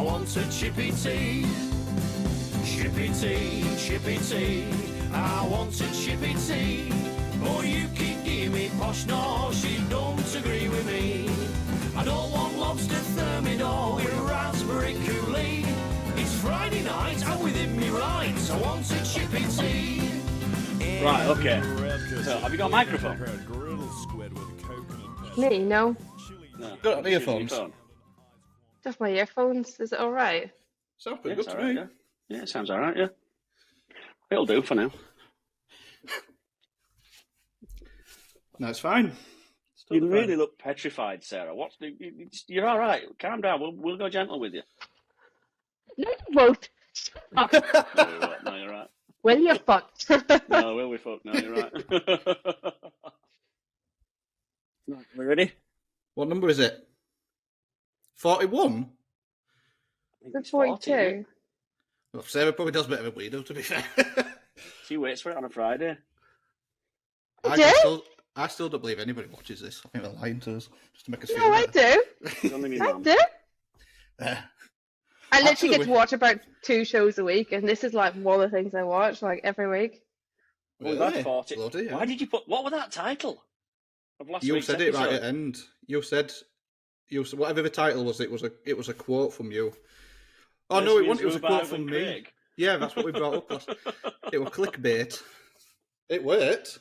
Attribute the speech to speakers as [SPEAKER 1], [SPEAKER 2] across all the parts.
[SPEAKER 1] want a Chippy Tea. Chippy Tea, Chippy Tea, I want a Chippy Tea. Oh, you keep giving me posh, no, she don't agree with me. I don't want lobster thermidor with raspberry Kool-Aid. It's Friday night, I'm within me rights, I want a Chippy Tea.
[SPEAKER 2] Right, okay. So, have you got a microphone?
[SPEAKER 3] Me, no.
[SPEAKER 2] No.
[SPEAKER 4] Got earphones.
[SPEAKER 3] Just my earphones. Is it all right?
[SPEAKER 4] Sounds
[SPEAKER 2] Yeah,
[SPEAKER 4] pretty good to me.
[SPEAKER 2] Yeah, it sounds all right, yeah. It'll do for now.
[SPEAKER 4] No, it's fine.
[SPEAKER 2] You really look petrified, Sarah. You're all right. Calm down. We'll go gentle with you.
[SPEAKER 3] No, you won't.
[SPEAKER 2] No, you won't. No, you're right.
[SPEAKER 3] Will you, fuck?
[SPEAKER 2] No, will we fuck? No, you're right. Right, we ready?
[SPEAKER 4] What number is it? 41?
[SPEAKER 3] It's 42.
[SPEAKER 4] Well, Sarah probably does better than we do, to be fair.
[SPEAKER 2] She waits for it on a Friday.
[SPEAKER 4] I still don't believe anybody watches this. I think they're lying to us just to make us feel
[SPEAKER 3] No, I
[SPEAKER 4] better.
[SPEAKER 3] do.
[SPEAKER 2] It's only me,
[SPEAKER 3] I
[SPEAKER 2] Mum.
[SPEAKER 3] do.
[SPEAKER 4] Uh,
[SPEAKER 3] I literally
[SPEAKER 4] Actually,
[SPEAKER 3] get to watch about 2 shows a week, and this is like one of the things I watch like every week.
[SPEAKER 2] Well, that's 40.
[SPEAKER 4] Bloody hell.
[SPEAKER 2] Why did you put... What was that title of last
[SPEAKER 4] You
[SPEAKER 2] week's
[SPEAKER 4] said it right
[SPEAKER 2] episode?
[SPEAKER 4] at the end. You said whatever the title was. It was a quote from you. Oh no, it was a quote from me.
[SPEAKER 2] Craig.
[SPEAKER 4] Yeah, that's what we brought up last. It was clickbait. It worked.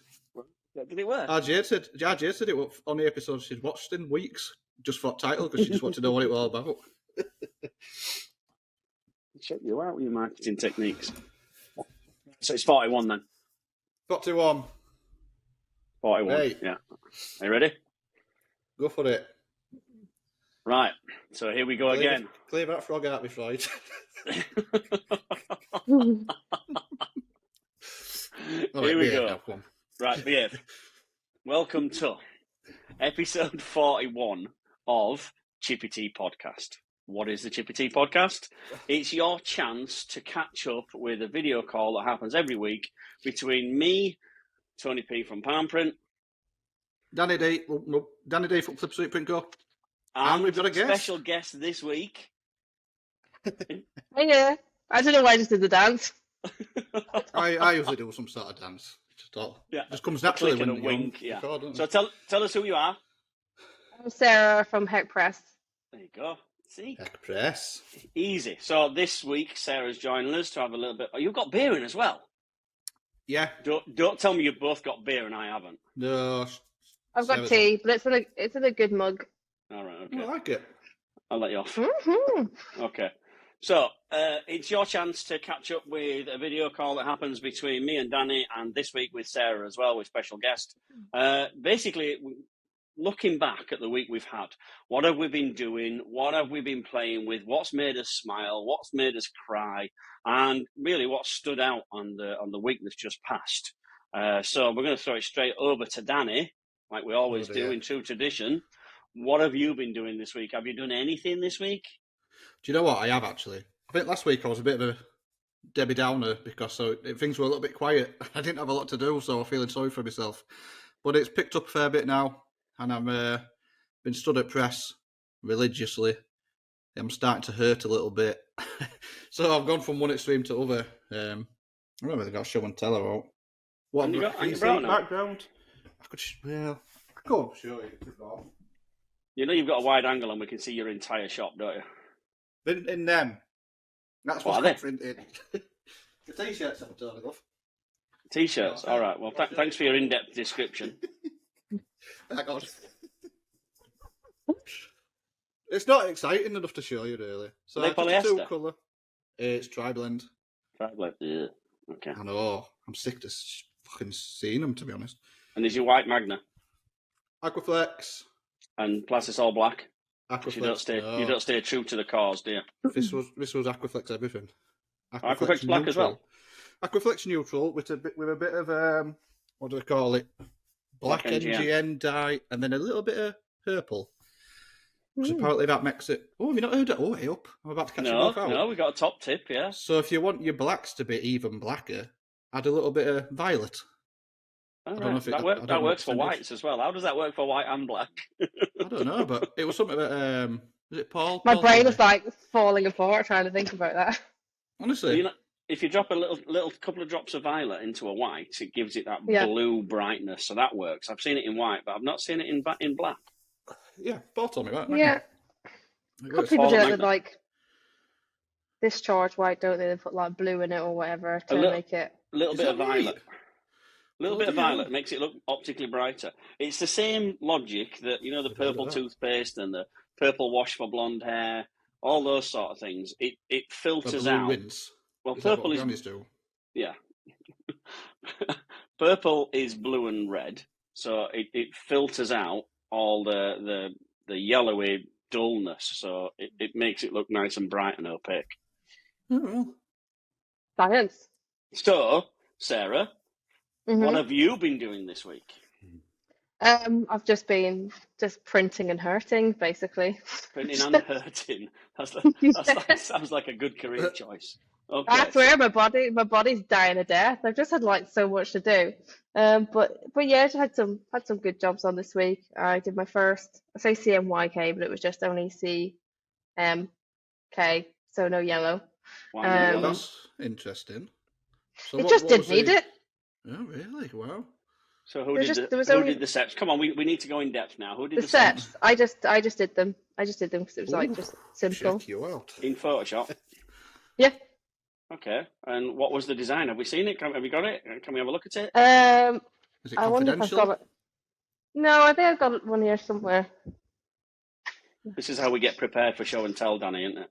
[SPEAKER 2] Did it work?
[SPEAKER 4] RJ said it was on the episode she'd watched in weeks just for that title because she just wanted to know what it was all about.
[SPEAKER 2] Check you out with your marketing techniques. So it's 41 then.
[SPEAKER 4] 41.
[SPEAKER 2] 41.
[SPEAKER 4] Hey.
[SPEAKER 2] Yeah. Are you ready?
[SPEAKER 4] Go for it.
[SPEAKER 2] Right. So here we go again.
[SPEAKER 4] Clear that frog out before you.
[SPEAKER 2] Here we go. Right, behave. Welcome to episode 41 of Chippy Tea Podcast. What is the Chippy Tea Podcast? It's your chance to catch up with a video call that happens every week between me, Tony P from Palm Print,
[SPEAKER 4] Danny D from Flip Suite Print Co.
[SPEAKER 2] and
[SPEAKER 4] we've got a guest.
[SPEAKER 2] Special guest this week.
[SPEAKER 3] Yeah. I don't know why I just did the dance.
[SPEAKER 4] I usually do some sort of dance. Just comes naturally
[SPEAKER 2] Click and
[SPEAKER 4] when
[SPEAKER 2] a
[SPEAKER 4] you
[SPEAKER 2] wink, yeah.
[SPEAKER 4] record, doesn't
[SPEAKER 2] So
[SPEAKER 4] it?
[SPEAKER 2] tell us who you are.
[SPEAKER 3] I'm Sarah from Heck Press.
[SPEAKER 2] There you go. See?
[SPEAKER 4] Heck press.
[SPEAKER 2] Easy. So this week, Sarah's joining us to have a little bit... Oh, you've got beer in as well?
[SPEAKER 4] Yeah.
[SPEAKER 2] Don't tell me you've both got beer and I haven't.
[SPEAKER 4] No.
[SPEAKER 3] I've got
[SPEAKER 4] Sarah's
[SPEAKER 3] tea, but it's in a good mug.
[SPEAKER 2] All right,
[SPEAKER 4] I
[SPEAKER 2] okay.
[SPEAKER 4] like it.
[SPEAKER 2] I'll let you off.
[SPEAKER 3] Mm-hmm.
[SPEAKER 2] Okay. So, it's your chance to catch up with a video call that happens between me and Danny, and this week with Sarah as well, with special guest. Basically, looking back at the week we've had, what have we been doing? What have we been playing with? What's made us smile? What's made us cry? And really, what stood out on the week that's just passed. So we're going to throw it straight over to Danny, like we always do in true tradition. What have you been doing this week? Have you done anything this week?
[SPEAKER 4] Do you know what? I have actually. I think last week I was a bit of a Debbie Downer because things were a little bit quiet. I didn't have a lot to do, so I'm feeling sorry for myself. But it's picked up a fair bit now, and I've been stood at press religiously. I'm starting to hurt a little bit. So I've gone from one extreme to other. I don't know whether I've got show and tell about. What
[SPEAKER 2] And you got-
[SPEAKER 4] can
[SPEAKER 2] and
[SPEAKER 4] you
[SPEAKER 2] you
[SPEAKER 4] see
[SPEAKER 2] brought
[SPEAKER 4] in the
[SPEAKER 2] now?
[SPEAKER 4] background? I could go on, show you.
[SPEAKER 2] You know you've got a wide angle and we can see your entire shop, don't you?
[SPEAKER 4] In them. That's
[SPEAKER 2] What
[SPEAKER 4] what's
[SPEAKER 2] are they?
[SPEAKER 4] printed. The t-shirts I'm turning off.
[SPEAKER 2] T-shirts.
[SPEAKER 4] Oh,
[SPEAKER 2] All right. Well, thanks for your in-depth description.
[SPEAKER 4] Hang on. It's not exciting enough to show you, really. So
[SPEAKER 2] Are they
[SPEAKER 4] just a
[SPEAKER 2] polyester?
[SPEAKER 4] two-colour. It's tri-blend.
[SPEAKER 2] Yeah. Okay.
[SPEAKER 4] I know. I'm sick to fucking seeing them, to be honest.
[SPEAKER 2] And is your white Magna
[SPEAKER 4] Aquaflex.
[SPEAKER 2] and plastisol black? 'Cause
[SPEAKER 4] Aquaflex.
[SPEAKER 2] you don't stay true to the cause, do you?
[SPEAKER 4] This was Aquaflex everything.
[SPEAKER 2] Aquaflex black as well?
[SPEAKER 4] Aquaflex neutral with a bit of what do they call it? Black NGN dye, and then a little bit of purple. Because apparently that makes it. Oh, have you not heard it? Oh, hey up! I'm about to catch you both out.
[SPEAKER 2] No, we got a top tip, yeah.
[SPEAKER 4] So if you want your blacks to be even blacker, add a little bit of violet.
[SPEAKER 2] All
[SPEAKER 4] don't know if it- I
[SPEAKER 2] that
[SPEAKER 4] don't
[SPEAKER 2] works for
[SPEAKER 4] know if
[SPEAKER 2] whites as well. How does that work for white and black?
[SPEAKER 4] I don't know, but it was something that Is it Paul?
[SPEAKER 3] My
[SPEAKER 4] Paul
[SPEAKER 3] brain
[SPEAKER 4] told
[SPEAKER 3] is
[SPEAKER 4] me.
[SPEAKER 3] like falling apart trying to think about that.
[SPEAKER 4] Honestly,
[SPEAKER 2] If you drop a little couple of drops of violet into a white, it gives it that
[SPEAKER 3] Yeah.
[SPEAKER 2] blue brightness. So that works. I've seen it in white, but I've not seen it in black.
[SPEAKER 4] yeah, Paul told me about it.
[SPEAKER 3] Yeah.
[SPEAKER 4] It
[SPEAKER 3] A couple
[SPEAKER 4] works.
[SPEAKER 3] people
[SPEAKER 2] All
[SPEAKER 3] do
[SPEAKER 2] at
[SPEAKER 3] it with
[SPEAKER 2] Magna.
[SPEAKER 3] like discharge white, don't they? They put like blue in it or whatever
[SPEAKER 2] A
[SPEAKER 3] to
[SPEAKER 2] little,
[SPEAKER 3] make it.
[SPEAKER 2] little
[SPEAKER 4] Is
[SPEAKER 2] bit
[SPEAKER 4] that
[SPEAKER 2] of violet.
[SPEAKER 4] right?
[SPEAKER 2] A little bit of
[SPEAKER 4] Bloody
[SPEAKER 2] violet
[SPEAKER 4] hell.
[SPEAKER 2] makes it look optically brighter. It's the same logic that, you know, the
[SPEAKER 4] Never heard of
[SPEAKER 2] purple
[SPEAKER 4] that.
[SPEAKER 2] toothpaste and the purple wash for blonde hair, all those sort of things. It
[SPEAKER 4] The
[SPEAKER 2] filters
[SPEAKER 4] blue
[SPEAKER 2] out.
[SPEAKER 4] rinse.
[SPEAKER 2] Well,
[SPEAKER 4] Is that what
[SPEAKER 2] purple is,
[SPEAKER 4] grannies do?
[SPEAKER 2] yeah. Purple is blue and red, so it filters out all the yellowy dullness, so it makes it look nice and bright and opaque.
[SPEAKER 4] Oh, well.
[SPEAKER 3] Science.
[SPEAKER 2] So, Sarah, what
[SPEAKER 3] hmm
[SPEAKER 2] have you been doing this week?
[SPEAKER 3] I've just been printing and hurting, basically.
[SPEAKER 2] Printing and hurting. That sounds like a good career choice. Okay,
[SPEAKER 3] I swear my body's dying of death. I've just had like so much to do. But yeah, I had some good jobs on this week. I did my first, I say CMYK, but it was just only CMK, so no yellow.
[SPEAKER 2] why no yellow?
[SPEAKER 3] Um,
[SPEAKER 4] That's interesting. So
[SPEAKER 3] it just
[SPEAKER 4] what was
[SPEAKER 3] didn't need
[SPEAKER 4] the...
[SPEAKER 3] it.
[SPEAKER 4] Oh, really? Wow.
[SPEAKER 2] So who
[SPEAKER 3] There was
[SPEAKER 2] who
[SPEAKER 3] only
[SPEAKER 2] did the steps? Come on, we need to go in depth now. Who did
[SPEAKER 3] the
[SPEAKER 2] the steps?
[SPEAKER 3] steps. I just did them. I just did them because it was like
[SPEAKER 4] Ooh,
[SPEAKER 3] just simple.
[SPEAKER 4] check you out.
[SPEAKER 2] In Photoshop.
[SPEAKER 3] Yeah.
[SPEAKER 2] Okay, and what was the design? Have we seen it? Have we got it? Can we have a look at it?
[SPEAKER 4] Is it
[SPEAKER 3] I wonder if I've
[SPEAKER 4] confidential?
[SPEAKER 3] got it. No, I think I've got one here somewhere.
[SPEAKER 2] This is how we get prepared for show and tell, Danny, isn't it?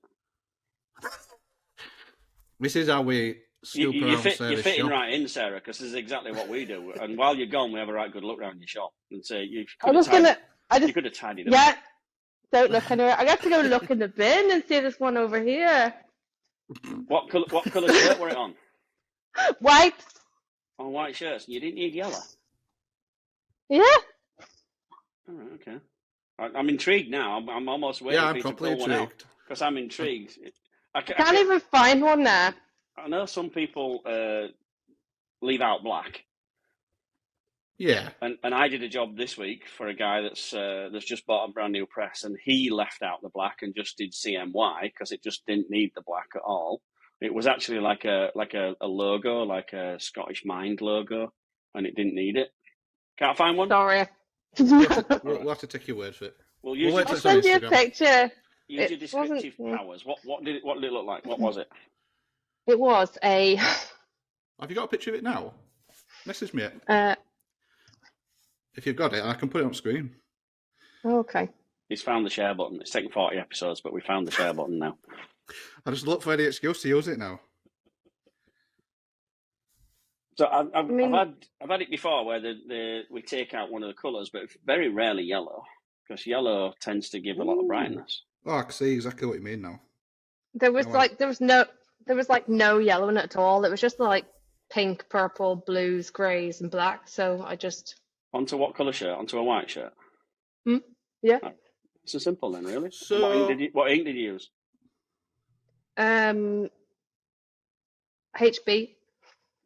[SPEAKER 4] This is how we scoop around
[SPEAKER 2] You're
[SPEAKER 4] Sarah's
[SPEAKER 2] fitting
[SPEAKER 4] shop.
[SPEAKER 2] right in, Sarah, because this is exactly what we do. And while you're gone, we have a right good look around your shop and say you
[SPEAKER 3] I
[SPEAKER 2] could
[SPEAKER 3] was
[SPEAKER 2] have
[SPEAKER 3] gonna. I
[SPEAKER 2] you
[SPEAKER 3] just
[SPEAKER 2] could have tidied up.
[SPEAKER 3] yeah. Don't look anywhere. I got to go look in the bin and see this one over here.
[SPEAKER 2] What colour shirt were it on?
[SPEAKER 3] White.
[SPEAKER 2] On white shirts. You didn't need yellow.
[SPEAKER 3] Yeah.
[SPEAKER 2] All right, okay. I'm intrigued now. I'm almost waiting
[SPEAKER 4] Yeah,
[SPEAKER 2] for
[SPEAKER 4] I'm
[SPEAKER 2] you to
[SPEAKER 4] properly
[SPEAKER 2] pull one out
[SPEAKER 4] intrigued.
[SPEAKER 2] because I'm intrigued. I
[SPEAKER 3] Can't even find one now.
[SPEAKER 2] I know some people leave out black.
[SPEAKER 4] Yeah.
[SPEAKER 2] And I did a job this week for a guy that's just bought a brand new press, and he left out the black and just did CMY because it just didn't need the black at all. It was actually like a logo, like a Scottish Mind logo, and it didn't need it. Can't find one.
[SPEAKER 3] Sorry.
[SPEAKER 4] We'll have to take your word for it.
[SPEAKER 2] Well,
[SPEAKER 4] We'll wait
[SPEAKER 3] I'll
[SPEAKER 4] till it's on
[SPEAKER 3] send you a
[SPEAKER 4] Instagram.
[SPEAKER 3] picture.
[SPEAKER 2] use your
[SPEAKER 3] It
[SPEAKER 2] descriptive
[SPEAKER 3] wasn't.
[SPEAKER 2] powers. What did it look like? What was it?
[SPEAKER 3] It was a.
[SPEAKER 4] Have you got a picture of it now? Message me it. If you've got it, I can put it on screen.
[SPEAKER 3] Okay.
[SPEAKER 2] He's found the share button. It's taken 40 episodes, but we found the share button now.
[SPEAKER 4] I just look for any excuse to use it now.
[SPEAKER 2] So I've
[SPEAKER 3] mean-
[SPEAKER 2] had it before where we take out one of the colours, but it's very rarely yellow because yellow tends to give a lot of
[SPEAKER 4] Ooh.
[SPEAKER 2] brightness.
[SPEAKER 4] Oh, I can see exactly what you mean now.
[SPEAKER 3] There was
[SPEAKER 4] Oh,
[SPEAKER 3] like there was no yellow in it at all. It was just like pink, purple, blues, greys, and black. So I just.
[SPEAKER 2] Onto what colour shirt? Onto a white shirt?
[SPEAKER 3] Yeah.
[SPEAKER 2] Oh, it's so simple then, really.
[SPEAKER 4] So-
[SPEAKER 2] What ink did you use?
[SPEAKER 3] HB.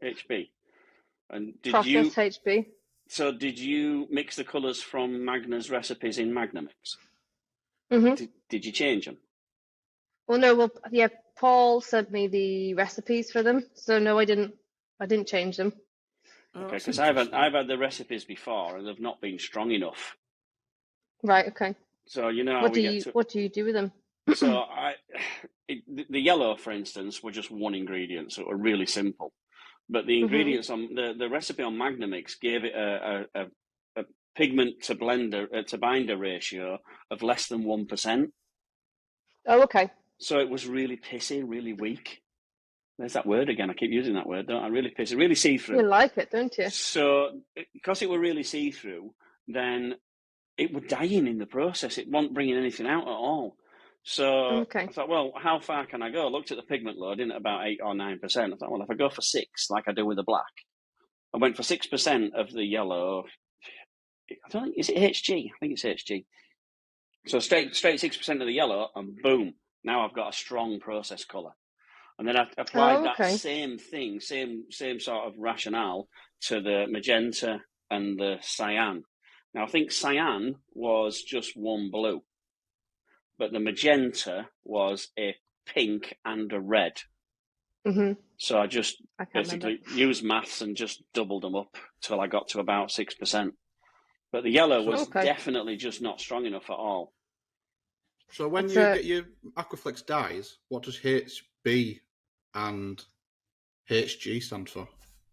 [SPEAKER 2] HB. And
[SPEAKER 3] Process HB.
[SPEAKER 2] So did you mix the colours from Magna's recipes in Magnamix?
[SPEAKER 3] Mm-hmm.
[SPEAKER 2] Did you change them?
[SPEAKER 3] Well, no. Well, yeah. Paul sent me the recipes for them, so no, I didn't. I didn't change them.
[SPEAKER 4] Oh,
[SPEAKER 2] Okay,
[SPEAKER 4] that's
[SPEAKER 2] because I've
[SPEAKER 4] interesting.
[SPEAKER 2] had the recipes before and they've not been strong enough.
[SPEAKER 3] Right. Okay.
[SPEAKER 2] So you know how
[SPEAKER 3] What
[SPEAKER 2] we
[SPEAKER 3] do
[SPEAKER 2] get
[SPEAKER 3] you
[SPEAKER 2] to.
[SPEAKER 3] What do you do with them?
[SPEAKER 2] So the yellow, for instance, were just one ingredient, so it were really simple. But the ingredients on the recipe on Magnamix gave it a pigment to blender to binder ratio of less than 1%.
[SPEAKER 3] Oh, okay.
[SPEAKER 2] So it was really pissy, really weak. There's that word again. I keep using that word, don't I? Really pissy, really see
[SPEAKER 3] You
[SPEAKER 2] through.
[SPEAKER 3] like it, don't you?
[SPEAKER 2] So because it were really see through, then it were dying in the process. It wasn't bringing anything out at all. So
[SPEAKER 3] Okay.
[SPEAKER 2] I thought, well, how far can I go? I looked at the pigment load in at about 8 or 9%. I thought, well, if I go for 6, like I do with the black, I went for 6% of the yellow. I don't think, is it HG? I think it's HG. So straight 6% of the yellow, and boom, now I've got a strong process colour. And then I applied that
[SPEAKER 3] okay.
[SPEAKER 2] same thing, same sort of rationale to the magenta and the cyan. Now I think cyan was just one blue, but the magenta was a pink and a red.
[SPEAKER 3] Hmm.
[SPEAKER 2] So I just
[SPEAKER 3] I can't
[SPEAKER 2] basically used maths and just doubled them up till I got to about 6%. But the yellow was
[SPEAKER 3] Okay.
[SPEAKER 2] definitely just not strong enough at all.
[SPEAKER 4] So when
[SPEAKER 3] It's
[SPEAKER 4] you
[SPEAKER 3] a-
[SPEAKER 4] get your Aquaflex dyes, what does HB and HG stand for?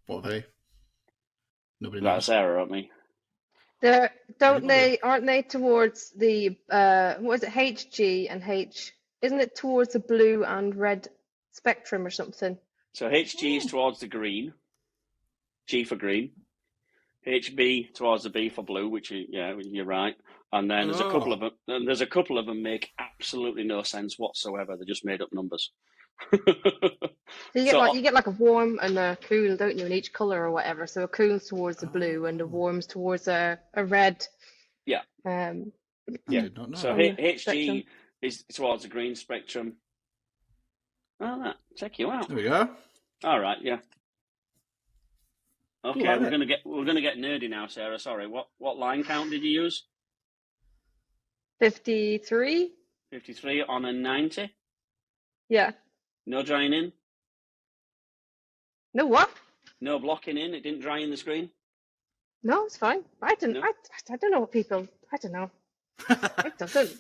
[SPEAKER 4] What are they? Nobody knows.
[SPEAKER 2] That's error, aren't me?
[SPEAKER 4] Anybody?
[SPEAKER 3] aren't they towards the what is it, HG and H? Isn't it towards the blue and red spectrum or something?
[SPEAKER 2] So HG is towards the green, G for green. HB towards the B for blue, which is, yeah, you're right. And then there's a couple of them. And there's a couple of them make absolutely no sense whatsoever. They're just made up numbers.
[SPEAKER 3] So you get
[SPEAKER 2] So-
[SPEAKER 3] you get like a warm and a cool, don't you, in each color or whatever. So a cool's towards the blue and a warm's towards a red.
[SPEAKER 2] Yeah.
[SPEAKER 4] I
[SPEAKER 2] Yeah.
[SPEAKER 4] did not know.
[SPEAKER 2] So
[SPEAKER 3] On the
[SPEAKER 2] HG
[SPEAKER 3] spectrum.
[SPEAKER 2] is towards the green spectrum. Oh, check you out.
[SPEAKER 4] There we go.
[SPEAKER 2] All right, yeah. Okay,
[SPEAKER 4] Love
[SPEAKER 2] we're
[SPEAKER 4] it.
[SPEAKER 2] gonna get nerdy now, Sarah. Sorry. What line count did you use?
[SPEAKER 3] 53?
[SPEAKER 2] 53 on a 90.
[SPEAKER 3] Yeah.
[SPEAKER 2] No drying in.
[SPEAKER 3] No what?
[SPEAKER 2] No blocking in. It didn't dry in the screen.
[SPEAKER 3] No, it's fine. I didn't.
[SPEAKER 2] No?
[SPEAKER 3] I don't know what people. I don't know. It doesn't.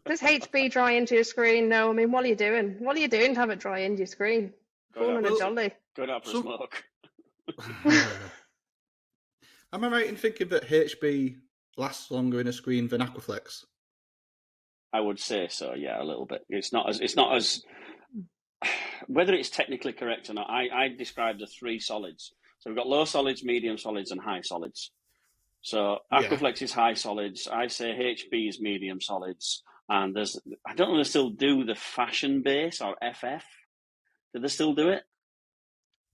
[SPEAKER 3] Does HB dry into your screen? No. I mean, what are you doing? What are you doing to have it dry into your screen?
[SPEAKER 2] Going
[SPEAKER 3] Fun
[SPEAKER 2] out
[SPEAKER 3] and a
[SPEAKER 2] for-
[SPEAKER 3] jolly.
[SPEAKER 2] Going out for a
[SPEAKER 4] So-
[SPEAKER 2] smoke.
[SPEAKER 4] Am I right in thinking that HB lasts longer in a screen than Aquaflex?
[SPEAKER 2] I would say so. Yeah, a little bit. It's not as whether it's technically correct or not. I describe the three solids. So we've got low solids, medium solids, and high solids. So
[SPEAKER 4] Yeah.
[SPEAKER 2] Aquaflex is high solids. I say HB is medium solids. And I don't know if they still do the fashion base or FF. Do they still do it?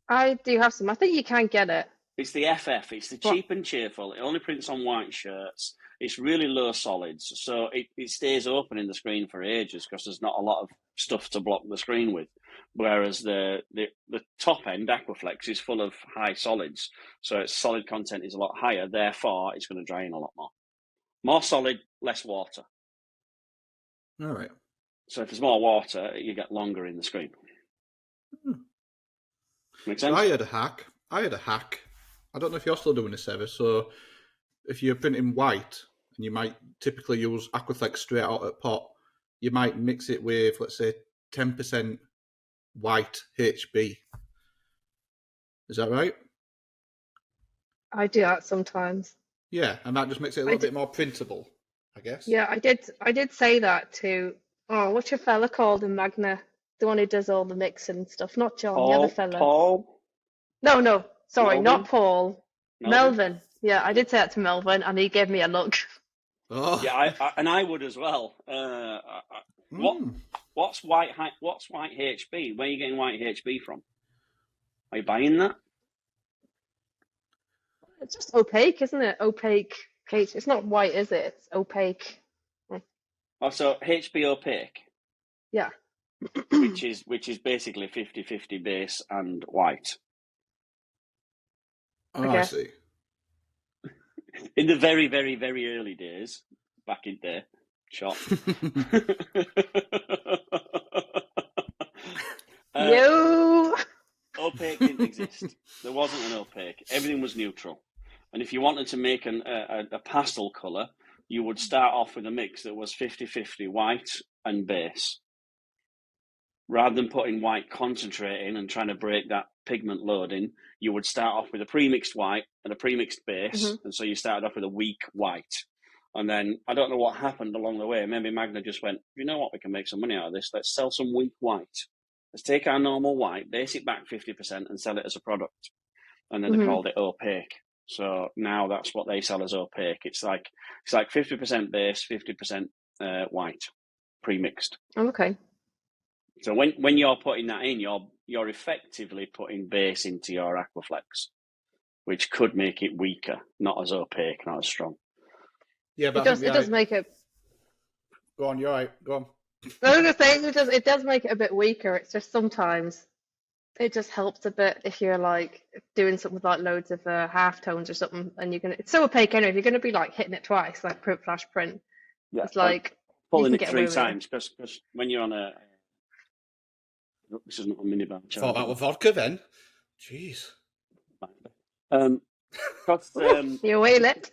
[SPEAKER 3] I do have some. I think you can get it.
[SPEAKER 2] It's the FF. It's the
[SPEAKER 3] What?
[SPEAKER 2] cheap and cheerful. It only prints on white shirts. It's really low solids, so it stays open in the screen for ages because there's not a lot of stuff to block the screen with. Whereas the top end Aquaflex is full of high solids, so its solid content is a lot higher. Therefore, it's going to dry in a lot more. More solid, less water.
[SPEAKER 4] All right.
[SPEAKER 2] So if there's more water, you get longer in the screen. Make
[SPEAKER 4] So
[SPEAKER 2] sense?
[SPEAKER 4] I had a hack. I don't know if you're still doing this service. So if you're printing white and you might typically use Aquaflex straight out of pot, you might mix it with, let's say, 10% white HB. Is that right?
[SPEAKER 3] I do that sometimes.
[SPEAKER 4] Yeah, and that just makes it a little bit more printable, I guess.
[SPEAKER 3] Yeah, I did say that to, oh, what's your fella called in Magna? The one who does all the mixing and stuff. Not John, the other fella.
[SPEAKER 2] Paul?
[SPEAKER 3] No, sorry,
[SPEAKER 2] Melvin?
[SPEAKER 3] not Paul. Melvin. Yeah, I did say that to Melvin, and he gave me a look.
[SPEAKER 4] Oh.
[SPEAKER 2] Yeah, I would as well. What
[SPEAKER 4] Mm.
[SPEAKER 2] what's white HB? Where are you getting white HB from? Are you buying that?
[SPEAKER 3] It's just opaque, isn't it? Opaque H. It's not white, is it? It's opaque.
[SPEAKER 2] Oh, so HB opaque,
[SPEAKER 3] Yeah.
[SPEAKER 2] which is basically 50-50 base and white.
[SPEAKER 4] Oh,
[SPEAKER 3] Okay.
[SPEAKER 4] I see.
[SPEAKER 2] In the very, very, very early days, back in there, shop.
[SPEAKER 3] Yo!
[SPEAKER 2] Opaque didn't exist. There wasn't an opaque. Everything was neutral. And if you wanted to make a pastel colour, you would start off with a mix that was 50-50 white and base. Rather than putting white concentrate in and trying to break that pigment load in, you would start off with a pre-mixed white and a pre-mixed base.
[SPEAKER 3] Mhm.
[SPEAKER 2] And so you started off with a weak white. And then, I don't know what happened along the way. Maybe Magna just went, you know what, we can make some money out of this. Let's sell some weak white. Let's take our normal white, base it back 50% and sell it as a product. And then they
[SPEAKER 3] Mhm.
[SPEAKER 2] called it opaque. So now that's what they sell as opaque. It's like 50% base, 50% white, pre-mixed.
[SPEAKER 3] Okay.
[SPEAKER 2] So when you're putting that in, you're effectively putting base into your Aquaflex, which could make it weaker, not as opaque, not as strong.
[SPEAKER 4] Yeah, but
[SPEAKER 3] It does. It does make it.
[SPEAKER 4] Go on, you're right. Go on.
[SPEAKER 3] I was gonna say it does make it a bit weaker. It's just sometimes it just helps a bit if you're like doing something with like loads of half tones or something, and it's so opaque anyway. If you're gonna be like hitting it twice, like print flash print,
[SPEAKER 2] Yeah,
[SPEAKER 3] it's like
[SPEAKER 2] pulling
[SPEAKER 3] can
[SPEAKER 2] it
[SPEAKER 3] get
[SPEAKER 2] three
[SPEAKER 3] away with it.
[SPEAKER 2] times because when you're on a this isn't a minibar.
[SPEAKER 4] Thought that was vodka then. Jeez.
[SPEAKER 2] Cost
[SPEAKER 3] You wheel it.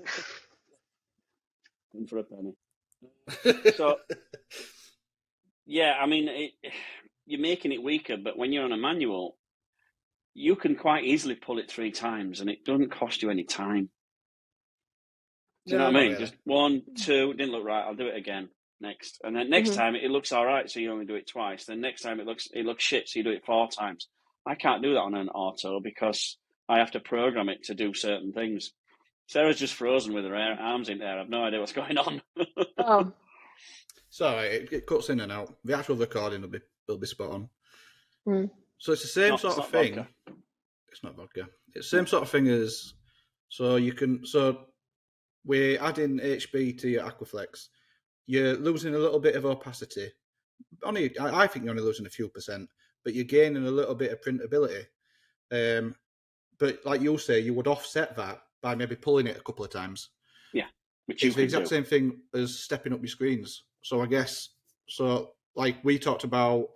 [SPEAKER 2] for a penny. So yeah, I mean, you're making it weaker, but when you're on a manual, you can quite easily pull it three times, and it doesn't cost you any time. Do you know what I mean?
[SPEAKER 4] Really.
[SPEAKER 2] Just 1, 2, didn't look right. I'll do it again next, and then next time it looks all right, so you only do it twice. Then next time it looks shit, so you do it 4 times. I can't do that on an auto because I have to program it to do certain things. Sarah's just frozen with her arms in there. I've no idea what's going on.
[SPEAKER 3] Oh,
[SPEAKER 4] Sorry, it cuts in and out. The actual recording will be spot on.
[SPEAKER 3] Hmm.
[SPEAKER 4] So it's the same sort of thing.
[SPEAKER 2] Vodka.
[SPEAKER 4] It's not vodka. It's the same sort of thing as we're adding HB to your Aquaflex. You're losing a little bit of opacity. I think you're only losing a few %, but you're gaining a little bit of printability. But like you say, you would offset that by maybe pulling it a couple of times.
[SPEAKER 2] Yeah, which
[SPEAKER 4] It's the exact same thing as stepping up your screens. So I guess, like we talked about,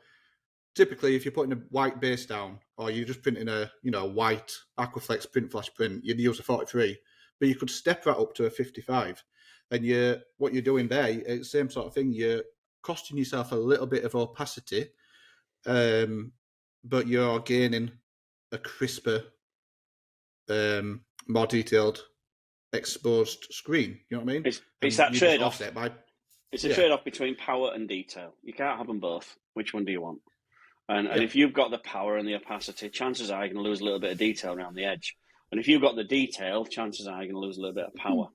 [SPEAKER 4] typically if you're putting a white base down or you're just printing a white Aquaflex print flash print, you'd use a 43, but you could step that up to a 55. And what you're doing there, it's the same sort of thing. You're costing yourself a little bit of opacity, but you're gaining a crisper, more detailed, exposed screen. You know what I mean?
[SPEAKER 2] It's that trade-off. It's a trade-off between power and detail. You can't have them both. Which one do you want? And if you've got the power and the opacity, chances are you're going to lose a little bit of detail around the edge. And if you've got the detail, chances are you're going to lose a little bit of power.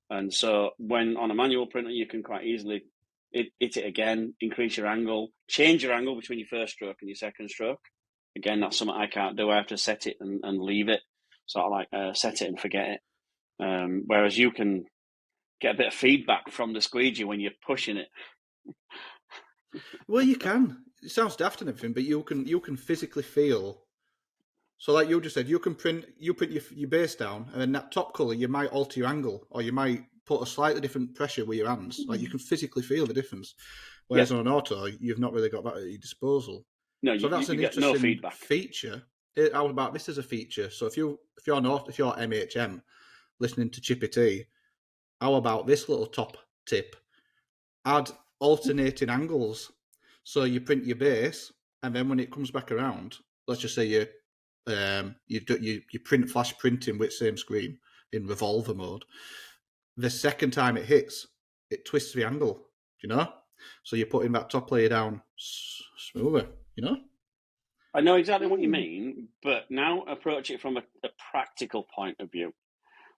[SPEAKER 2] And so when on a manual printer, you can quite easily hit it again, increase your angle, change your angle between your first stroke and your second stroke. Again, that's something I can't do. I have to set it and leave it. Sort of like set it and forget it. Whereas you can get a bit of feedback from the squeegee when you're pushing it.
[SPEAKER 4] Well, you can. It sounds daft and everything, but you can physically feel. So, like you just said, you print your base down, and then that top colour, you might alter your angle, or you might put a slightly different pressure with your hands. Like you can physically feel the difference. Whereas on an auto, you've not really got that at your disposal.
[SPEAKER 2] No,
[SPEAKER 4] so that's
[SPEAKER 2] you
[SPEAKER 4] an
[SPEAKER 2] get no
[SPEAKER 4] interesting
[SPEAKER 2] feedback.
[SPEAKER 4] feature. I was about this as a feature. So if you're MHM listening to Chippy Tea, how about this little top tip? Add alternating angles. So you print your base, and then when it comes back around, let's just say you print flash printing with same screen in revolver mode. The second time it hits, it twists the angle. Do you know? So you're putting that top layer down smoother. You know?
[SPEAKER 2] I know exactly what you mean, but now approach it from a practical point of view.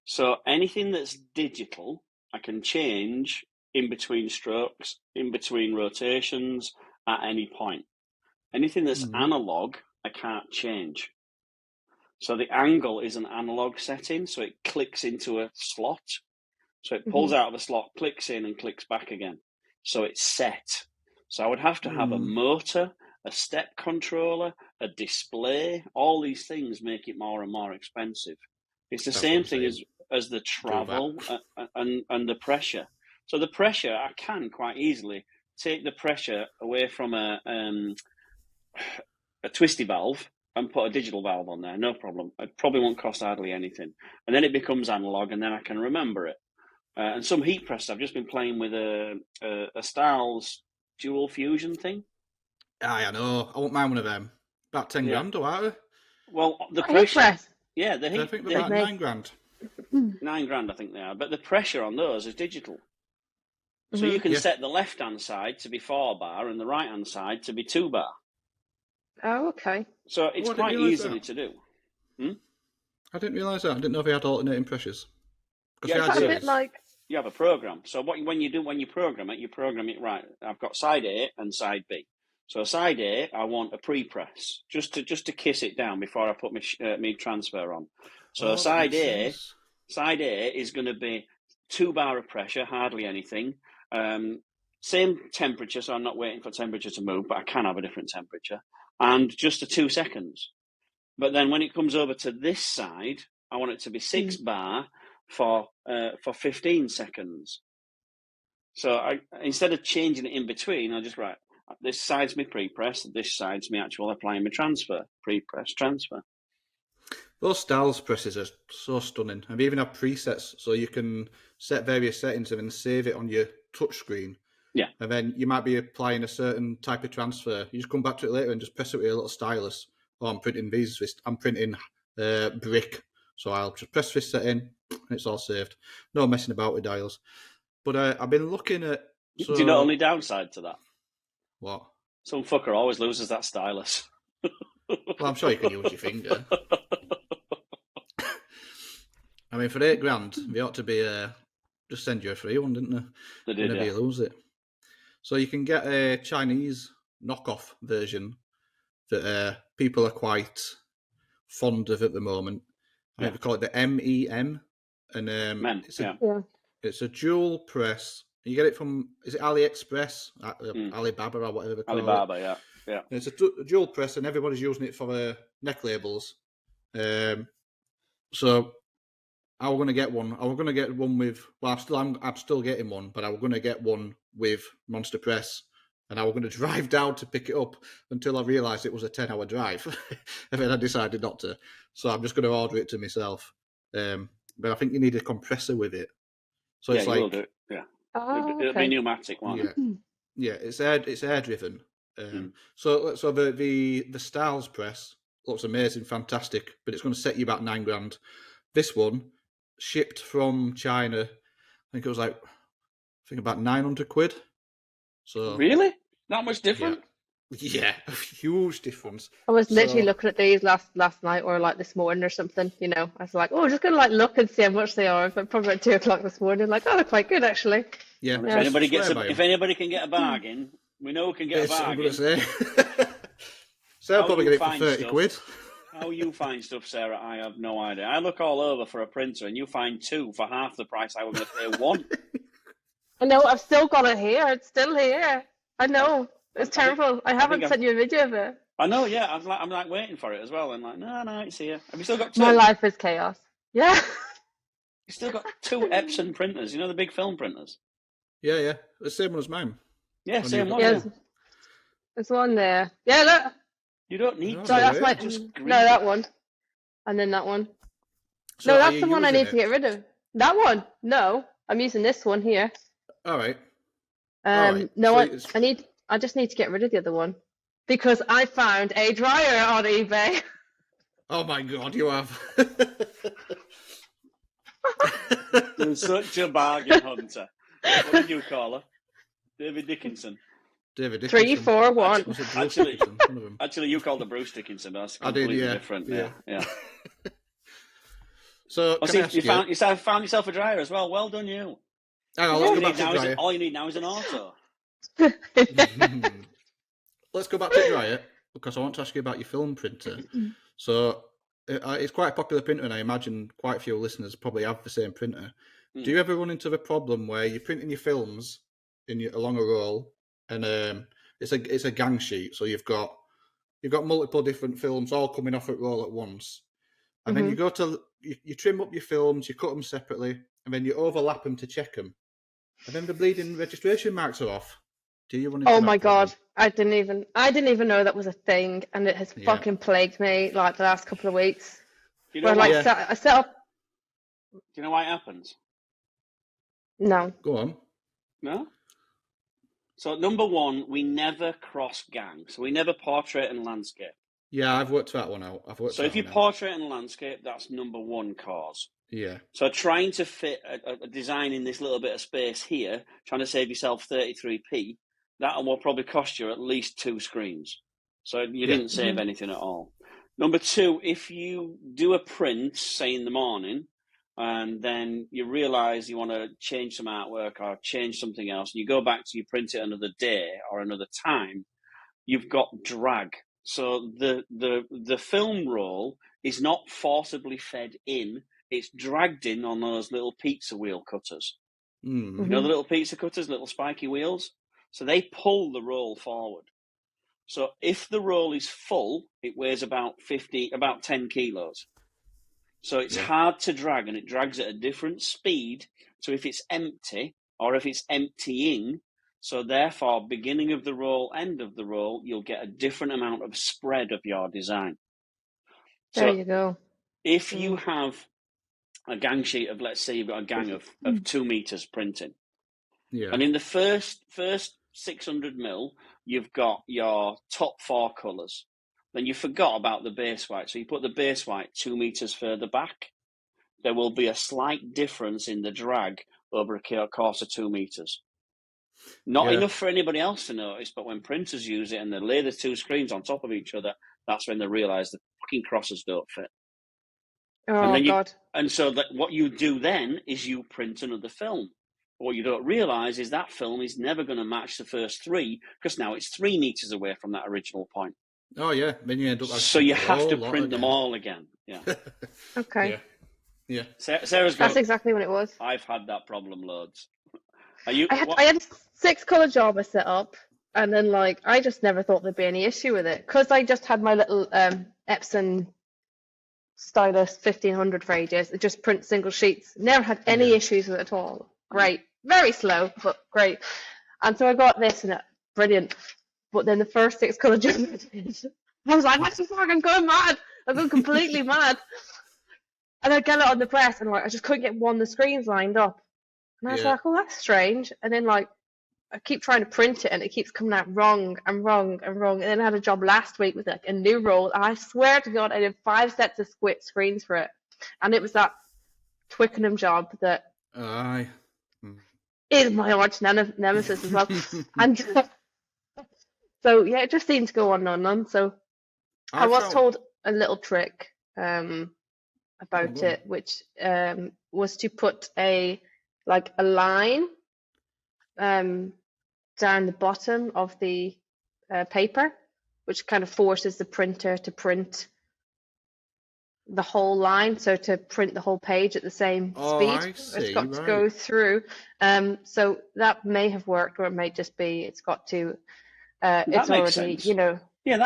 [SPEAKER 2] So anything that's digital, I can change in between strokes, in between rotations, at any point. Anything that's analog, I can't change. So the angle is an analog setting, so it clicks into a slot. So it pulls out of the slot, clicks in, and clicks back again. So it's set. So I would have to have a motor, a step controller, a display. All these things make it more and more expensive. It's the same thing as the travel and the pressure. So the pressure, I can quite easily take the pressure away from a twisty valve and put a digital valve on there, no problem. It probably won't cost hardly anything. And then it becomes analog, and then I can remember it. And some heat press, I've just been playing with a Styles dual fusion thing.
[SPEAKER 4] I know. I won't mind one of them. About 10 grand, aren't they?
[SPEAKER 2] Well, the
[SPEAKER 3] heat
[SPEAKER 2] pressure.
[SPEAKER 3] press.
[SPEAKER 2] Yeah, the heat.
[SPEAKER 4] I think they're about 9 grand.
[SPEAKER 2] 9 grand, I think they are. But the pressure on those is digital. So you can set the left-hand side to be 4 bar and the right-hand side to be 2 bar.
[SPEAKER 3] Oh, okay.
[SPEAKER 2] So it's quite easily to do.
[SPEAKER 4] I didn't realise that. I didn't know if they had alternating pressures.
[SPEAKER 2] Yeah,
[SPEAKER 3] It's a bit like...
[SPEAKER 2] You have a program. So when you program it right. I've got side A and side B. So side A, I want a pre-press just to kiss it down before I put my transfer on. So side A is going to be 2 bar of pressure, hardly anything. Same temperature, so I'm not waiting for temperature to move, but I can have a different temperature. And just a 2 seconds. But then when it comes over to this side, I want it to be 6 bar for 15 seconds. So instead of changing it in between, I just write, this side's me pre-press, this side's me actual applying my transfer, pre-press, transfer.
[SPEAKER 4] Those styles presses are so stunning. And we even have presets, so you can set various settings and then save it on your touchscreen.
[SPEAKER 2] Yeah.
[SPEAKER 4] And then you might be applying a certain type of transfer. You just come back to it later and just press it with a little stylus. Oh, I'm printing these. I'm printing brick. So I'll just press this setting and it's all saved. No messing about with dials. But I've been looking at... So...
[SPEAKER 2] Do you know only downside to that?
[SPEAKER 4] What?
[SPEAKER 2] Some fucker always loses that stylus.
[SPEAKER 4] Well, I'm sure you can use your finger. I mean, for £8,000, they ought to be just send you a free one, didn't they?
[SPEAKER 2] They did,
[SPEAKER 4] whenever
[SPEAKER 2] yeah.
[SPEAKER 4] you lose it. So you can get a Chinese knockoff version that people are quite fond of at the moment. I think they call it the MEM, and it's a dual press. You get it from, is it AliExpress, Alibaba or whatever they call
[SPEAKER 2] Alibaba,
[SPEAKER 4] it?
[SPEAKER 2] yeah.
[SPEAKER 4] And it's a dual press, and everybody's using it for neck labels. So I was going to get one. I was going to get one with. Well, I'm still getting one, but I was going to get one with Monster Press, and I was going to drive down to pick it up until I realised it was a 10-hour drive, and then I decided not to. So I'm just going to order it to myself. But I think you need a compressor with it. So
[SPEAKER 2] yeah,
[SPEAKER 4] it's
[SPEAKER 2] you
[SPEAKER 4] like,
[SPEAKER 2] will do it. Yeah,
[SPEAKER 3] Oh,
[SPEAKER 2] it'll be a pneumatic one.
[SPEAKER 4] Yeah, it's air driven. So the Styles press looks amazing, fantastic, but it's going to set you about £9,000. This one, shipped from China, I think it was about £900. So
[SPEAKER 2] really, that much different?
[SPEAKER 4] Yeah, a huge difference.
[SPEAKER 3] I was literally looking at these last night or like this morning or something. You know, I was like, oh, just gonna like look and see how much they are. But probably at 2 o'clock this morning, like, oh, they're quite good actually.
[SPEAKER 4] Yeah.
[SPEAKER 2] Well, if anybody can get a bargain, we know we can get a bargain.
[SPEAKER 4] Sarah probably get it for £30.
[SPEAKER 2] How you find stuff, Sarah, I have no idea. I look all over for a printer, and you find two for half the price I was going to pay one.
[SPEAKER 3] I know, I've still got it here. It's still here. I know. It's terrible. I haven't sent you a video of it.
[SPEAKER 2] I know, yeah. I'm like waiting for it as well. And like, no, it's here. Have you still got two?
[SPEAKER 3] My life is chaos. Yeah.
[SPEAKER 2] You still got two Epson printers, you know, the big film printers?
[SPEAKER 4] Yeah. The same one as mine.
[SPEAKER 2] Yeah, same one.
[SPEAKER 3] Yeah. There's one there. Yeah, look.
[SPEAKER 2] You don't need
[SPEAKER 3] So that's my... No, that one. And then that one. So no, that's the one I need to get rid of. That one? No. I'm using this one here.
[SPEAKER 4] All right.
[SPEAKER 3] No, so I just need to get rid of the other one. Because I found a dryer on eBay.
[SPEAKER 4] Oh my God, you have.
[SPEAKER 2] You're such a bargain hunter. What did you call her? David Dickinson.
[SPEAKER 3] 3, 4, 1.
[SPEAKER 2] Actually, you called her Bruce Dickinson. That's completely different. Yeah.
[SPEAKER 4] So,
[SPEAKER 2] you found yourself a dryer as well. Well done, you. All you need now is an auto.
[SPEAKER 4] Let's go back to dryer because I want to ask you about your film printer. So it's quite a popular printer, and I imagine quite a few listeners probably have the same printer. Do you ever run into the problem where you're printing your films along a roll, and it's a gang sheet, so you've got multiple different films all coming off at roll at once, and then you go to you trim up your films, you cut them separately, and then you overlap them to check them, and then the bleeding registration marks are off. Do you run into
[SPEAKER 3] Oh my
[SPEAKER 4] problem?
[SPEAKER 3] God, I didn't even know that was a thing, and it has fucking plagued me like the last couple of weeks.
[SPEAKER 2] Do you know
[SPEAKER 3] I set up.
[SPEAKER 2] Do you know why it happens?
[SPEAKER 3] No.
[SPEAKER 4] Go on.
[SPEAKER 2] No? So, number one, we never cross gang. So, we never portrait and landscape.
[SPEAKER 4] Yeah, I've worked that one out.
[SPEAKER 2] So, if you portrait and landscape, that's number one cause.
[SPEAKER 4] Yeah.
[SPEAKER 2] So, trying to fit a design in this little bit of space here, trying to save yourself 33p, that will probably cost you at least 2 screens. So, you didn't save anything at all. Number two, if you do a print, say in the morning, and then you realise you want to change some artwork or change something else, and you go back to you print it another day or another time, you've got drag. So the film roll is not forcibly fed in, it's dragged in on those little pizza wheel cutters. You know the little pizza cutters, little spiky wheels? So they pull the roll forward. So if the roll is full, it weighs about 10 kilos. So it's hard to drag, and it drags at a different speed. So if it's empty, or if it's emptying. So therefore, beginning of the roll, end of the roll, you'll get a different amount of spread of your design.
[SPEAKER 3] There
[SPEAKER 2] So
[SPEAKER 3] you go.
[SPEAKER 2] if you have a gang sheet of, let's say you've got a gang of 2 meters printing,
[SPEAKER 4] Yeah.
[SPEAKER 2] and in the first 600 mil, you've got your top 4 colours. Then you forgot about the base white. So you put the base white 2 meters further back. There will be a slight difference in the drag over a course of 2 meters. Not enough for anybody else to notice, but when printers use it and they lay the 2 screens on top of each other, that's when they realise the fucking crosses don't fit.
[SPEAKER 3] Oh, God.
[SPEAKER 2] And so that what you do then is you print another film. What you don't realise is that film is never going to match the first 3 because now it's 3 meters away from that original point.
[SPEAKER 4] Oh yeah, then you end up.
[SPEAKER 2] So you have to print them all again. Yeah.
[SPEAKER 3] Okay.
[SPEAKER 4] Yeah.
[SPEAKER 2] Sarah's
[SPEAKER 3] That's exactly what it was.
[SPEAKER 2] I've had that problem loads.
[SPEAKER 3] I had a 6-colour job I set up, and then I just never thought there'd be any issue with it because I just had my little Epson stylus 1500 for ages. It just prints single sheets. Never had any issues with it at all. Great. Very slow, but great. And so I got this and brilliant. But then the first 6-colour job I did, I was like, what the fuck? I'm going mad. I'm going completely mad. And I get it on the press, and I just couldn't get one of the screens lined up. And I was like, oh, that's strange. And then I keep trying to print it, and it keeps coming out wrong and wrong and wrong. And then I had a job last week with a new roll. And I swear to God, I did 5 sets of screens for it. And it was that Twickenham job that is my arch nemesis as well. And so, yeah, it just seemed to go on and on. So I was told a little trick about it, which was to put a line down the bottom of the paper, which kind of forces the printer to print the whole line, so to print the whole page at the same speed. It's got to go through. So that may have worked, or it may just be it's got to. It's already,
[SPEAKER 2] sense.
[SPEAKER 3] That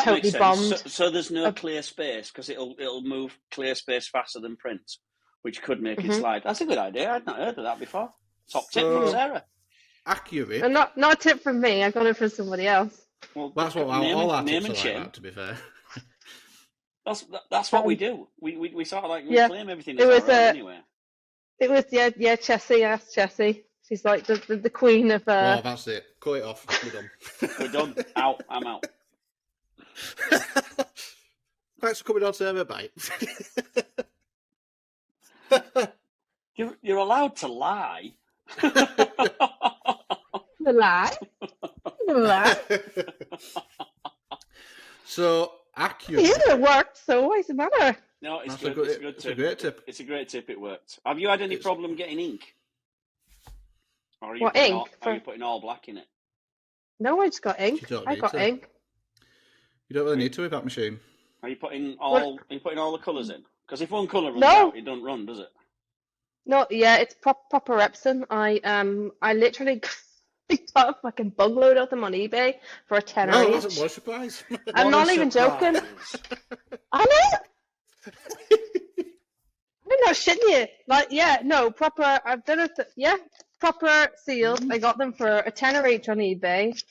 [SPEAKER 3] totally
[SPEAKER 2] makes sense.
[SPEAKER 3] bombed.
[SPEAKER 2] So there's no clear space because it'll move clear space faster than print, which could make it slide. That's a good idea. I'd not heard of that before. Top tip from Sarah.
[SPEAKER 4] Accurate.
[SPEAKER 3] And not a tip from me. I got it from somebody else.
[SPEAKER 4] Well, that's what all our tips are like that, to be fair.
[SPEAKER 2] That's what we do. We sort of we claim everything as our own anyway.
[SPEAKER 3] It was Chessie. Asked Chessie. She's like the queen of.
[SPEAKER 4] Oh, that's it. Cut it off. We're done.
[SPEAKER 2] We're done. Out. I'm out.
[SPEAKER 4] Thanks for coming on, Sarah. Bye.
[SPEAKER 2] You're allowed to lie.
[SPEAKER 3] The lie.
[SPEAKER 4] So accurate.
[SPEAKER 3] Yeah, it worked. So what's the matter?
[SPEAKER 2] No, it's
[SPEAKER 4] good.
[SPEAKER 2] It's a good tip.
[SPEAKER 4] A great tip.
[SPEAKER 2] It's a great tip. It worked. Have you had any problem getting ink? Or are you putting all black in it?
[SPEAKER 3] No, I just got ink. I got ink.
[SPEAKER 4] You don't really need to with that machine.
[SPEAKER 2] Are you putting all the colours in? Because if one colour runs out, it don't run, does it?
[SPEAKER 3] No, yeah, it's proper Epson. I literally got a fucking bugload of them on eBay for a tenner each.
[SPEAKER 4] No, it wasn't. What a surprise!
[SPEAKER 3] I'm not even joking. I know. I'm not shitting you. Proper. I've done it. Proper sealed. I got them for a tenner each on eBay.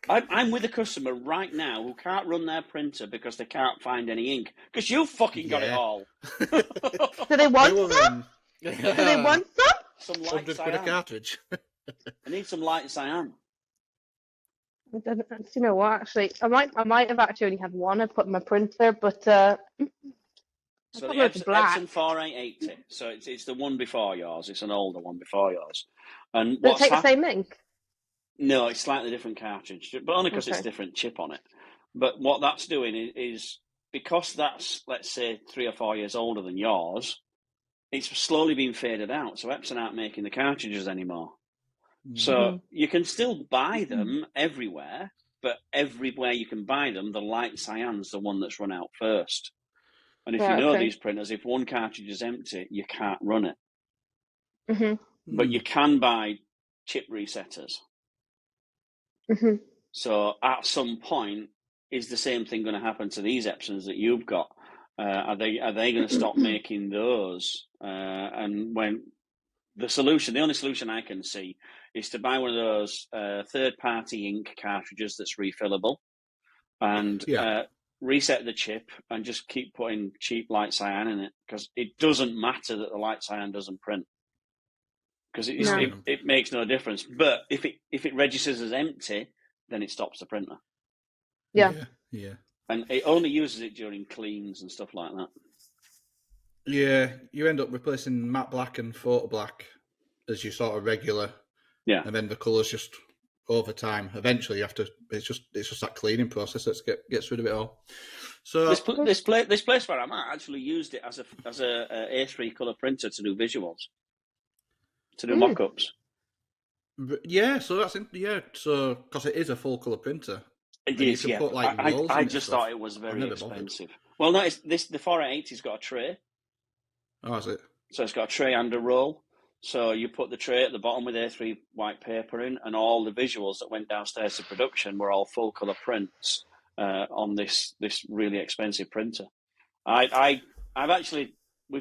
[SPEAKER 2] I'm with a customer right now who can't run their printer because they can't find any ink. Because you fucking got it all.
[SPEAKER 3] Do they want some? Do they want some?
[SPEAKER 2] Some light cyan.
[SPEAKER 4] A cartridge.
[SPEAKER 2] I need some light cyan.
[SPEAKER 3] I don't, you know what? Actually, I might have actually only had one. I put in my printer, but
[SPEAKER 2] so the Epson 4880. So it's the one before yours. It's an older one before yours. And
[SPEAKER 3] does it take the same ink?
[SPEAKER 2] No, it's slightly different cartridge, but only because it's a different chip on it. But what that's doing is because that's, let's say, 3 or 4 years older than yours, it's slowly being faded out. So Epson aren't making the cartridges anymore. So you can still buy them everywhere, but everywhere you can buy them, the light cyan's the one that's run out first. And if you know these printers, if one cartridge is empty, you can't run it. But you can buy chip resetters. So at some point, is the same thing going to happen to these Epsons that you've got? Are they going to stop making those? And when the only solution I can see is to buy one of those third-party ink cartridges that's refillable, and reset the chip and just keep putting cheap light cyan in it, because it doesn't matter that the light cyan doesn't print, because it makes no difference. But if it registers as empty, then it stops the printer.
[SPEAKER 3] Yeah.
[SPEAKER 2] And it only uses it during cleans and stuff like that.
[SPEAKER 4] Yeah, you end up replacing matte black and photo black as your sort of regular.
[SPEAKER 2] Yeah.
[SPEAKER 4] And then the colours just over time. Eventually, you have to. It's just that cleaning process that gets rid of it all. So
[SPEAKER 2] this place where I'm at actually used it as a A3 colour printer to do visuals, to do mock-ups.
[SPEAKER 4] Yeah, so that's so because it is a full colour printer.
[SPEAKER 2] It is, yeah.
[SPEAKER 4] Put, like,
[SPEAKER 2] I just thought it was very expensive. Well, no, the 480's got a tray.
[SPEAKER 4] Oh, is it?
[SPEAKER 2] So it's got a tray and a roll. So you put the tray at the bottom with A3 white paper in, and all the visuals that went downstairs to production were all full colour prints on this really expensive printer. We've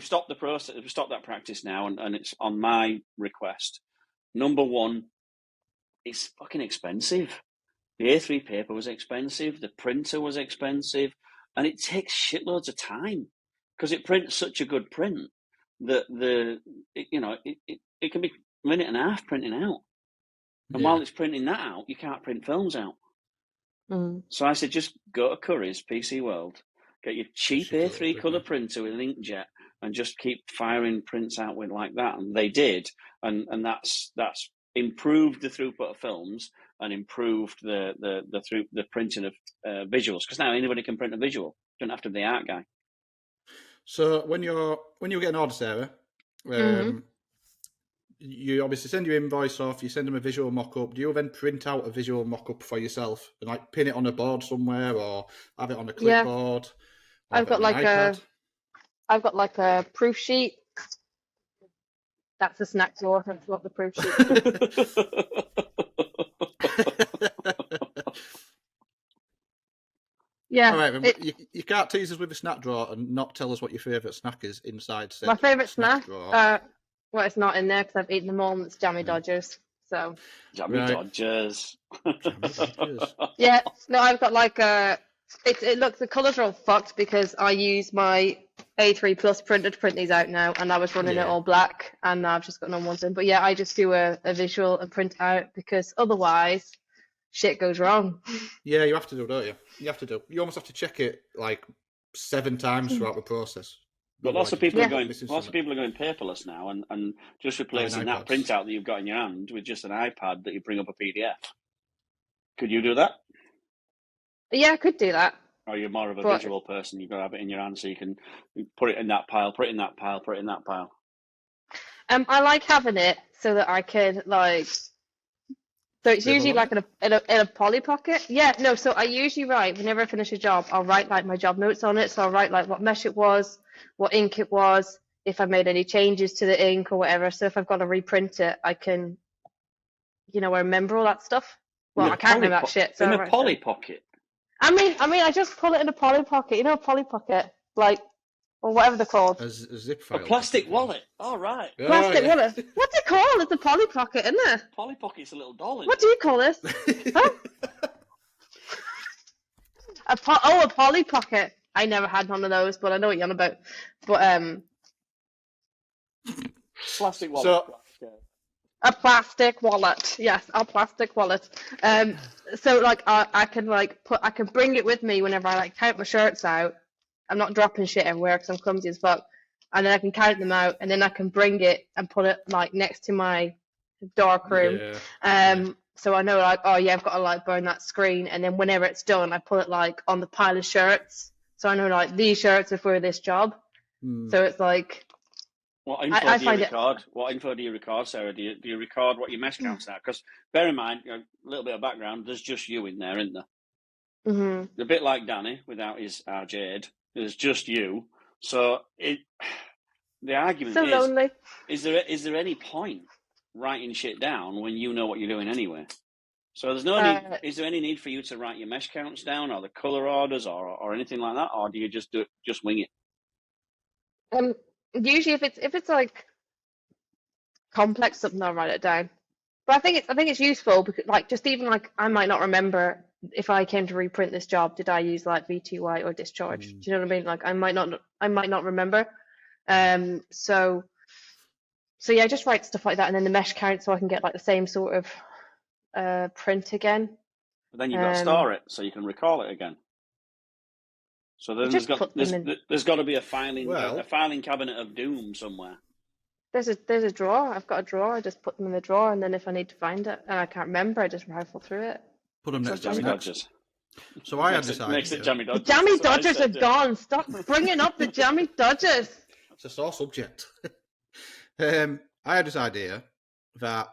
[SPEAKER 2] stopped the process. We've stopped that practice now, and it's on my request. Number one, it's fucking expensive. The A3 paper was expensive, the printer was expensive, and it takes shitloads of time because it prints such a good print that it can be a minute and a half printing out. And while it's printing that out, you can't print films out. So I said, just go to Curry's PC World, get your cheap A3 colour printer with an inkjet, and just keep firing prints out with like that. And they did, and that's improved the throughput of films and improved the printing of visuals, because now anybody can print a visual. You don't have to be the art guy.
[SPEAKER 4] So when you get an order, Sarah, you obviously send your invoice off. You send them a visual mock-up. Do you then print out a visual mock-up for yourself and like pin it on a board somewhere, or have it on a clipboard?
[SPEAKER 3] Yeah. I've got like a proof sheet. That's a snack drawer. That's what the proof sheet is. Yeah.
[SPEAKER 4] All right, you can't tease us with a snack drawer and not tell us what your favourite snack is inside.
[SPEAKER 3] My favourite snack? Well, it's not in there because I've eaten them all, and it's Jammy Dodgers. So.
[SPEAKER 2] Jammy Dodgers.
[SPEAKER 3] Yeah. No, I've got like a. The colours are all fucked because I use my A3 Plus printer to print these out now, and I was running it all black, and I've just got no ones in. But yeah, I just do a visual and print out, because otherwise shit goes wrong.
[SPEAKER 4] Yeah, you have to do, don't you? You almost have to check it like 7 times throughout the process.
[SPEAKER 2] But lots of people are going paperless now, and just replacing that printout that you've got in your hand with just an iPad that you bring up a PDF. Could you do that?
[SPEAKER 3] Yeah, I could do that.
[SPEAKER 2] Or you're more of a visual person. You've got to have it in your hand so you can put it in that pile, put it in that pile, put it in that pile.
[SPEAKER 3] I like having it so that I can So it's usually like in a Polly Pocket. Yeah, no. So I usually write, whenever I finish a job, I'll write like my job notes on it. So I'll write like what mesh it was, what ink it was, if I made any changes to the ink or whatever. So if I've got to reprint it, I can, remember all that stuff. Well, I can't remember that shit. So
[SPEAKER 2] in a Polly Pocket.
[SPEAKER 3] I mean, I just pull it in a Polly Pocket. A Polly Pocket, or whatever they're called.
[SPEAKER 4] A zip file.
[SPEAKER 2] A plastic wallet. All right.
[SPEAKER 3] Plastic wallet. What's it called? It's a Polly Pocket, isn't it?
[SPEAKER 2] Polly Pocket's a little doll.
[SPEAKER 3] What do you call this? Huh? A Polly Pocket. I never had one of those, but I know what you're on about. But
[SPEAKER 2] plastic wallet.
[SPEAKER 3] A plastic wallet. Yes, a plastic wallet. So I can bring it with me whenever I count my shirts out. I'm not dropping shit everywhere because I'm clumsy as fuck. And then I can count them out, and then I can bring it and put it next to my dark room. So I know I've got to burn that screen, and then whenever it's done, I put it on the pile of shirts. So I know these shirts are for this job. So it's
[SPEAKER 2] What info do you record? What info do you record, Sarah? Do you record what your mesh counts are? Because bear in mind, a little bit of background. There's just you in there, isn't there?
[SPEAKER 3] Mm-hmm.
[SPEAKER 2] A bit like Danny without his jade. There's just you. So the argument
[SPEAKER 3] is lonely.
[SPEAKER 2] Is there any point writing shit down when you know what you're doing anyway? So there's no need. Is there any need for you to write your mesh counts down, or the color orders, or anything like that, or do you just wing it?
[SPEAKER 3] Usually, if it's complex something, I'll write it down. But I think it's useful because like just even like I might not remember if I came to reprint this job, did I use like VTY or discharge? Do you know what I mean? Like I might not remember. So yeah, just write stuff like that and then the mesh count so I can get like the same sort of print again.
[SPEAKER 2] But then you've got to store it so you can recall it again. So then there's got to be a filing cabinet of doom somewhere.
[SPEAKER 3] There's a drawer. I've got a drawer. I just put them in the drawer, and then if I need to find it and I can't remember, I just rifle through it.
[SPEAKER 4] Put them next to
[SPEAKER 2] Jammy Dodgers.
[SPEAKER 4] So I had this idea.
[SPEAKER 2] Next to Jammy Dodgers.
[SPEAKER 3] The Jammy Dodgers are gone. Stop bringing up the Jammy Dodgers.
[SPEAKER 4] It's a sore subject. I had this idea that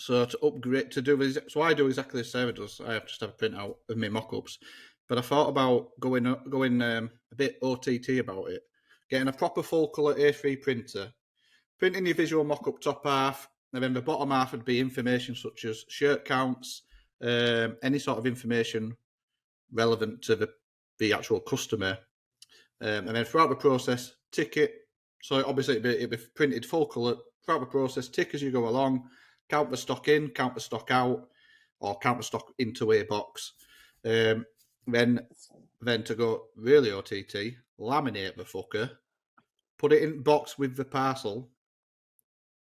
[SPEAKER 4] to upgrade to do this. So I do exactly as Sarah does. I just have a printout of my mockups. But I thought about going a bit OTT about it, getting a proper full colour A3 printer, printing your visual mockup top half, and then the bottom half would be information such as shirt counts, any sort of information relevant to the actual customer, and then throughout the process, tick it. So obviously it'd be printed full colour throughout the process. Tick as you go along, count the stock in, count the stock out, or count the stock into a box. Then to go really OTT, laminate the fucker, put it in box with the parcel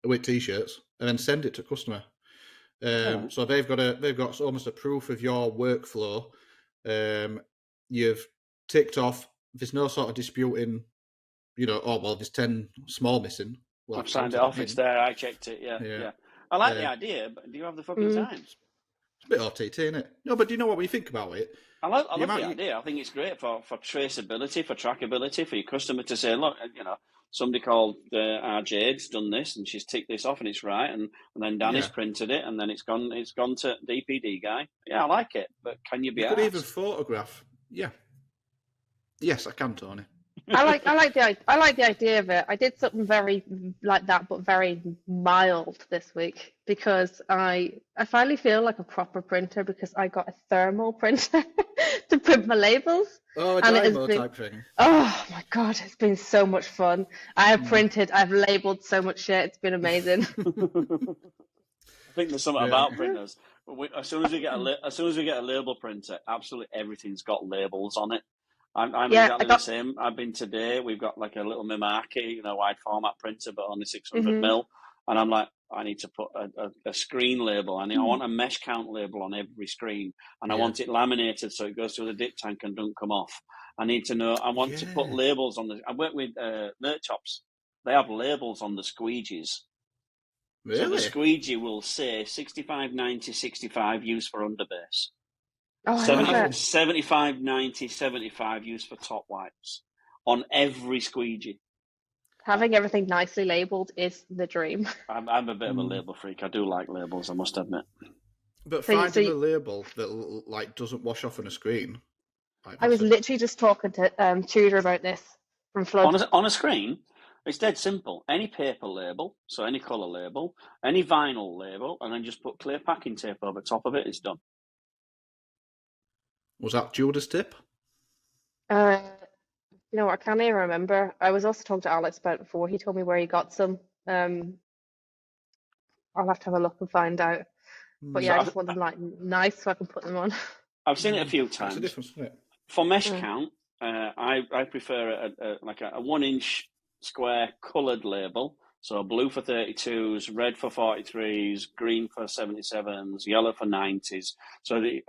[SPEAKER 4] with t-shirts, and then send it to customer. So they've got almost a proof of your workflow. You've ticked off. There's no sort of disputing. There's 10 small missing. Well,
[SPEAKER 2] I've signed it off. It's there. I checked it. Yeah. I like the idea, but do you have the fucking time?
[SPEAKER 4] It's a bit OTT, isn't it? No, but do you know what we think about it?
[SPEAKER 2] I love the idea. I think it's great for traceability, for trackability, for your customer to say, look, somebody called Jade's done this and she's ticked this off and it's right, and then Danny's printed it and then it's gone to DPD guy. Yeah, I like it, but can you be?
[SPEAKER 4] You could even photograph. Yeah. Yes, I can, Tony.
[SPEAKER 3] I like the idea of it. I did something very like that, but very mild this week because I finally feel like a proper printer because I got a thermal printer to print my labels.
[SPEAKER 4] Oh, a Dymo type thing.
[SPEAKER 3] Oh my God, it's been so much fun. I have printed, I've labeled so much shit. It's been amazing.
[SPEAKER 2] I think there's something about printers. As soon as we get a label printer, absolutely everything's got labels on it. I'm exactly the same. I've been today. We've got like a little Mimaki, wide format printer, but only 600 mil. And I'm like, I need to put a screen label. I want a mesh count label on every screen, and I want it laminated so it goes through the dip tank and don't come off. I need to know. I want to put labels on the. I work with Nerd Chops. They have labels on the squeegees.
[SPEAKER 4] Really?
[SPEAKER 2] So the squeegee will say 65, 90, 65 used for underbase.
[SPEAKER 3] Oh,
[SPEAKER 2] 75, 90, 75 used for top wipes on every squeegee.
[SPEAKER 3] Having everything nicely labelled is the dream.
[SPEAKER 2] I'm a bit of a label freak. I do like labels, I must admit.
[SPEAKER 4] But finding a label that doesn't wash off on a screen.
[SPEAKER 3] I was literally just talking to Tudor about this from Flood.
[SPEAKER 2] On a screen, it's dead simple. Any paper label, so any colour label, any vinyl label, and then just put clear packing tape over the top of it. It's done.
[SPEAKER 4] Was that Judas' tip?
[SPEAKER 3] You know what? I can't even remember. I was also talking to Alex about it before. He told me where he got some. I'll have to have a look and find out. But yeah, I just want them like nice so I can put them on.
[SPEAKER 2] I've seen it a few times.
[SPEAKER 4] That's the difference, isn't it?
[SPEAKER 2] For mesh count, I prefer a 1-inch square coloured label. So blue for 32s, red for 43s, green for 77s, yellow for 90s. So the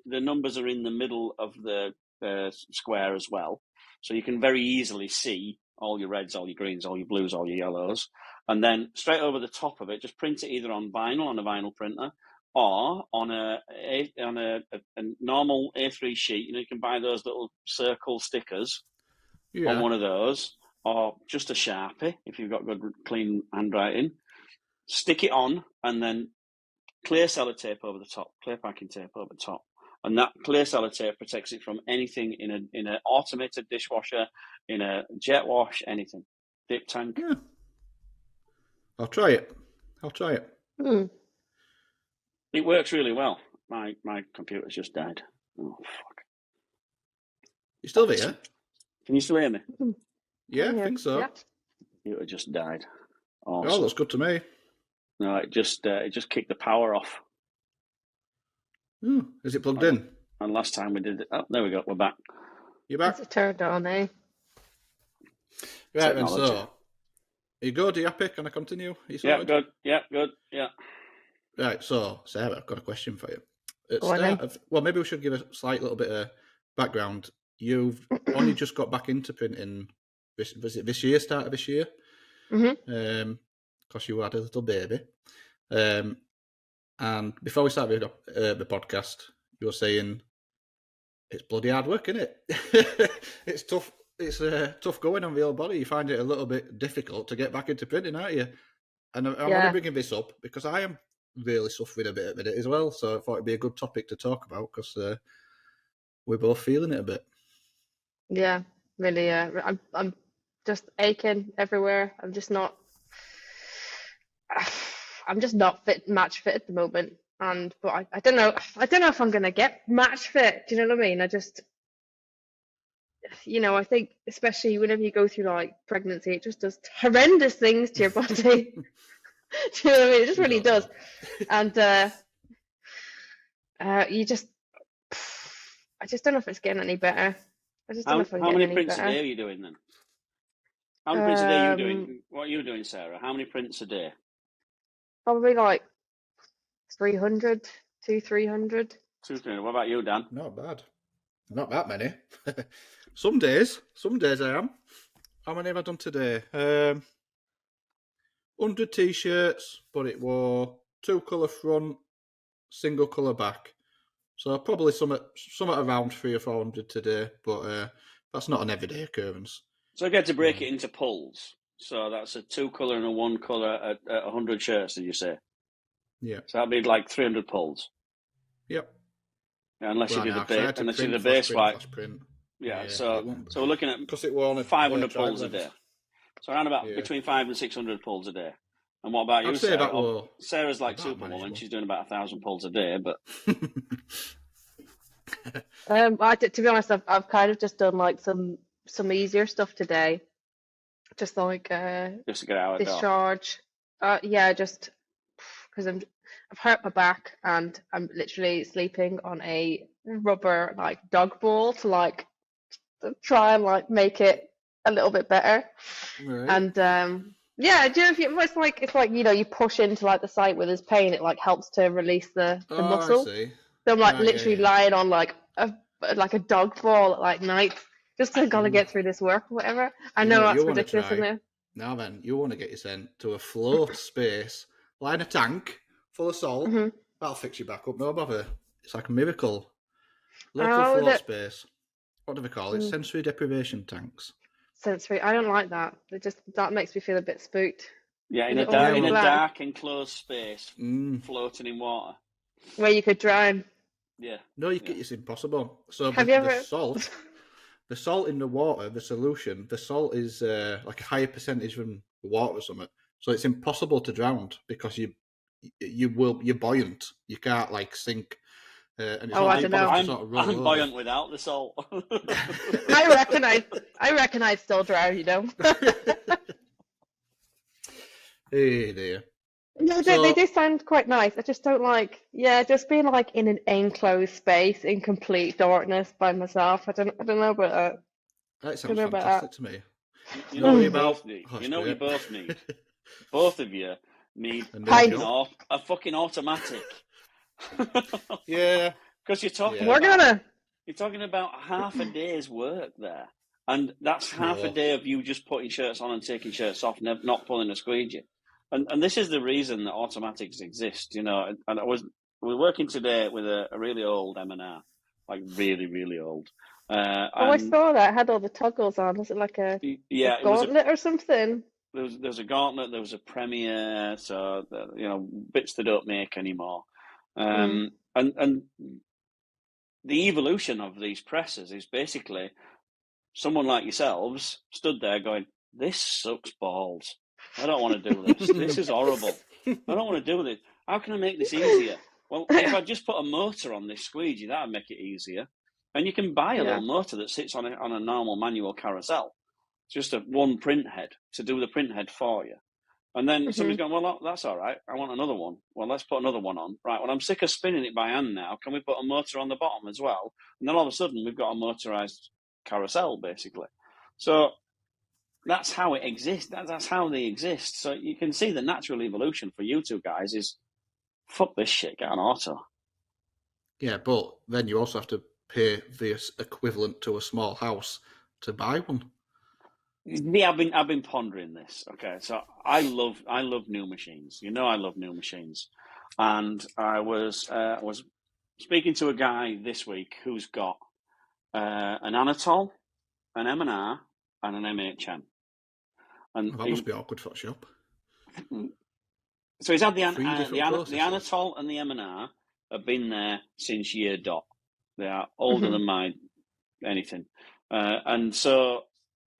[SPEAKER 2] numbers are in the middle of the square as well. So you can very easily see all your reds, all your greens, all your blues, all your yellows. And then straight over the top of it, just print it either on a vinyl printer, or on a normal A3 sheet. You can buy those little circle stickers on one of those. Or just a Sharpie, if you've got good, clean handwriting. Stick it on, and then clear sellotape over the top, clear packing tape over the top. And that clear sellotape protects it from anything in an automated dishwasher, in a jet wash, anything. Dip tank.
[SPEAKER 4] Yeah. I'll try it.
[SPEAKER 2] It works really well. My computer's just died. Oh, fuck.
[SPEAKER 4] You still there?
[SPEAKER 2] Can you still hear me?
[SPEAKER 4] Yeah, I think so.
[SPEAKER 3] Yeah.
[SPEAKER 2] Computer just died. Awesome.
[SPEAKER 4] looks good to me.
[SPEAKER 2] No, it just kicked the power off.
[SPEAKER 4] Is it plugged in?
[SPEAKER 2] And last time we did it, oh, there we go. We're back.
[SPEAKER 4] You back?
[SPEAKER 3] Is it turned on, eh?
[SPEAKER 4] Right then.
[SPEAKER 2] Technology.
[SPEAKER 4] So, are you good? Are you happy? Can I continue? Are you
[SPEAKER 2] Yeah,
[SPEAKER 4] sorted?
[SPEAKER 2] good. Yeah, good. Yeah.
[SPEAKER 4] Right. So, Sarah, I've got a question for you. At
[SPEAKER 3] Go on
[SPEAKER 4] start
[SPEAKER 3] then.
[SPEAKER 4] of, well, maybe we should give a slight little bit of background. You've only just got back into printing. Was it this year? Start of this year?
[SPEAKER 3] Mm-hmm.
[SPEAKER 4] Because you had a little baby. And before we started the podcast, you were saying it's bloody hard work, isn't it? It's tough. It's tough going on the old body. You find it a little bit difficult to get back into printing, aren't you? And I'm only
[SPEAKER 3] Yeah.
[SPEAKER 4] bringing this up because I am really suffering a bit with it as well. So I thought it'd be a good topic to talk about because we're both feeling it a bit.
[SPEAKER 3] Yeah, really. I'm just aching everywhere. I'm just not match fit at the moment. But I don't know. I don't know if I'm gonna get match fit. Do you know what I mean? I just, I think especially whenever you go through like pregnancy, it just does horrendous things to your body. Do you know what I mean? It just really does. And I just don't know if it's getting any better. I just don't know if I'm
[SPEAKER 2] How
[SPEAKER 3] getting
[SPEAKER 2] many
[SPEAKER 3] any
[SPEAKER 2] prints a
[SPEAKER 3] better.
[SPEAKER 2] day are you doing then? How many prints a day are you doing? What are you doing, Sarah? How many prints a day?
[SPEAKER 3] Probably like 300, 300.
[SPEAKER 2] 200. What about you, Dan?
[SPEAKER 4] Not bad. Not that many. Some days I am. How many have I done today? 100 t-shirts, but it were 2-colour front, single colour back. So probably some around 300 or 400 today, but that's not an everyday occurrence.
[SPEAKER 2] So I get to break it into pulls. So that's a 2-colour and a 1-colour at 100 shirts, did you say?
[SPEAKER 4] Yeah.
[SPEAKER 2] So that'd be like 300 pulls.
[SPEAKER 4] Yep.
[SPEAKER 2] Yeah, unless you do
[SPEAKER 4] no,
[SPEAKER 2] the
[SPEAKER 4] 'cause I had to
[SPEAKER 2] unless you do
[SPEAKER 4] print,
[SPEAKER 2] the base
[SPEAKER 4] flash
[SPEAKER 2] white.
[SPEAKER 4] print.
[SPEAKER 2] Yeah,
[SPEAKER 4] it
[SPEAKER 2] so
[SPEAKER 4] won't-
[SPEAKER 2] we're looking at
[SPEAKER 4] because it were on a
[SPEAKER 2] 500
[SPEAKER 4] drive
[SPEAKER 2] pulls a
[SPEAKER 4] length.
[SPEAKER 2] day. So around about between 500 and 600 pulls a day. And what about you,
[SPEAKER 4] I'd say
[SPEAKER 2] Sarah?
[SPEAKER 4] that were
[SPEAKER 2] Sarah's like
[SPEAKER 4] about
[SPEAKER 2] Superwoman.
[SPEAKER 4] manageable.
[SPEAKER 2] She's doing about 1,000 pulls a day, but
[SPEAKER 3] To be honest, I've kind of just done like some easier stuff today, just like
[SPEAKER 2] just to get out of the door.
[SPEAKER 3] discharge. Yeah, just because I've hurt my back and I'm literally sleeping on a rubber like dog ball to like try and like make it a little bit better.
[SPEAKER 4] Right.
[SPEAKER 3] And yeah, do you know it's like you push into like the site where there's pain, it like helps to release the muscle.
[SPEAKER 4] I see.
[SPEAKER 3] So I'm like
[SPEAKER 4] Right,
[SPEAKER 3] literally
[SPEAKER 4] yeah.
[SPEAKER 3] lying on like a dog ball at like night, just to gotta get through this work or whatever. I
[SPEAKER 4] You
[SPEAKER 3] know
[SPEAKER 4] know what
[SPEAKER 3] that's
[SPEAKER 4] you wanna
[SPEAKER 3] ridiculous,
[SPEAKER 4] try?
[SPEAKER 3] isn't it?
[SPEAKER 4] Now then, you want to get you sent to a float space, lie in a tank full of salt.
[SPEAKER 3] Mhm.
[SPEAKER 4] That'll fix you back up, no bother. It's like a miracle. Local
[SPEAKER 3] Oh,
[SPEAKER 4] float
[SPEAKER 3] that
[SPEAKER 4] space. What do they call it? Sensory deprivation tanks.
[SPEAKER 3] sensory. I don't like that. That makes me feel a bit spooked.
[SPEAKER 2] Yeah,
[SPEAKER 3] Is
[SPEAKER 2] in
[SPEAKER 3] it
[SPEAKER 2] a
[SPEAKER 3] all
[SPEAKER 2] dark,
[SPEAKER 3] really
[SPEAKER 2] in a
[SPEAKER 3] black?
[SPEAKER 2] dark enclosed space,
[SPEAKER 4] Mm.
[SPEAKER 2] floating in water.
[SPEAKER 3] Where you could drown.
[SPEAKER 2] Yeah.
[SPEAKER 4] No, it's impossible. So
[SPEAKER 3] Have
[SPEAKER 4] the,
[SPEAKER 3] you
[SPEAKER 4] the
[SPEAKER 3] ever?
[SPEAKER 4] salt in the water, the solution, the salt is like a higher percentage than the water or something. So it's impossible to drown because you're buoyant. You can't like sink. And it's
[SPEAKER 3] Oh,
[SPEAKER 4] not
[SPEAKER 3] I
[SPEAKER 4] deep
[SPEAKER 3] don't know.
[SPEAKER 4] enough to sort of roll
[SPEAKER 2] I'm
[SPEAKER 4] over.
[SPEAKER 2] buoyant without the salt.
[SPEAKER 3] I reckon I'd still drown.
[SPEAKER 4] Hey dear.
[SPEAKER 3] No, they do sound quite nice. I just don't like, just being like in an enclosed space in complete darkness by myself. I don't know about that.
[SPEAKER 4] That
[SPEAKER 3] Don't
[SPEAKER 4] sounds
[SPEAKER 3] know about
[SPEAKER 4] fantastic to me.
[SPEAKER 2] You know what you
[SPEAKER 4] about
[SPEAKER 2] both need?
[SPEAKER 4] hush,
[SPEAKER 2] You know what you
[SPEAKER 4] dear.
[SPEAKER 2] both need? Both of you need
[SPEAKER 4] A
[SPEAKER 3] Pints.
[SPEAKER 4] job.
[SPEAKER 2] a fucking automatic.
[SPEAKER 4] Yeah.
[SPEAKER 2] Because you're talking
[SPEAKER 3] We're gonna.
[SPEAKER 2] you're talking about half a day's work there. And that's half a
[SPEAKER 4] Oh.
[SPEAKER 2] day of you just putting shirts on and taking shirts off, not pulling a squeegee. And this is the reason that automatics exist, And we're working today with a really old M&R, like really, really old.
[SPEAKER 3] I saw that. It had all the toggles on. Was it like a
[SPEAKER 2] it was
[SPEAKER 3] gauntlet or something?
[SPEAKER 2] there was a gauntlet, there was a Premier, so bits they don't make anymore. And the evolution of these presses is basically someone like yourselves stood there going, "This sucks balls. I don't want to do this. This is horrible. I don't want to do this. How can I make this easier?" Well, if I just put a motor on this squeegee, that would make it easier. And you can buy a little motor that sits on a normal manual carousel. It's just one print head to do the print head for you. And then somebody's going, well, that's all right. I want another one. Well, let's put another one on. Right, well, I'm sick of spinning it by hand now. Can we put a motor on the bottom as well? And then all of a sudden, we've got a motorised carousel, basically. So that's how it exists. That's how they exist. So you can see the natural evolution for you two guys is, fuck this shit, get an auto.
[SPEAKER 4] Yeah, but then you also have to pay the equivalent to a small house to buy one.
[SPEAKER 2] Yeah, I've been pondering this. Okay, so I love new machines. You know, I love new machines, and I was speaking to a guy this week who's got an Anatol, an M&R, and an MHM. And
[SPEAKER 4] Well, that must be awkward for a shop.
[SPEAKER 2] So he's had the
[SPEAKER 4] Three different processes.
[SPEAKER 2] Anatol and the M&R have been there since year dot. They are older than my anything, and so.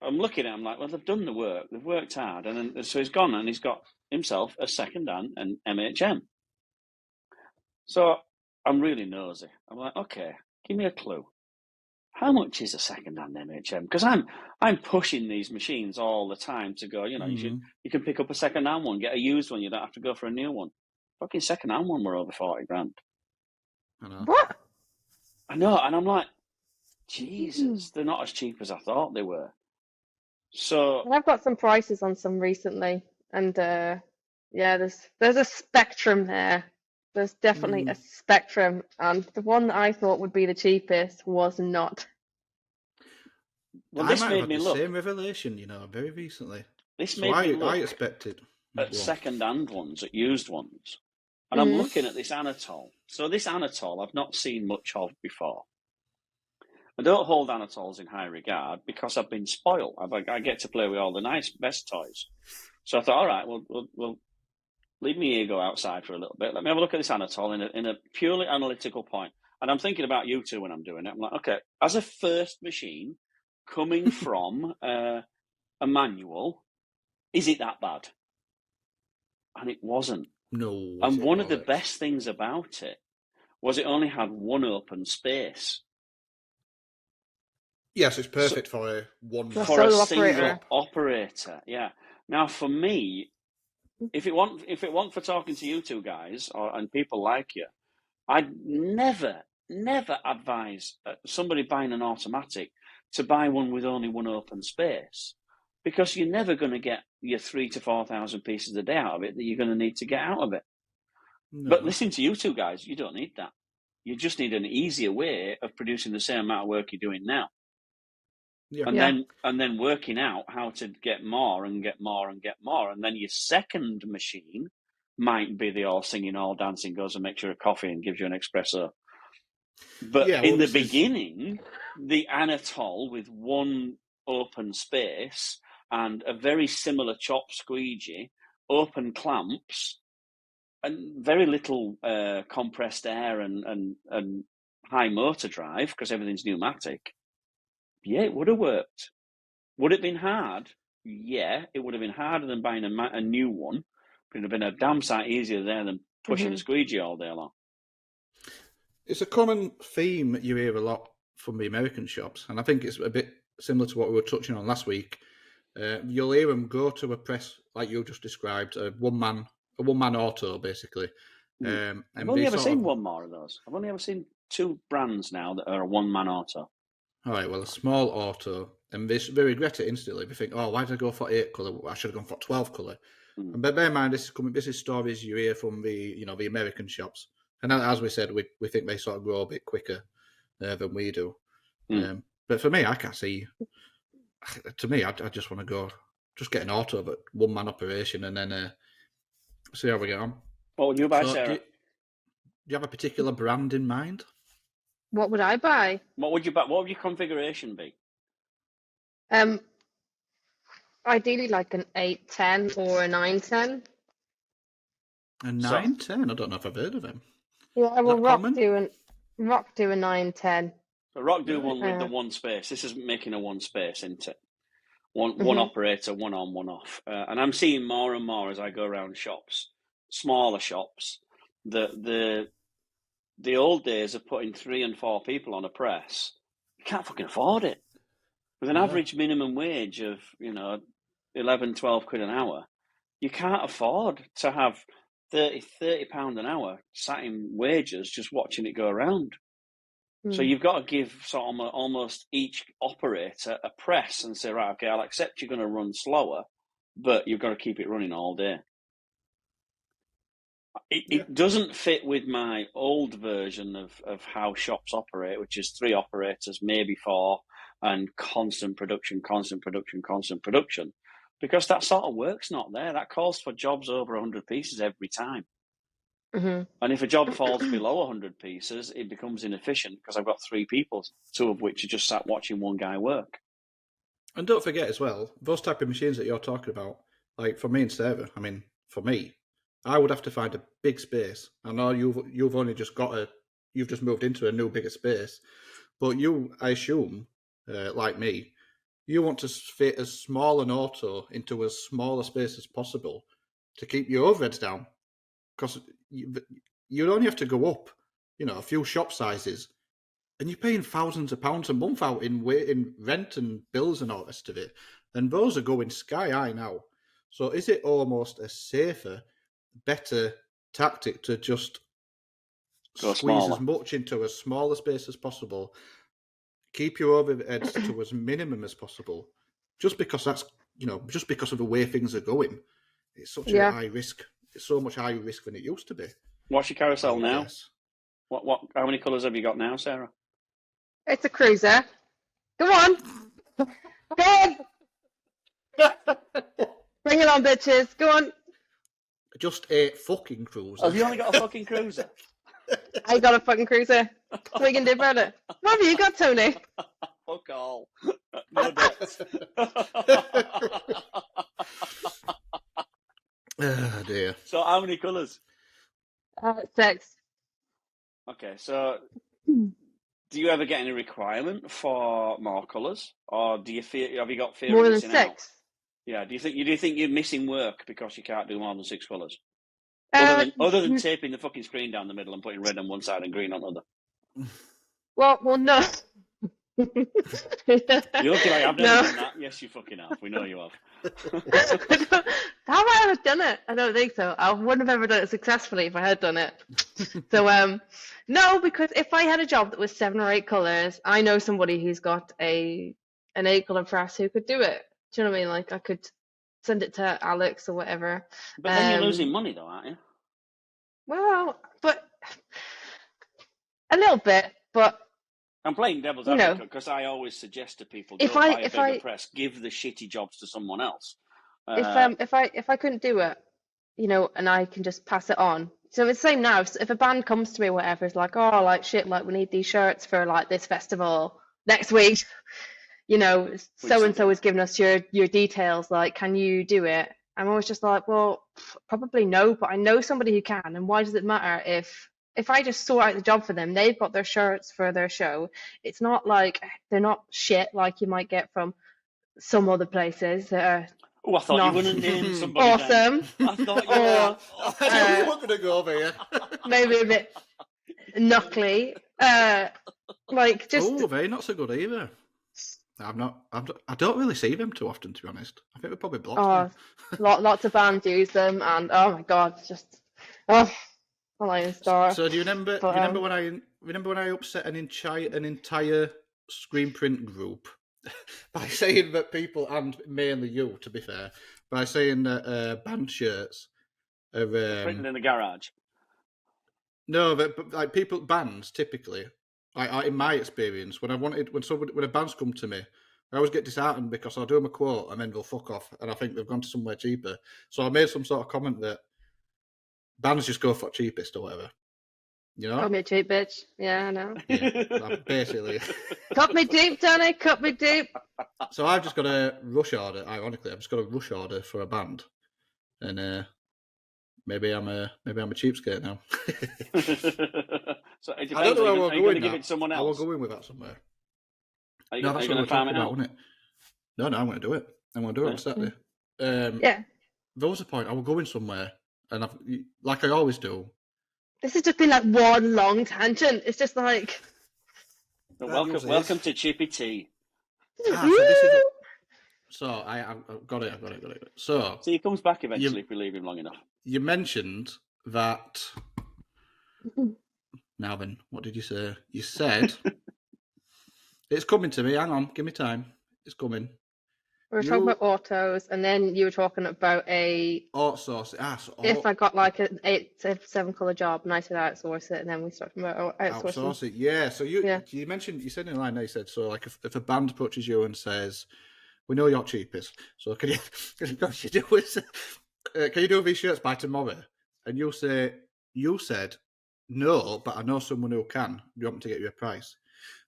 [SPEAKER 2] I'm looking at him like, well, they've done the work. They've worked hard. And then, so he's gone and he's got himself a second-hand and MHM. So I'm really nosy. I'm like, okay, give me a clue. How much is a second-hand MHM? Because I'm pushing these machines all the time to go, you know, you can pick up a second-hand one, get a used one. You don't have to go for a new one. Fucking second-hand one were over 40 grand.
[SPEAKER 4] I know.
[SPEAKER 3] What?
[SPEAKER 2] I know. And I'm like, Jesus, they're not as cheap as I thought they were. So
[SPEAKER 3] And I've got some prices on some recently, and yeah, there's a spectrum there. There's definitely a spectrum, and the one that I thought would be the cheapest was not.
[SPEAKER 2] well,
[SPEAKER 4] I
[SPEAKER 2] this
[SPEAKER 4] might have
[SPEAKER 2] made
[SPEAKER 4] had
[SPEAKER 2] me
[SPEAKER 4] the
[SPEAKER 2] look.
[SPEAKER 4] same revelation, you know, very recently.
[SPEAKER 2] This
[SPEAKER 4] So
[SPEAKER 2] made me
[SPEAKER 4] I
[SPEAKER 2] look
[SPEAKER 4] expected
[SPEAKER 2] at second-hand ones, at used ones, and I'm looking at this Anatol. So this Anatol I've not seen much of before. I don't hold Anatols in high regard because I've been spoiled. I get to play with all the nice, best toys. So I thought, all right, we'll leave me ego outside for a little bit. Let me have a look at this Anatol in a purely analytical point. And I'm thinking about you two when I'm doing it. I'm like, okay, as a first machine coming from a manual, is it that bad? And it wasn't.
[SPEAKER 4] No.
[SPEAKER 2] And one of the best things about it was it only had one open space.
[SPEAKER 4] Yes, it's perfect for a one
[SPEAKER 3] For
[SPEAKER 2] For a
[SPEAKER 3] solo
[SPEAKER 2] single operator, yeah. Now, for me, if it weren't for talking to you two guys and people like you, I'd never advise somebody buying an automatic to buy one with only one open space, because you're never going to get your 3,000 to 4,000 pieces a day out of it that you're going to need to get out of it.
[SPEAKER 4] No.
[SPEAKER 2] But listening to you two guys, you don't need that. You just need an easier way of producing the same amount of work you're doing now.
[SPEAKER 4] Yeah.
[SPEAKER 2] And then working out how to get more and get more and get more. And then your second machine might be the all singing, all dancing, goes and makes you a coffee and gives you an espresso. But in the beginning, the Anatol with one open space and a very similar chop squeegee, open clamps, and very little compressed air and high motor drive because everything's pneumatic. Yeah, it would have worked. Would it have been hard? Yeah, it would have been harder than buying a new one. It would have been a damn sight easier there than pushing a squeegee all day long.
[SPEAKER 4] It's a common theme you hear a lot from the American shops, and I think it's a bit similar to what we were touching on last week. You'll hear them go to a press like you just described, a one-man auto, basically.
[SPEAKER 2] I've only ever seen one more of those. I've only ever seen two brands now that are a one-man auto.
[SPEAKER 4] All right, well, a small auto, and they regret it instantly. They think, oh, why did I go for 8 colour? I should have gone for 12 colour. And bear in mind, this is stories you hear from the American shops. And as we said, we think they sort of grow a bit quicker than we do. But for me, I can't see. To me, I just want to just get an auto, but one-man operation, and then see how we get on.
[SPEAKER 2] What would you buy, Sarah?
[SPEAKER 4] Do you have a particular brand in mind?
[SPEAKER 3] What would I buy?
[SPEAKER 2] What would you buy? What would your configuration be?
[SPEAKER 3] Ideally like an 810 or a 910.
[SPEAKER 4] A 910? I don't know if I've heard of him.
[SPEAKER 3] Yeah, well, Rock do a 910.
[SPEAKER 2] So Rock do one with the one space. This is making a one space, isn't it? One operator, one on, one off. And I'm seeing more and more as I go around shops, smaller shops. The old days of putting 3 and 4 people on a press, you can't fucking afford it. With an average minimum wage of, 11, 12 quid an hour, you can't afford to have £30 an hour sat in wages just watching it go around. So you've got to give sort of almost each operator a press and say, right, okay, I'll accept you're going to run slower, but you've got to keep it running all day. It doesn't fit with my old version of how shops operate, which is 3 operators, maybe 4, and constant production, because that sort of work's not there. That calls for jobs over 100 pieces every time.
[SPEAKER 3] Mm-hmm.
[SPEAKER 2] And if a job falls below 100 pieces, it becomes inefficient because I've got 3 people, 2 of which are just sat watching one guy work.
[SPEAKER 4] And don't forget as well, those type of machines that you're talking about, like for me and Sarah, I mean, for me, I would have to find a big space. I know you've only just you've just moved into a new bigger space, but you, I assume, like me, you want to fit as small an auto into as small a space as possible to keep your overheads down, because you only have to go up, a few shop sizes, and you're paying thousands of pounds a month out in rent and bills and all the rest of it, and those are going sky high now. So is it almost a safer, better tactic to just squeeze as much into as small a space as possible, keep your overheads to as minimum as possible, just because that's just because of the way things are going? It's such a high risk. It's so much higher risk than it used to be.
[SPEAKER 2] What's your carousel now? What? How many colours have you got now, Sarah?
[SPEAKER 3] It's a cruiser. Go on. Go on. Bring it on, bitches. Go on.
[SPEAKER 4] Just a fucking cruiser.
[SPEAKER 2] Have you only got a fucking cruiser?
[SPEAKER 3] I got a fucking cruiser. What are we going to do about it? What have you got, Tony?
[SPEAKER 2] Fuck all. No debts.
[SPEAKER 4] Oh, dear.
[SPEAKER 2] So how many colours?
[SPEAKER 3] 6.
[SPEAKER 2] Okay, so do you ever get any requirement for more colours, or have you got fear
[SPEAKER 3] More
[SPEAKER 2] of
[SPEAKER 3] than
[SPEAKER 2] missing
[SPEAKER 3] 6?
[SPEAKER 2] out? Yeah. Do you think you're missing work because you can't do more than 6 colours? Other than taping the fucking screen down the middle and putting red on one side and green on the other.
[SPEAKER 3] Well, no.
[SPEAKER 2] You're looking like I've never done that. Yes, you fucking have. We know you have.
[SPEAKER 3] Have I ever done it? I don't think so. I wouldn't have ever done it successfully if I had done it. So, no, because if I had a job that was 7 or 8 colours, I know somebody who's got an 8-colour press who could do it. Do you know what I mean? Like, I could send it to Alex or whatever.
[SPEAKER 2] But then you're losing money, though, aren't you?
[SPEAKER 3] Well, but a little bit. But
[SPEAKER 2] I'm playing devil's advocate because I always suggest to people, don't buy a bigger press, give the shitty jobs to someone else.
[SPEAKER 3] If I couldn't do it, and I can just pass it on. So it's the same now. If a band comes to me, or whatever, it's like, oh, like shit, like we need these shirts for like this festival next week. So and so has given us your details. Like, can you do it? I'm always just like, well, probably no, but I know somebody who can. And why does it matter if I just sort out the job for them? They've got their shirts for their show. It's not like they're not shit like you might get from some other places that are.
[SPEAKER 2] Oh, I thought you wouldn't name somebody.
[SPEAKER 3] Awesome.
[SPEAKER 2] I thought you were.
[SPEAKER 4] I wasn't going to go over here.
[SPEAKER 3] Maybe a bit knuckly. Like just.
[SPEAKER 4] Oh, they're not so good either. I don't really see them too often, to be honest. I think we probably blocked them.
[SPEAKER 3] Lots of bands use them, and oh my god, it's just I'll even start.
[SPEAKER 4] So do you remember? Remember when I upset an entire screen print group by saying that people, and mainly you, to be fair, by saying that band shirts are
[SPEAKER 2] printed in the garage.
[SPEAKER 4] No, but like bands typically. In my experience, when a band's come to me, I always get disheartened because I'll do them a quote and then they'll fuck off, and I think they've gone to somewhere cheaper. So I made some sort of comment that bands just go for cheapest or whatever.
[SPEAKER 3] Call me a cheap bitch. Yeah, I know.
[SPEAKER 4] Yeah, basically.
[SPEAKER 3] Cut me deep, Danny. Cut me deep.
[SPEAKER 4] So I've just got a rush order. Ironically, I've just got a rush order for a band, and maybe I'm a cheapskate now.
[SPEAKER 2] So it depends.
[SPEAKER 4] I don't know where we're going.
[SPEAKER 2] Give it to someone else.
[SPEAKER 4] I will go in with that somewhere.
[SPEAKER 2] That's
[SPEAKER 4] what we're talking about, isn't it? No, I'm going to do it. I'm going to do it on Saturday.
[SPEAKER 3] Yeah.
[SPEAKER 4] There was a point I was going somewhere, and like I always do.
[SPEAKER 3] This has just been like one long tangent. It's just like.
[SPEAKER 2] Welcome to Chippy Tea.
[SPEAKER 4] So So I've got it. So
[SPEAKER 2] he comes back eventually if we leave him long enough.
[SPEAKER 4] you mentioned that. Now then, what did you say? You said it's coming to me. Hang on, give me time. It's coming.
[SPEAKER 3] We were talking about autos, and then you were talking about
[SPEAKER 4] outsource.
[SPEAKER 3] If I got like an 8 to 7 color job, and I said outsource it, and then we started about outsourcing.
[SPEAKER 4] Outsource it. Yeah. So you mentioned, you said in the line there, you said, so like if a band approaches you and says, "We know you're cheapest, so can you do these shirts by tomorrow?" And you said no, but I know someone who can. Do you want me to get you a price?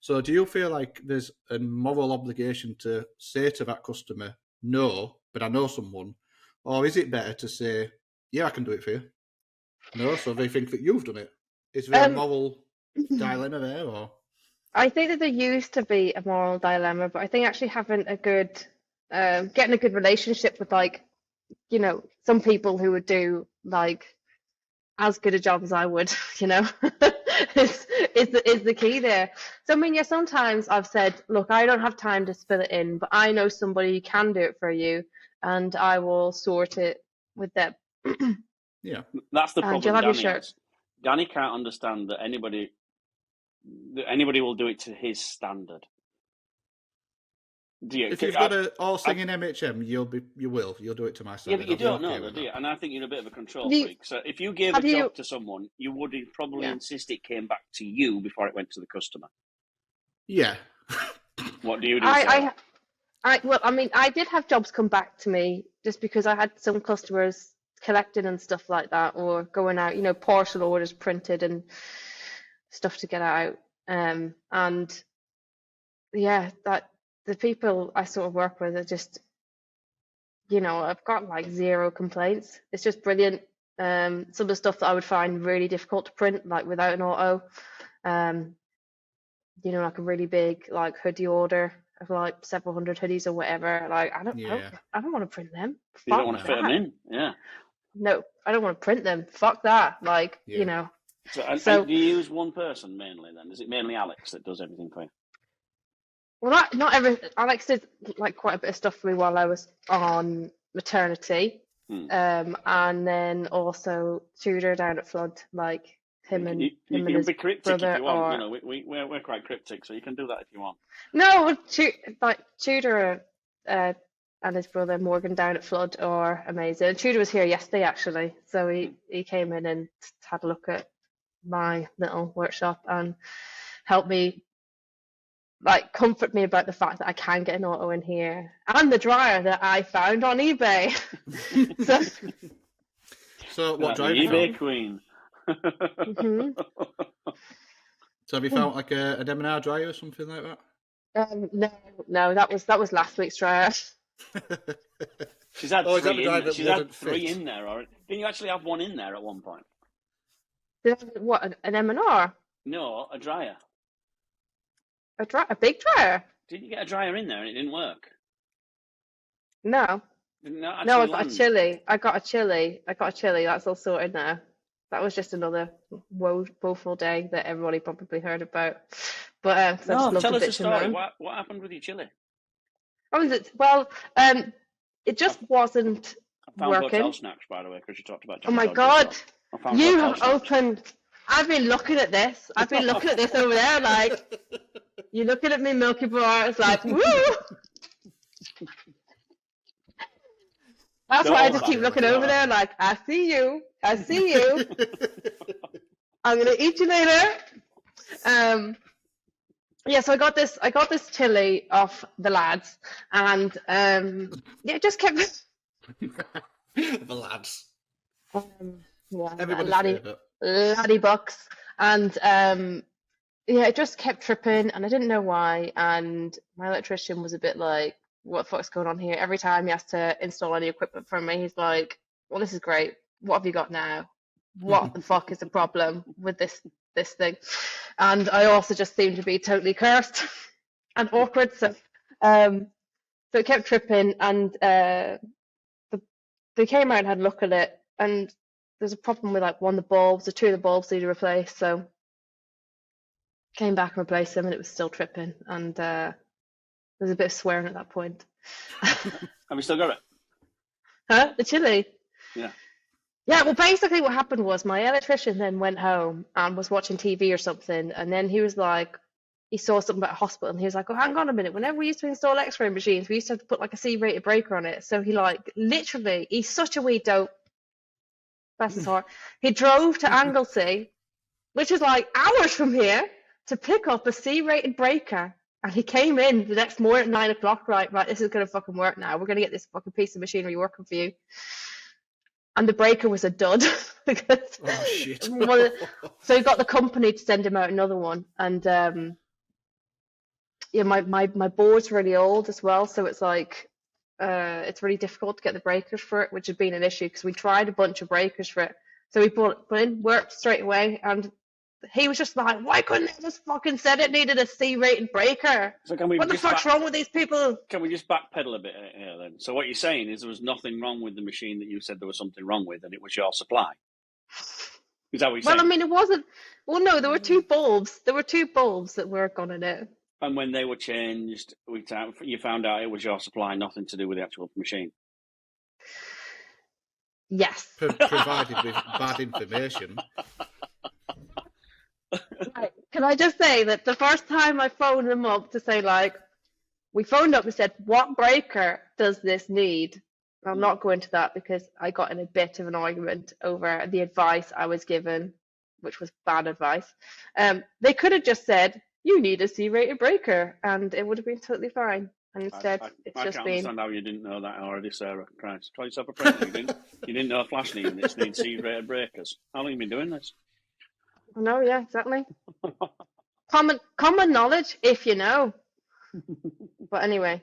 [SPEAKER 4] So do you feel like there's a moral obligation to say to that customer, no, but I know someone? Or is it better to say, yeah, I can do it for you? No, so they think that you've done it. Is there a moral dilemma there? Or
[SPEAKER 3] I think that there used to be a moral dilemma, but I think actually having a good, getting a good relationship with some people who would do like as good a job as I would, is the key there. So I mean, yeah, sometimes I've said, look, I don't have time to fill it in, but I know somebody who can do it for you, and I will sort it with them.
[SPEAKER 2] Yeah, that's the problem. Danny has. Danny can't understand that anybody will do it to his standard.
[SPEAKER 4] If you've got a all singing MHM, you'll do it to my standard.
[SPEAKER 2] Yeah, but you don't know that, do you? And I think you're a bit of a control freak. So if you gave a job to someone, you would probably insist it came back to you before it went to the customer.
[SPEAKER 4] Yeah.
[SPEAKER 2] What do you do?
[SPEAKER 3] Well, I mean, I did have jobs come back to me just because I had some customers collecting and stuff like that, or going out, parcel orders printed and stuff to get out. And yeah, that the people I sort of work with are just, I've got like zero complaints. It's just brilliant. Some of the stuff that I would find really difficult to print, like without an auto, like a really big like hoodie order of like several hundred hoodies or whatever. Like I don't want to print them.
[SPEAKER 2] You don't want to fit them in, yeah.
[SPEAKER 3] No, I don't want to print them. Fuck that. Like,
[SPEAKER 2] So do you use one person mainly then? Is it mainly Alex that does everything for you?
[SPEAKER 3] Well, not everything. Alex did like quite a bit of stuff for me while I was on maternity. And then also Tudor down at Flood, like him and his
[SPEAKER 2] be cryptic
[SPEAKER 3] brother.
[SPEAKER 2] If you want. We're quite cryptic, so you can do that if you want.
[SPEAKER 3] No, Tudor and his brother Morgan down at Flood are amazing. Tudor was here yesterday actually, so he came in and had a look at my little workshop and helped me, like, comfort me about the fact that I can get an auto in here, and the dryer that I found on eBay.
[SPEAKER 4] So what dryer?
[SPEAKER 2] eBay queen.
[SPEAKER 4] So have you found like a M&R dryer or something like that?
[SPEAKER 3] No, that was last week's dryer.
[SPEAKER 2] She's had three in there, or didn't you actually have one in there at one point?
[SPEAKER 3] What, an M&R?
[SPEAKER 2] No, a dryer.
[SPEAKER 3] A big dryer?
[SPEAKER 2] Didn't you get a dryer in there and it didn't work?
[SPEAKER 3] No. No, I got a chili. I got a chili. That's all sorted now. That was just another woeful day that everybody probably heard about. But
[SPEAKER 2] tell us the story. What happened with your chili?
[SPEAKER 3] Well, it just wasn't working.
[SPEAKER 2] Hotel snacks, by the way, because you talked about.
[SPEAKER 3] Oh my God! You have opened. I've been looking at this. I've been looking at this over there, like you're looking at me, Milky Bar. It's like woo. That's why I just keep looking over there, like I see you. I'm gonna eat you later. Yeah, so I got this chili off the lads, and it just kept
[SPEAKER 4] the lads.
[SPEAKER 3] Laddie bucks, and it just kept tripping, and I didn't know why. And my electrician was a bit like, "What the fuck's going on here?" Every time he has to install any equipment for me, he's like, "Well, this is great. What have you got now? What the fuck is the problem with this thing?" And I also just seemed to be totally cursed and awkward. So it kept tripping, and they came out and had a look at it, and there's a problem with like one of the bulbs, or two of the bulbs need to replace. So came back and replaced them, and it was still tripping, and there was a bit of swearing at that point.
[SPEAKER 2] Have you still got it?
[SPEAKER 3] Huh? The chili?
[SPEAKER 2] Yeah.
[SPEAKER 3] Yeah, well, basically what happened was my electrician then went home and was watching TV or something, and then he was like, he saw something about a hospital, and he was like, oh, hang on a minute, whenever we used to install X-ray machines, we used to have to put like a C-rated breaker on it. So he like, literally, he's such a wee dope, bless his heart, he drove to Anglesey, which is like hours from here, to pick up a C-rated breaker. And he came in the next morning at 9 o'clock, right, this is going to fucking work now. We're going to get this fucking piece of machinery working for you. And the breaker was a dud. because
[SPEAKER 4] Oh shit!
[SPEAKER 3] so he got the company to send him out another one. And yeah, my board's really old as well, so it's like it's really difficult to get the breakers for it, which has been an issue because we tried a bunch of breakers for it. So we put in, worked straight away, and he was just like, why couldn't they just fucking said it needed a C-rated breaker?
[SPEAKER 2] So can we
[SPEAKER 3] What the fuck's wrong with these people?
[SPEAKER 2] Can we just backpedal a bit here then? So what you're saying is there was nothing wrong with the machine that you said there was something wrong with, and it was your supply. Is that what you're saying?
[SPEAKER 3] Well, I mean, it wasn't. Well, no, there were two bulbs. There were two bulbs that were gone in it.
[SPEAKER 2] And when they were changed, you found out it was your supply, nothing to do with the actual machine.
[SPEAKER 3] Yes.
[SPEAKER 4] Provided with bad information.
[SPEAKER 3] Right. Can I just say that the first time I phoned them up to say, like, we phoned up and said, what breaker does this need? I'm not going to that because I got in a bit of an argument over the advice I was given, which was bad advice. They could have just said, you need a C-rated breaker, and it would have been totally fine. And instead, it's
[SPEAKER 2] I
[SPEAKER 3] just
[SPEAKER 2] can't
[SPEAKER 3] been...
[SPEAKER 2] understand how you didn't know that already, Sarah. Christ. Try yourself a prayer. You didn't know flash units need C-rated breakers. How long have you been doing this?
[SPEAKER 3] I know, yeah, exactly. Common knowledge, if you know. But anyway,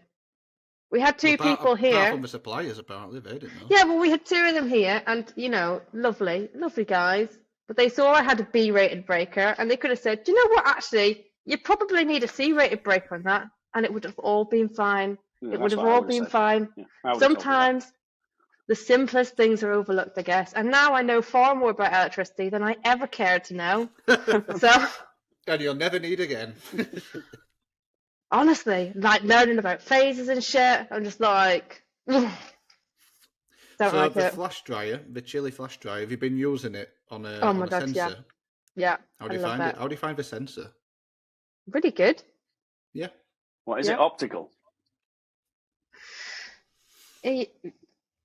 [SPEAKER 3] we had two people here.
[SPEAKER 4] Apart from the suppliers, apparently, they didn't know.
[SPEAKER 3] Yeah, well, we had two of them here, and, you know, lovely guys. But they saw I had a B-rated breaker, and they could have said, do you know what, actually, you probably need a C-rated breaker on that, and it would have all been fine.
[SPEAKER 2] Yeah,
[SPEAKER 3] it would have all been fine.
[SPEAKER 2] Yeah,
[SPEAKER 3] sometimes the simplest things are overlooked, I guess. And now I know far more about electricity than I ever cared to know. So,
[SPEAKER 4] and you'll never need again.
[SPEAKER 3] honestly, like learning about phases and shit, I'm just like, don't like
[SPEAKER 4] the
[SPEAKER 3] it.
[SPEAKER 4] flash dryer, the chili flash dryer, have you been using it on a,
[SPEAKER 3] Oh my
[SPEAKER 4] on a
[SPEAKER 3] God,
[SPEAKER 4] sensor?
[SPEAKER 3] Yeah.
[SPEAKER 4] How do you find it? How do you find the sensor?
[SPEAKER 3] Pretty good.
[SPEAKER 4] Yeah.
[SPEAKER 2] What, is it optical?
[SPEAKER 3] Yeah,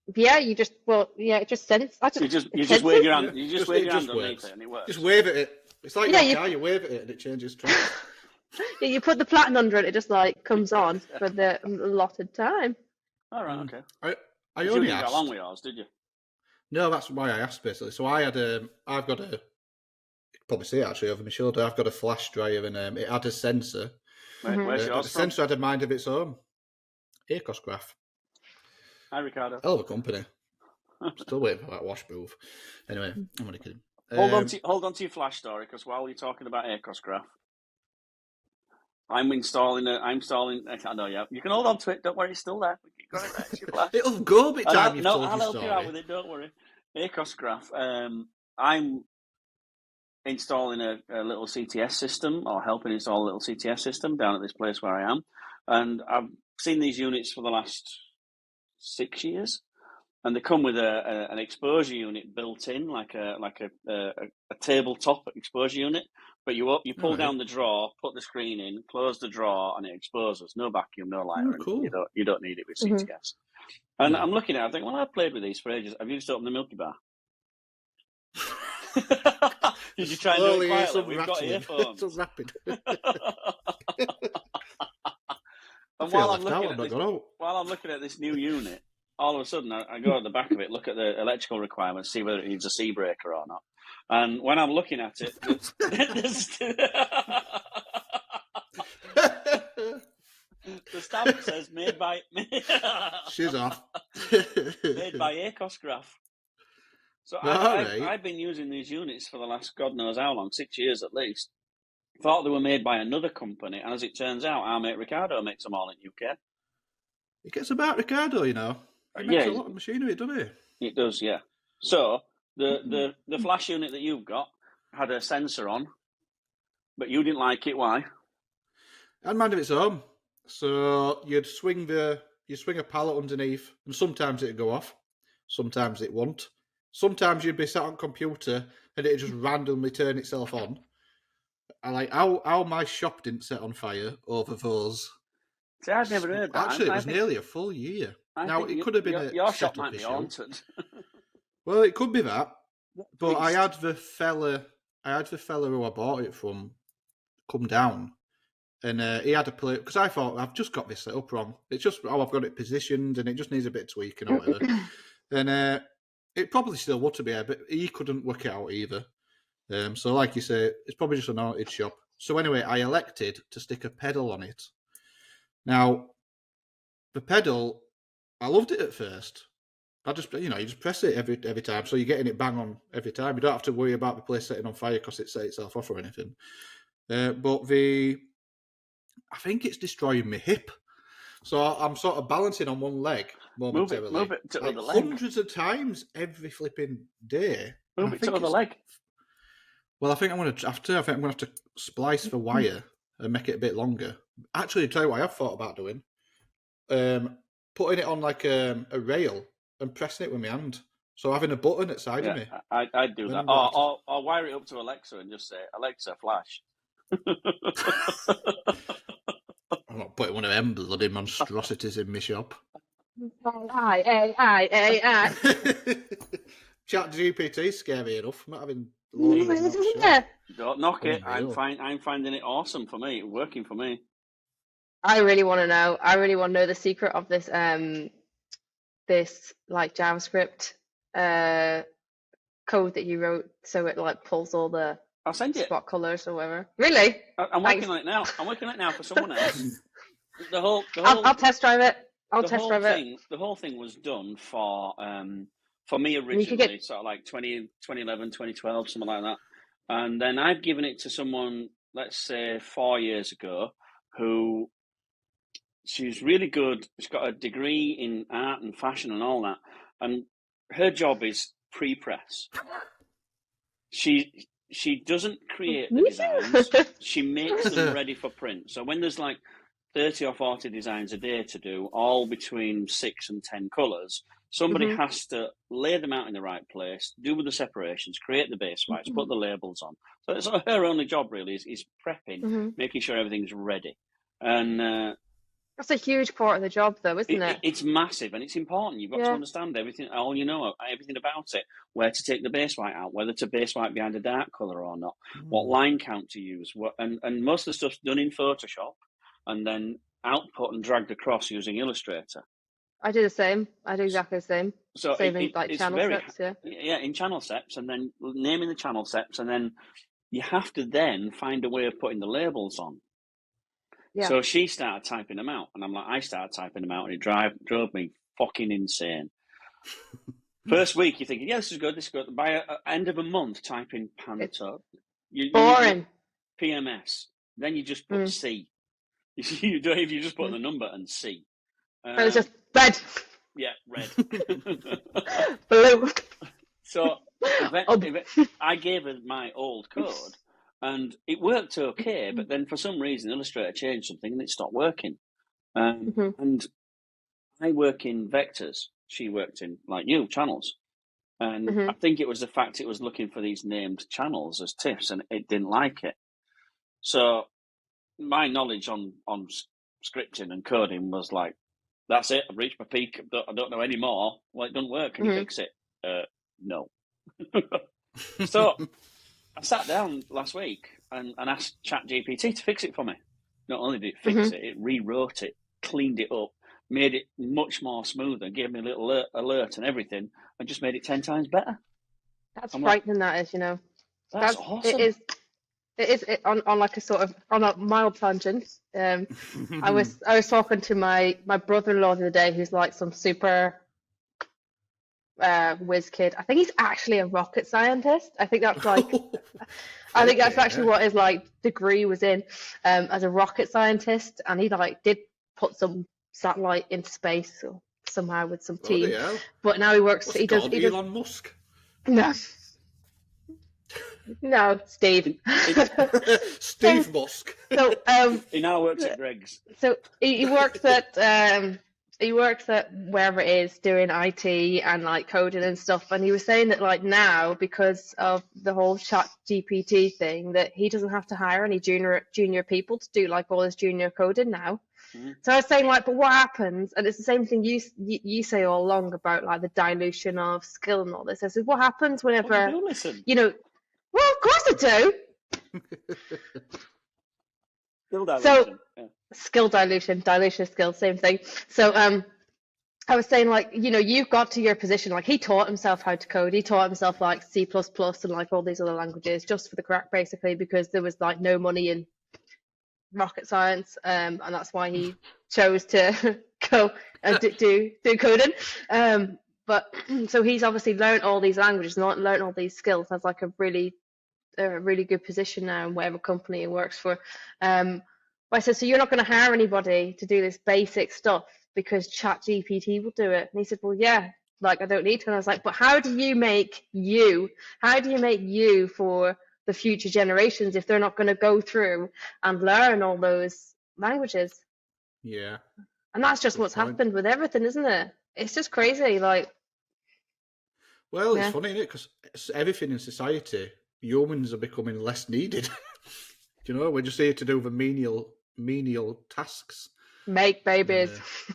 [SPEAKER 3] it just sense.
[SPEAKER 2] You just wave your hand. You just wave your hand underneath it, and it works.
[SPEAKER 4] Just wave at it. It's like your car. You wave at it, and it changes track.
[SPEAKER 3] Yeah, you put the platen under it. It just like comes on for the allotted time.
[SPEAKER 2] All right, okay.
[SPEAKER 4] I only
[SPEAKER 2] asked.
[SPEAKER 4] asked.
[SPEAKER 2] Along with yours, did you?
[SPEAKER 4] No, that's why I asked basically. So I've got a. You can probably see it actually over my shoulder. I've got a flash dryer, and it had a sensor.
[SPEAKER 2] Where's yours
[SPEAKER 4] the
[SPEAKER 2] from?
[SPEAKER 4] sensor had a mind of its own. Acosgraph.
[SPEAKER 2] Hi, Ricardo.
[SPEAKER 4] Hell of a company. Still waiting for that wash move. Anyway, I'm only kidding.
[SPEAKER 2] Hold on to your flash story, because while you're talking about Acosgraph, I'm installing. I know, yeah. You can hold on to it. Don't worry, it's still there. It's your flash.
[SPEAKER 4] It'll go a bit time.
[SPEAKER 2] I'll help you out with it. Don't worry. Acosgraph. I'm installing a little CTS system, or helping install a little CTS system down at this place where I am, and I've seen these units for the last 6 years, and they come with an exposure unit built in, like a tabletop exposure unit. But you pull down the drawer, put the screen in, close the drawer, and it exposes. No vacuum, no light.
[SPEAKER 4] Cool.
[SPEAKER 2] You don't need it with CTS. And I'm looking at it, I think, well, I've played with these for ages. Have you just opened the Milky Bar? Did you try and do it quietly? We've got earphones.
[SPEAKER 4] It's rapid.
[SPEAKER 2] And while I'm looking at this new unit, all of a sudden I go at the back of it, look at the electrical requirements, see whether it needs a C breaker or not. And when I'm looking at it, the stamp says made by
[SPEAKER 4] She's off.
[SPEAKER 2] made by Acosgraph. So I've been using these units for the last God knows how long, 6 years at least. Thought they were made by another company, and as it turns out, our mate Ricardo makes them all in UK.
[SPEAKER 4] He gets about Ricardo, you know. He makes a lot of machinery, doesn't he?
[SPEAKER 2] It does, yeah. So the flash unit that you've got had a sensor on, but you didn't like it. Why?
[SPEAKER 4] And mind of its own. So you'd swing the you swing a pallet underneath, and sometimes it'd go off, sometimes it won't. Sometimes you'd be sat on computer and it'd just randomly turn itself on. I like how my shop didn't set on fire over those.
[SPEAKER 2] See, I've never heard that.
[SPEAKER 4] Actually, it was nearly a full year. Now it could have been
[SPEAKER 2] your
[SPEAKER 4] a
[SPEAKER 2] shop
[SPEAKER 4] setup
[SPEAKER 2] might be
[SPEAKER 4] issue.
[SPEAKER 2] haunted.
[SPEAKER 4] Well, it could be that. But I
[SPEAKER 2] Please.
[SPEAKER 4] had the fella who I bought it from come down, and he had a plate because I thought I've just got this set up wrong. It's just how I've got it positioned, and it just needs a bit of tweaking or whatever. And it probably still would to be there, but he couldn't work it out either. So, like you say, it's probably just an haunted shop. So anyway, I elected to stick a pedal on it. Now, the pedal, I loved it at first. I just, you just press it every time, so you're getting it bang on every time. You don't have to worry about the place setting on fire because it set itself off or anything. But I think it's destroying my hip. So I'm sort of balancing on one leg momentarily.
[SPEAKER 2] Move it to the
[SPEAKER 4] like
[SPEAKER 2] other leg.
[SPEAKER 4] hundreds of times every flipping day.
[SPEAKER 2] Move it to the other leg.
[SPEAKER 4] Well, I think I'm going to have to splice the wire and make it a bit longer. Actually, tell you what I have thought about doing. Putting it on like a rail and pressing it with my hand. So having a button at the side of me.
[SPEAKER 2] I'd do that. Or wire it up to Alexa and just say, Alexa, flash.
[SPEAKER 4] I'm not putting one of them bloody monstrosities in my shop.
[SPEAKER 3] Aye.
[SPEAKER 4] Chat GPT is scary enough. I'm not having.
[SPEAKER 2] Don't knock it.
[SPEAKER 4] Unreal.
[SPEAKER 2] I'm finding it awesome for me. Working for me.
[SPEAKER 3] I really want to know. I really want to know the secret of this this like JavaScript code that you wrote, so it like pulls all the
[SPEAKER 2] I'll send you.
[SPEAKER 3] spot colors or whatever. Really?
[SPEAKER 2] I'm working on it now. I'm working on it now for someone else. The whole
[SPEAKER 3] I'll test drive it.
[SPEAKER 2] The whole thing was done for me originally, sort of like 2011, 2012, something like that. And then I've given it to someone, let's say 4 years ago, who she's really good. She's got a degree in art and fashion and all that. And her job is pre-press. She doesn't create the designs. She makes them ready for print. So when there's like 30 or 40 designs a day to do, all between 6 and 10 colours, somebody has to lay them out in the right place, do the separations, create the base whites, put the labels on. So it's her only job really is prepping, making sure everything's ready. And
[SPEAKER 3] that's a huge part of the job, though, isn't it?
[SPEAKER 2] It's massive and it's important. You've got to understand everything, everything about it, where to take the base white out, whether to base white behind a dark colour or not, what line count to use, and most of the stuff's done in Photoshop and then output and dragged across using Illustrator.
[SPEAKER 3] I do the same. I do exactly the same.
[SPEAKER 2] So
[SPEAKER 3] Saving
[SPEAKER 2] it's
[SPEAKER 3] channel steps,
[SPEAKER 2] yeah, in channel steps, and then naming the channel steps, and then you have to then find a way of putting the labels on.
[SPEAKER 3] Yeah.
[SPEAKER 2] So she started typing them out, and I started typing them out, and it drove me fucking insane. First week, you're thinking, yeah, this is good. By end of a month, typing Pantone.
[SPEAKER 3] Boring.
[SPEAKER 2] PMS. Then you just put C. You don't even just put the number and C.
[SPEAKER 3] It was just red.
[SPEAKER 2] Yeah, red.
[SPEAKER 3] Blue.
[SPEAKER 2] So I gave her my old code, and it worked okay, but then for some reason Illustrator changed something and it stopped working. And I work in vectors. She worked in, like you, channels. And I think it was the fact it was looking for these named channels as TIFFs, and it didn't like it. So my knowledge on scripting and coding was like, that's it, I've reached my peak, I don't know any more. Well, it doesn't work, can you fix it? No. So I sat down last week and asked ChatGPT to fix it for me. Not only did it fix it, it rewrote it, cleaned it up, made it much more smoother, gave me a little alert and everything, and just made it 10 times better.
[SPEAKER 3] That's frightening, that is,
[SPEAKER 2] That's awesome.
[SPEAKER 3] It is on like a sort of on a mild tangent. I was talking to my brother-in-law the other day, who's like some super whiz kid. I think he's actually a rocket scientist. I think that's like I think that's actually what his like degree was in, as a rocket scientist, and he like did put some satellite into space or somehow with some team. But now he works. He does
[SPEAKER 4] Elon Musk.
[SPEAKER 3] No, Steve.
[SPEAKER 4] Steve Musk.
[SPEAKER 3] So
[SPEAKER 2] he now works at Greg's.
[SPEAKER 3] So he works at he works at wherever it is doing IT and like coding and stuff, and he was saying that like now because of the whole chat GPT thing that he doesn't have to hire any junior people to do like all his junior coding now. So I was saying like, but what happens? And it's the same thing you say all along about like the dilution of skill and all this. I said, what happens whenever
[SPEAKER 2] do listen.
[SPEAKER 3] you know? Well, of course I do.
[SPEAKER 2] Still dilution.
[SPEAKER 3] So
[SPEAKER 2] yeah.
[SPEAKER 3] skill dilution of skill, same thing. So I was saying like, you know, you've got to your position. Like he taught himself how to code. He taught himself like C++ and like all these other languages just for the crack, basically, because there was like no money in rocket science, and that's why he chose to go and do coding. But so he's obviously learned all these languages, not learned all these skills. Has like a really good position now in whatever company he works for. But I said, so you're not going to hire anybody to do this basic stuff because ChatGPT will do it? And he said, well, yeah, like I don't need to. And I was like, but how do you make you? How do you make you for the future generations if they're not going to go through and learn all those languages?
[SPEAKER 4] Yeah.
[SPEAKER 3] And that's just what's happened with everything, isn't it? It's just crazy. Like,
[SPEAKER 4] well, it's funny, isn't it? Because everything in society, humans are becoming less needed. You know, we're just here to do the menial tasks.
[SPEAKER 3] Make babies.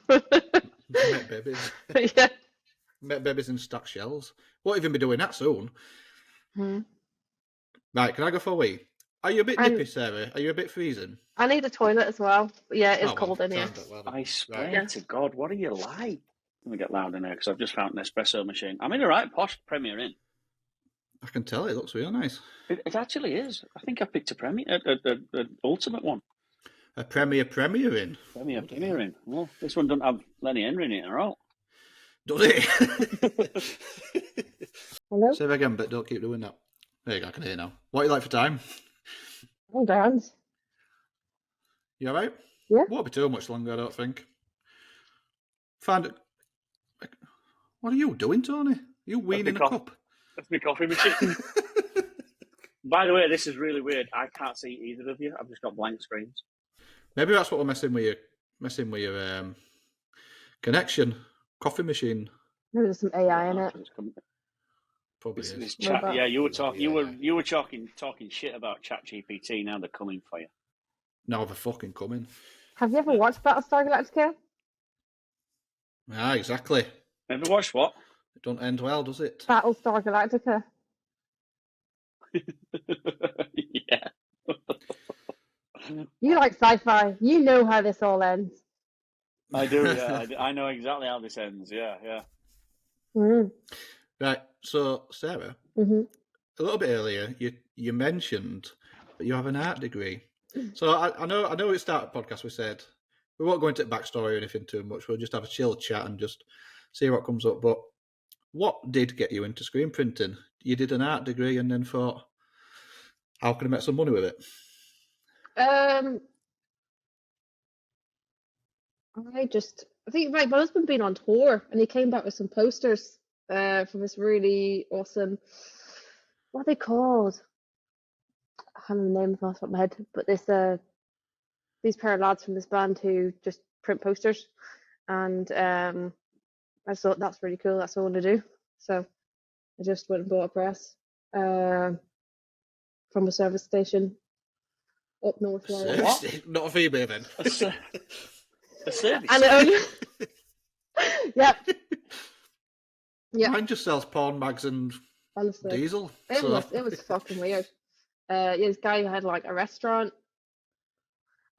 [SPEAKER 4] Make babies.
[SPEAKER 3] Yeah.
[SPEAKER 4] Make babies and stack shells. Won't even be doing that soon. Right, can I go for a wee? Are you a bit nippy, Sarah? Are you a bit freezing?
[SPEAKER 3] I need a toilet as well. Yeah, it's cold in here.
[SPEAKER 2] I swear to God, what are you like? Let me get loud in here because I've just found an espresso machine. I'm in a right posh Premier Inn.
[SPEAKER 4] I can tell it looks real nice.
[SPEAKER 2] It actually is. I think I picked a Premier, an ultimate one.
[SPEAKER 4] A Premier Inn?
[SPEAKER 2] Premier Inn. Well, this one doesn't have Lenny Henry in it, all right?
[SPEAKER 4] Does it?
[SPEAKER 3] Hello?
[SPEAKER 4] Say that again, but don't keep doing that. There you go, I can hear now. What are you like for time?
[SPEAKER 3] I'm down.
[SPEAKER 4] You alright?
[SPEAKER 3] Yeah.
[SPEAKER 4] Won't be too much longer, I don't think. Find it. What are you doing, Tony? Are you weaning a cup?
[SPEAKER 2] That's my coffee machine. By the way, this is really weird. I can't see either of you. I've just got blank screens.
[SPEAKER 4] Maybe that's what we're messing with your connection. Coffee machine.
[SPEAKER 3] Maybe there's some AI in it.
[SPEAKER 4] Probably
[SPEAKER 2] This
[SPEAKER 4] is.
[SPEAKER 2] chat, yeah, you were talking. You were talking shit about ChatGPT. Now they're coming for you.
[SPEAKER 4] Now they're fucking coming.
[SPEAKER 3] Have you ever watched Battlestar Galactica?
[SPEAKER 4] Ah, exactly.
[SPEAKER 2] Ever watched what?
[SPEAKER 4] It don't end well, does it?
[SPEAKER 3] Battlestar Galactica.
[SPEAKER 2] Yeah.
[SPEAKER 3] You like sci-fi. You know how this all ends.
[SPEAKER 2] I do. Yeah, I know exactly how this ends. Yeah, yeah.
[SPEAKER 3] Mm.
[SPEAKER 4] Right. So, Sarah, a little bit earlier, you mentioned that you have an art degree. So I know at the start of the podcast we said we won't go into the backstory or anything too much. We'll just have a chill chat and just see what comes up. But what did get you into screen printing? You did an art degree and then thought, how can I make some money with it?
[SPEAKER 3] I think my husband been on tour and he came back with some posters from this really awesome, what are they called? I can't remember the name off the top of my head, but these pair of lads from this band who just print posters, and I just thought that's really cool. That's what I want to do. So I just went and bought a press from a service station up north.
[SPEAKER 4] Not a female then.
[SPEAKER 2] A service.
[SPEAKER 3] And yeah. Yeah.
[SPEAKER 4] Mine just sells porn mags and
[SPEAKER 3] Honestly,
[SPEAKER 4] diesel.
[SPEAKER 3] it was fucking weird. Yeah, this guy had like a restaurant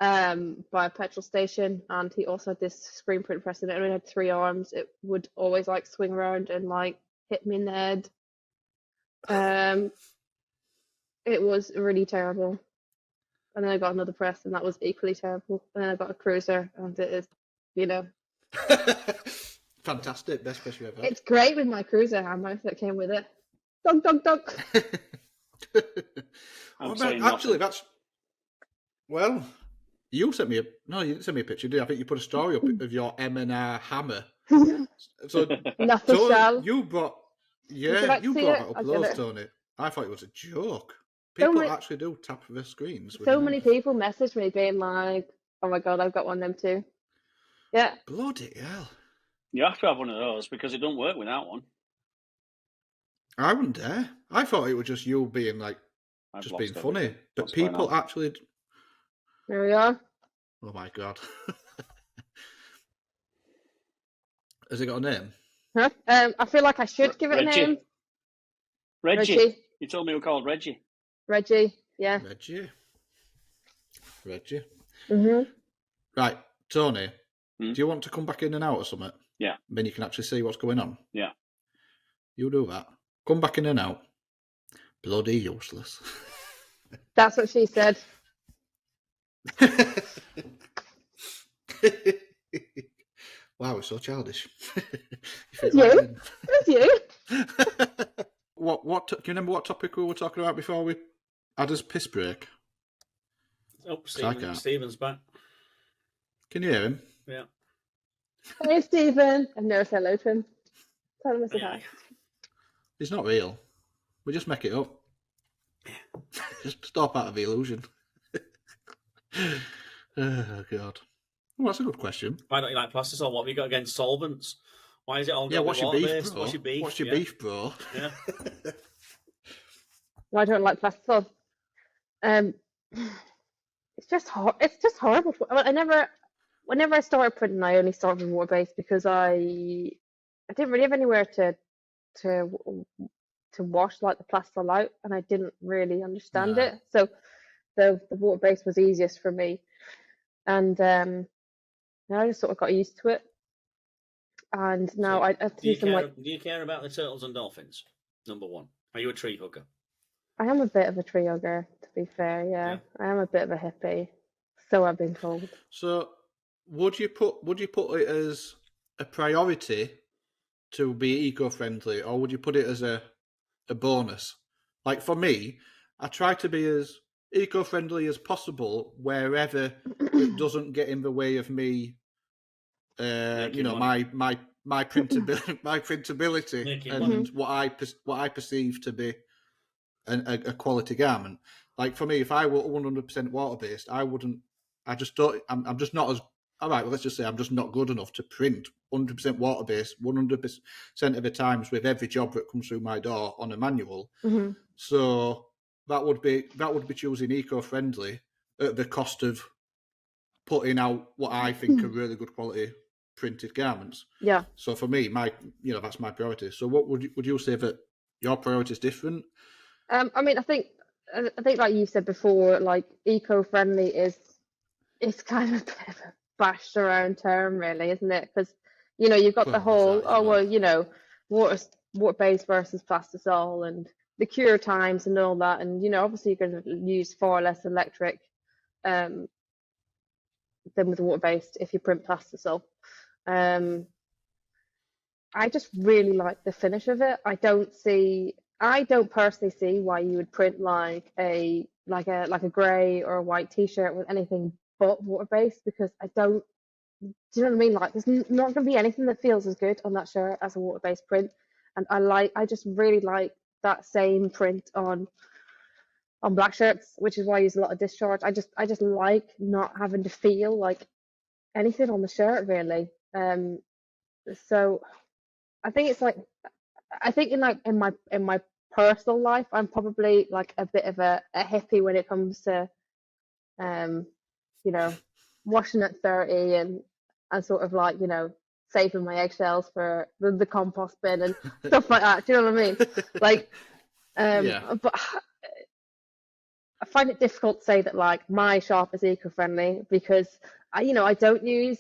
[SPEAKER 3] by a petrol station, and he also had this screen print press, and it only had 3 arms. It would always like swing around and like hit me in the head. It was really terrible. And then I got another press, and that was equally terrible. And then I got a cruiser, and it is,
[SPEAKER 4] Fantastic, best press you ever had.
[SPEAKER 3] It's great with my cruiser hammer that came with it. Dunk, dunk, dunk.
[SPEAKER 4] Actually, that's... Well, you sent me you didn't send me a picture, did you? I think you put a story up of your M&R hammer. So you brought... Yeah, you brought that up with those, Tony. I thought it was a joke. People actually do tap the screens.
[SPEAKER 3] So many people messaged me being like, oh my God, I've got one of them too. Yeah.
[SPEAKER 4] Bloody hell.
[SPEAKER 2] You have to have one of those because it don't work without one.
[SPEAKER 4] I wouldn't dare. I thought it was just you being like,
[SPEAKER 2] I've
[SPEAKER 4] just
[SPEAKER 2] lost
[SPEAKER 4] being funny.
[SPEAKER 2] everything.
[SPEAKER 4] But
[SPEAKER 2] What's going
[SPEAKER 4] people
[SPEAKER 2] on?
[SPEAKER 4] actually.
[SPEAKER 3] There we are.
[SPEAKER 4] Oh my God. Has it got a name?
[SPEAKER 3] Huh? I feel like I should give it a
[SPEAKER 2] Reggie.
[SPEAKER 3] name.
[SPEAKER 2] Reggie. You told me we were called Reggie.
[SPEAKER 3] Reggie. Yeah.
[SPEAKER 4] Reggie.
[SPEAKER 3] Mhm.
[SPEAKER 4] Right, Tony.
[SPEAKER 2] Hmm?
[SPEAKER 4] Do you want to come back in and out or something?
[SPEAKER 2] Yeah.
[SPEAKER 4] Then you can actually see what's going on.
[SPEAKER 2] Yeah.
[SPEAKER 4] You do that. Come back in and out. Bloody useless.
[SPEAKER 3] That's what she said.
[SPEAKER 4] Wow, it's so childish.
[SPEAKER 3] You? It's you.
[SPEAKER 4] What? Do you remember what topic we were talking about before we had his piss break?
[SPEAKER 2] Oh,
[SPEAKER 4] can't.
[SPEAKER 2] Stephen's back.
[SPEAKER 4] Can you hear him?
[SPEAKER 2] Yeah.
[SPEAKER 3] Hey, Stephen. I've never said hello to him. Tell him I said hi.
[SPEAKER 4] He's not real. We just make it up. Just stop out of the illusion. Oh, God. Well, that's a good question.
[SPEAKER 2] Why don't you like plastisol? What have you got against solvents? Why is it all
[SPEAKER 4] What's your beef, bro?
[SPEAKER 2] What's your beef?
[SPEAKER 4] What's your beef, bro?
[SPEAKER 2] Yeah.
[SPEAKER 3] Well, I don't like plastisol. It's just horrible. Whenever I started printing, I only started with water-based because I didn't really have anywhere to wash like the plastisol out, and I didn't really understand
[SPEAKER 4] No.
[SPEAKER 3] it. So the water-based was easiest for me, and I just sort of got used to it. And now I
[SPEAKER 2] do you care about the turtles and dolphins? Number one, are you a tree hugger?
[SPEAKER 3] I am a bit of a tree hugger, to be fair. Yeah, I am a bit of a hippie, so I've been told.
[SPEAKER 4] So, would you put it as a priority to be eco-friendly, or would you put it as a bonus? Like for me, I try to be as eco-friendly as possible wherever it doesn't get in the way of me. My printability and what I perceive to be a quality garment. Like for me, if I were 100% water-based, I wouldn't. I just don't. I'm just not as. All right, well, let's just say I'm just not good enough to print 100% water-based 100% of the times with every job that comes through my door on a manual.
[SPEAKER 3] Mm-hmm.
[SPEAKER 4] So that would be choosing eco-friendly at the cost of putting out what I think are really good quality printed garments.
[SPEAKER 3] Yeah.
[SPEAKER 4] So for me, that's my priority. So what would you say that your priority is different?
[SPEAKER 3] I mean, I think like you said before, like eco-friendly is kind of a bit of a bashed around term, really, isn't it? Because you've got the whole water-based versus plastisol and the cure times and all that, and obviously you're going to use far less electric than with the water-based if you print plastisol. I just really like the finish of it. I don't personally see why you would print like a grey or a white t-shirt with anything but water-based, because I don't. Do you know what I mean? Like, there's not going to be anything that feels as good on that shirt as a water-based print, and I just really like that same print on black shirts, which is why I use a lot of discharge. I just like not having to feel like anything on the shirt, really. So I think it's like, I think in my personal life, I'm probably like a bit of a hippie when it comes to washing at 30 and sort of like saving my eggshells for the compost bin and stuff like that. Do you know what I mean? Like, but I find it difficult to say that like my shop is eco-friendly because I don't use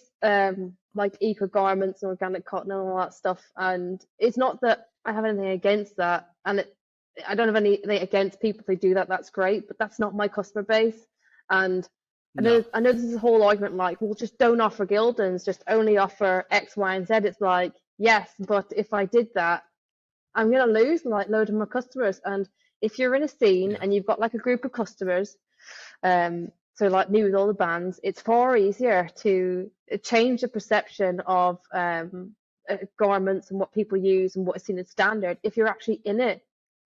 [SPEAKER 3] like eco garments and organic cotton and all that stuff, and it's not that I have anything against that, and I don't have anything against people who do that. That's great, but that's not my customer base. And I know this is a whole argument like, well, just don't offer Gildans, just only offer X, Y, and Z. It's like, yes, but if I did that, I'm gonna lose like load of my customers. And if you're in a scene and you've got like a group of customers, so like me with all the bands, it's far easier to change the perception of garments and what people use and what is seen as standard if you're actually in it.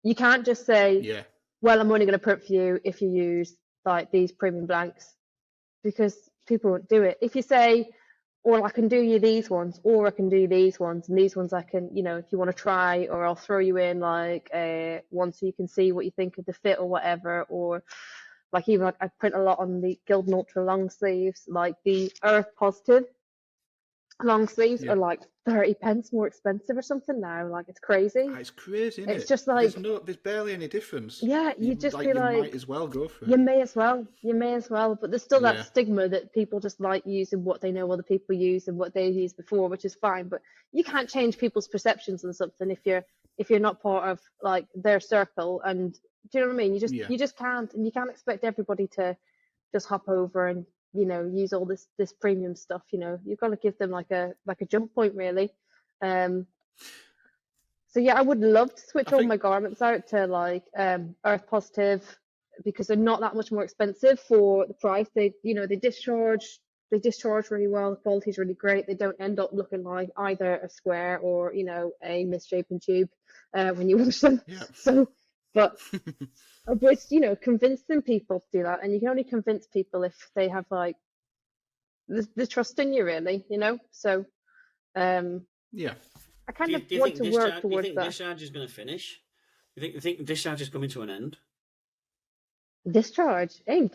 [SPEAKER 3] You can't just say, well, I'm only going to print for you if you use like these premium blanks, because people won't do it. If you say, or I can do you these ones, or I can do these ones, and these ones I can, if you want to try, or I'll throw you in like one so you can see what you think of the fit or whatever, or like even like I print a lot on the Gildan Ultra long sleeves, like the Earth Positive long sleeves
[SPEAKER 4] Yeah.
[SPEAKER 3] are like 30 pence more expensive or something now. Like it's crazy.
[SPEAKER 4] It's crazy, isn't
[SPEAKER 3] It's
[SPEAKER 4] it?
[SPEAKER 3] just like,
[SPEAKER 4] There's barely any difference.
[SPEAKER 3] yeah, you just be
[SPEAKER 4] You might
[SPEAKER 3] like,
[SPEAKER 4] as well go for
[SPEAKER 3] you
[SPEAKER 4] it.
[SPEAKER 3] may as well, but there's still that
[SPEAKER 4] Yeah.
[SPEAKER 3] stigma that people just like using what they know other people use and what they've used before, which is fine. But you can't change people's perceptions on something if you're not part of like their circle. And do you know what I mean?
[SPEAKER 4] Yeah.
[SPEAKER 3] You just can't, and you can't expect everybody to just hop over and use all this premium stuff. You've got to give them like a jump point really. So yeah, I would love to switch
[SPEAKER 4] I
[SPEAKER 3] all
[SPEAKER 4] think
[SPEAKER 3] my garments out to like Earth Positive, because they're not that much more expensive for the price. They discharge really well. The quality is really great. They don't end up looking like either a square or a misshapen tube when you wash them.
[SPEAKER 4] yeah.
[SPEAKER 3] So, but it's convincing people to do that, and you can only convince people if they have like the trust in you, really. So
[SPEAKER 4] Yeah.
[SPEAKER 3] I kind
[SPEAKER 2] Do
[SPEAKER 3] of
[SPEAKER 2] you
[SPEAKER 3] want
[SPEAKER 2] think
[SPEAKER 3] to work
[SPEAKER 2] discharge? You
[SPEAKER 3] towards
[SPEAKER 2] think
[SPEAKER 3] that.
[SPEAKER 2] discharge is going to finish? You think discharge is coming to an end?
[SPEAKER 3] Discharge ink.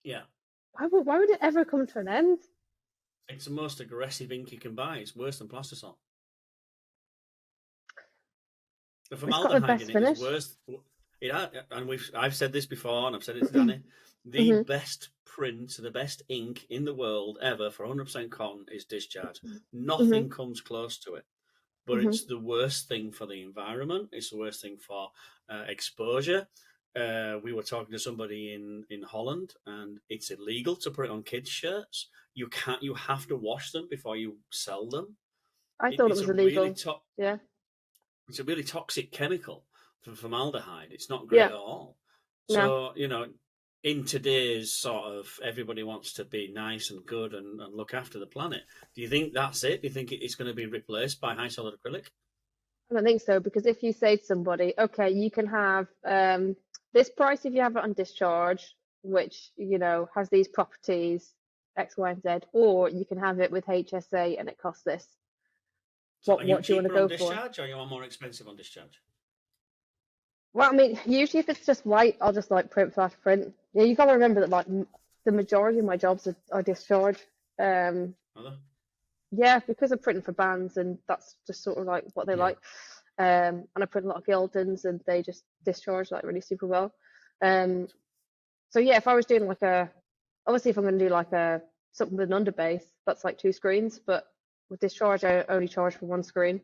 [SPEAKER 2] Yeah,
[SPEAKER 3] Why would it ever come to an end?
[SPEAKER 2] it's the most aggressive ink you can buy. It's worse than plastisol. The
[SPEAKER 3] It's got the
[SPEAKER 2] formaldehyde
[SPEAKER 3] best
[SPEAKER 2] in it is
[SPEAKER 3] finish.
[SPEAKER 2] worse. And I've said this before, and I've said it to Danny. The
[SPEAKER 3] Mhm.
[SPEAKER 2] best print, the best ink in the world ever for 100% cotton is discharge.
[SPEAKER 3] Mhm.
[SPEAKER 2] Nothing comes close to it. But
[SPEAKER 3] Mhm.
[SPEAKER 2] it's the worst thing for the environment. It's the worst thing for exposure. We were talking to somebody in Holland, and it's illegal to put it on kids' shirts. You can't. You have to wash them before you sell them.
[SPEAKER 3] I thought it
[SPEAKER 2] It's
[SPEAKER 3] was
[SPEAKER 2] a really
[SPEAKER 3] illegal. Yeah.
[SPEAKER 2] it's a really toxic chemical for formaldehyde. It's not great
[SPEAKER 3] Yeah.
[SPEAKER 2] at all.
[SPEAKER 3] No.
[SPEAKER 2] So in today's sort of everybody wants to be nice and good and look after the planet. Do you think that's it? Do you think it's going to be replaced by high solid acrylic?
[SPEAKER 3] I don't think so, because if you say to somebody, okay, you can have this price if you have it on discharge, which has these properties X, Y, and Z, or you can have it with HSA and it costs this.
[SPEAKER 2] So are you
[SPEAKER 3] What do you want to
[SPEAKER 2] cheaper on
[SPEAKER 3] go for?
[SPEAKER 2] discharge or are you more expensive on discharge?
[SPEAKER 3] Well, I mean, usually if it's just white, I'll just like print flash print. Yeah, you got to remember that like the majority of my jobs are discharge.
[SPEAKER 2] Are they?
[SPEAKER 3] Yeah, because I'm printing for bands, and that's just sort of like what they
[SPEAKER 4] Yeah.
[SPEAKER 3] like. And I print a lot of Gildans, and they just discharge like really super well. So yeah, if I was doing like obviously if I'm going to do like something with an underbase, that's like 2 screens. But with discharge, I only charge for 1 screen.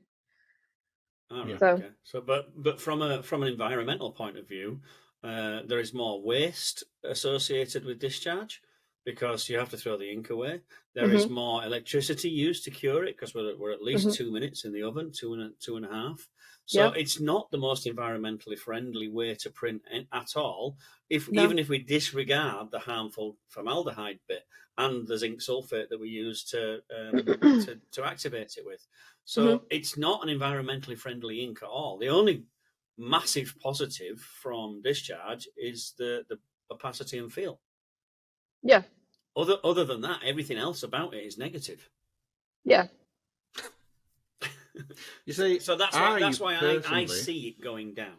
[SPEAKER 2] All right,
[SPEAKER 3] So
[SPEAKER 2] okay. So, but from an environmental point of view, there is more waste associated with discharge because you have to throw the ink away. There is
[SPEAKER 3] mhm,
[SPEAKER 2] more electricity used to cure it because we're at least
[SPEAKER 3] mhm,
[SPEAKER 2] 2 minutes in the oven, two and a half. So
[SPEAKER 3] yeah,
[SPEAKER 2] it's not the most environmentally friendly way to print at all.
[SPEAKER 3] no,
[SPEAKER 2] Even if we disregard the harmful formaldehyde bit and the zinc sulfate that we use to activate it with.
[SPEAKER 3] mhm,
[SPEAKER 2] So it's not an environmentally friendly ink at all. The only massive positive from discharge is the opacity and feel.
[SPEAKER 3] yeah,
[SPEAKER 2] Other than that, everything else about it is negative.
[SPEAKER 3] yeah,
[SPEAKER 4] You see,
[SPEAKER 2] So that's why I
[SPEAKER 4] personally,
[SPEAKER 2] see it going down.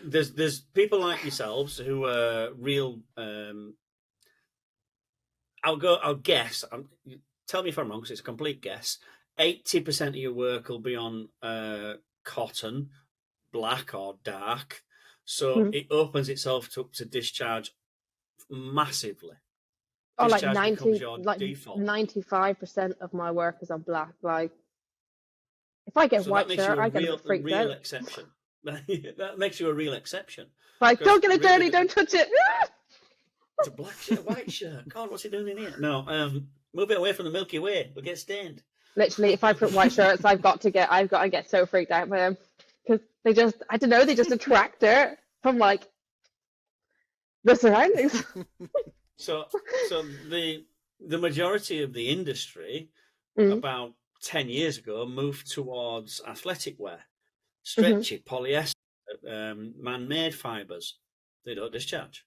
[SPEAKER 2] There's people like yourselves who are real. I'll guess. Tell me if I'm wrong, because it's a complete guess. 80% of your work will be on cotton, black or dark. So
[SPEAKER 3] mhm.
[SPEAKER 2] it opens itself up to discharge massively.
[SPEAKER 3] Oh, like
[SPEAKER 2] Discharge becomes your
[SPEAKER 3] like
[SPEAKER 2] default.
[SPEAKER 3] 95% of my work is on black. Like if I get
[SPEAKER 2] So that
[SPEAKER 3] white
[SPEAKER 2] makes you
[SPEAKER 3] shirt,
[SPEAKER 2] a
[SPEAKER 3] I get a bit freaked
[SPEAKER 2] real
[SPEAKER 3] out.
[SPEAKER 2] exception. That makes you a real exception.
[SPEAKER 3] Like,
[SPEAKER 2] Because
[SPEAKER 3] don't get it
[SPEAKER 2] really,
[SPEAKER 3] dirty, don't touch it.
[SPEAKER 2] it's a black shirt, white shirt. God, what's he doing in here? No, move it away from the Milky Way. We'll get stained.
[SPEAKER 3] Literally, if I put white shirts, I've got to get so freaked out by them, because I don't know, they just attract dirt from like the surroundings.
[SPEAKER 2] So the majority of the industry
[SPEAKER 3] Mm,
[SPEAKER 2] about 10 years ago moved towards athletic wear,
[SPEAKER 3] mhm.
[SPEAKER 2] stretchy polyester, man-made fibers. They don't discharge.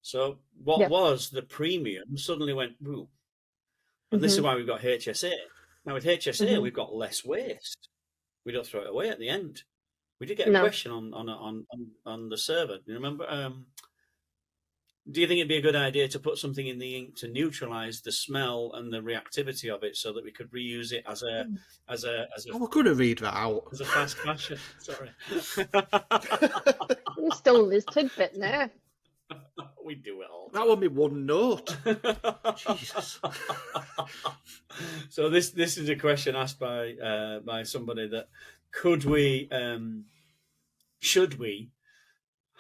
[SPEAKER 2] So what
[SPEAKER 3] Yeah.
[SPEAKER 2] was the premium suddenly went, ooh. And this is why we've got HSA. Now with HSA,
[SPEAKER 3] Mhm.
[SPEAKER 2] we've got less waste. We don't throw it away at the end. We did get a
[SPEAKER 3] No.
[SPEAKER 2] question on the server. Do you remember? Do you think it'd be a good idea to put something in the ink to neutralise the smell and the reactivity of it, so that we could reuse it as a
[SPEAKER 4] Oh, I could have read that out.
[SPEAKER 2] as a fast fashion? Sorry,
[SPEAKER 3] You stole his tidbit now.
[SPEAKER 2] we do it all.
[SPEAKER 4] That would be one note. Jesus.
[SPEAKER 2] So this is a question asked by somebody that should we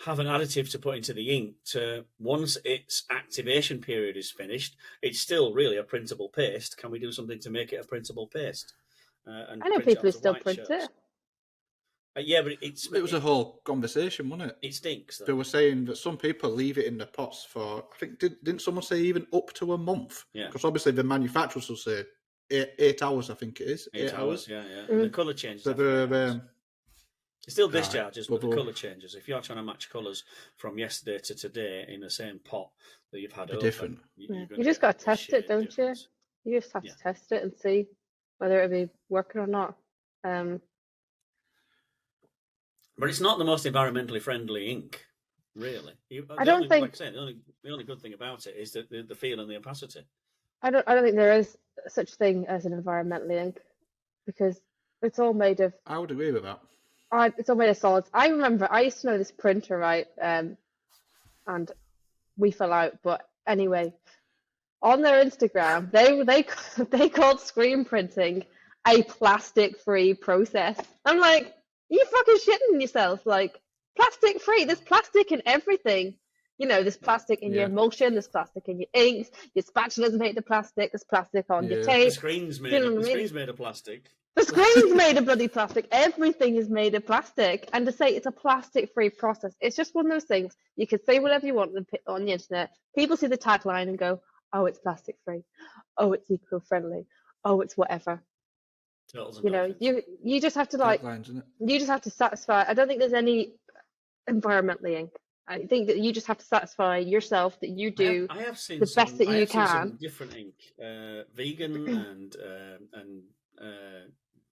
[SPEAKER 2] have an additive to put into the ink to, once its activation period is finished, it's still really a printable paste. Can we do something to make it a printable paste? And
[SPEAKER 3] I know
[SPEAKER 2] print it
[SPEAKER 3] people who
[SPEAKER 2] onto
[SPEAKER 3] still
[SPEAKER 2] white
[SPEAKER 3] print
[SPEAKER 2] shirts?
[SPEAKER 3] it.
[SPEAKER 2] Yeah, but
[SPEAKER 4] It was a whole conversation, wasn't it?
[SPEAKER 2] it stinks.
[SPEAKER 4] They
[SPEAKER 2] Though.
[SPEAKER 4] were saying that some people leave it in the pots for, I think, didn't someone say even up to a month?
[SPEAKER 2] Yeah.
[SPEAKER 4] Because obviously the manufacturers will say 8 hours, I think it is.
[SPEAKER 2] 8 hours. Yeah.
[SPEAKER 3] Mm.
[SPEAKER 2] And the colour changes.
[SPEAKER 4] But
[SPEAKER 2] after 8 hours. It still
[SPEAKER 4] Right,
[SPEAKER 2] discharges, but the
[SPEAKER 4] but-
[SPEAKER 2] colour changes. If you're trying to match colours from yesterday to today in the same pot that you've had
[SPEAKER 4] They're
[SPEAKER 2] open,
[SPEAKER 4] different.
[SPEAKER 2] you're
[SPEAKER 3] Yeah.
[SPEAKER 2] gonna
[SPEAKER 3] You just
[SPEAKER 2] get
[SPEAKER 3] got to
[SPEAKER 2] a
[SPEAKER 3] test it,
[SPEAKER 2] shade
[SPEAKER 3] don't
[SPEAKER 2] difference.
[SPEAKER 3] you? You just have
[SPEAKER 2] Yeah.
[SPEAKER 3] to test it and see whether it'll be working or not.
[SPEAKER 2] But it's not the most environmentally friendly ink, really.
[SPEAKER 3] I don't think-
[SPEAKER 2] Like I say, the only good thing about it is the feel and the opacity.
[SPEAKER 3] I don't think there is such thing as an environmental ink, because it's all made of
[SPEAKER 4] I would agree with that.
[SPEAKER 3] it's all made of solids. I remember I used to know this printer, right? And we fell out, but anyway, on their Instagram, they called screen printing a plastic-free process. I'm like, you fucking shitting yourself? Like, plastic-free? There's plastic in everything. You know, there's plastic in your
[SPEAKER 4] Yeah.
[SPEAKER 3] emulsion, there's plastic in your inks, your spatula's made of plastic, there's plastic on your
[SPEAKER 4] Yeah.
[SPEAKER 2] The
[SPEAKER 3] tape.
[SPEAKER 2] screen's made
[SPEAKER 3] You know
[SPEAKER 2] of,
[SPEAKER 3] what I mean?
[SPEAKER 2] plastic.
[SPEAKER 3] The screen's made of bloody plastic. Everything is made of plastic. And to say it's a plastic-free process, it's just one of those things. You can say whatever you want on the internet. People see the tagline and go, oh, it's plastic-free. Oh, it's eco-friendly. Oh, it's whatever.
[SPEAKER 2] Turtles and
[SPEAKER 3] You know,
[SPEAKER 2] dolphins.
[SPEAKER 3] you just have to like,
[SPEAKER 4] Taglines, isn't it?
[SPEAKER 3] you just have to satisfy. I don't think there's any environmentally ink. I think that you just have to satisfy yourself that you do.
[SPEAKER 2] I have seen
[SPEAKER 3] the best that
[SPEAKER 2] I
[SPEAKER 3] you
[SPEAKER 2] have seen some
[SPEAKER 3] can.
[SPEAKER 2] different ink, vegan and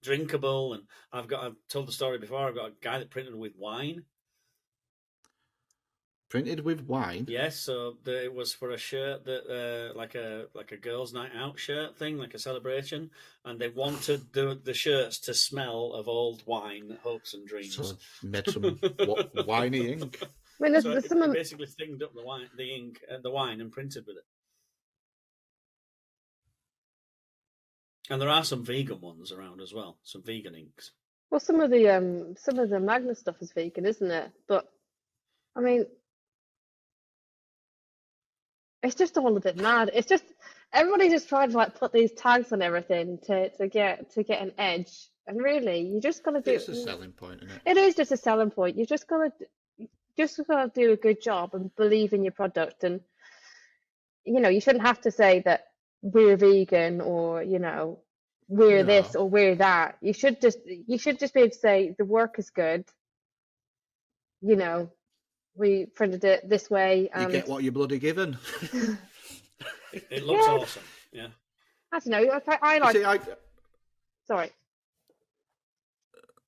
[SPEAKER 2] drinkable, and I've told the story before. I've got a guy that printed with wine.
[SPEAKER 4] Printed with wine.
[SPEAKER 2] Yes, so it was for a shirt that like a girls' night out shirt thing, like a celebration, and they wanted the shirts to smell of old wine, hopes and dreams.
[SPEAKER 4] So made some winey ink.
[SPEAKER 3] I mean,
[SPEAKER 2] So
[SPEAKER 3] there's
[SPEAKER 2] it
[SPEAKER 3] some.
[SPEAKER 2] basically thinged up the ink, the wine, and printed with it. And there are some vegan ones around as well, some vegan inks.
[SPEAKER 3] Well, some of the Magna stuff is vegan, isn't it? But I mean, it's just all a bit mad. It's just everybody's just trying to like put these tags on everything to get an edge. And really, you just gotta do.
[SPEAKER 4] It's a selling point, isn't it?
[SPEAKER 3] It is just a selling point. You just gotta do a good job and believe in your product. And you know, you shouldn't have to say that we're vegan or you know we're this
[SPEAKER 4] No.
[SPEAKER 3] or we're that. You should just be able to say the work is good. You know, we printed it this way,
[SPEAKER 4] You
[SPEAKER 3] and
[SPEAKER 4] get what you're bloody given.
[SPEAKER 2] It looks
[SPEAKER 3] Yeah.
[SPEAKER 2] awesome. Yeah.
[SPEAKER 3] I don't know. I like.
[SPEAKER 4] See,
[SPEAKER 3] Sorry.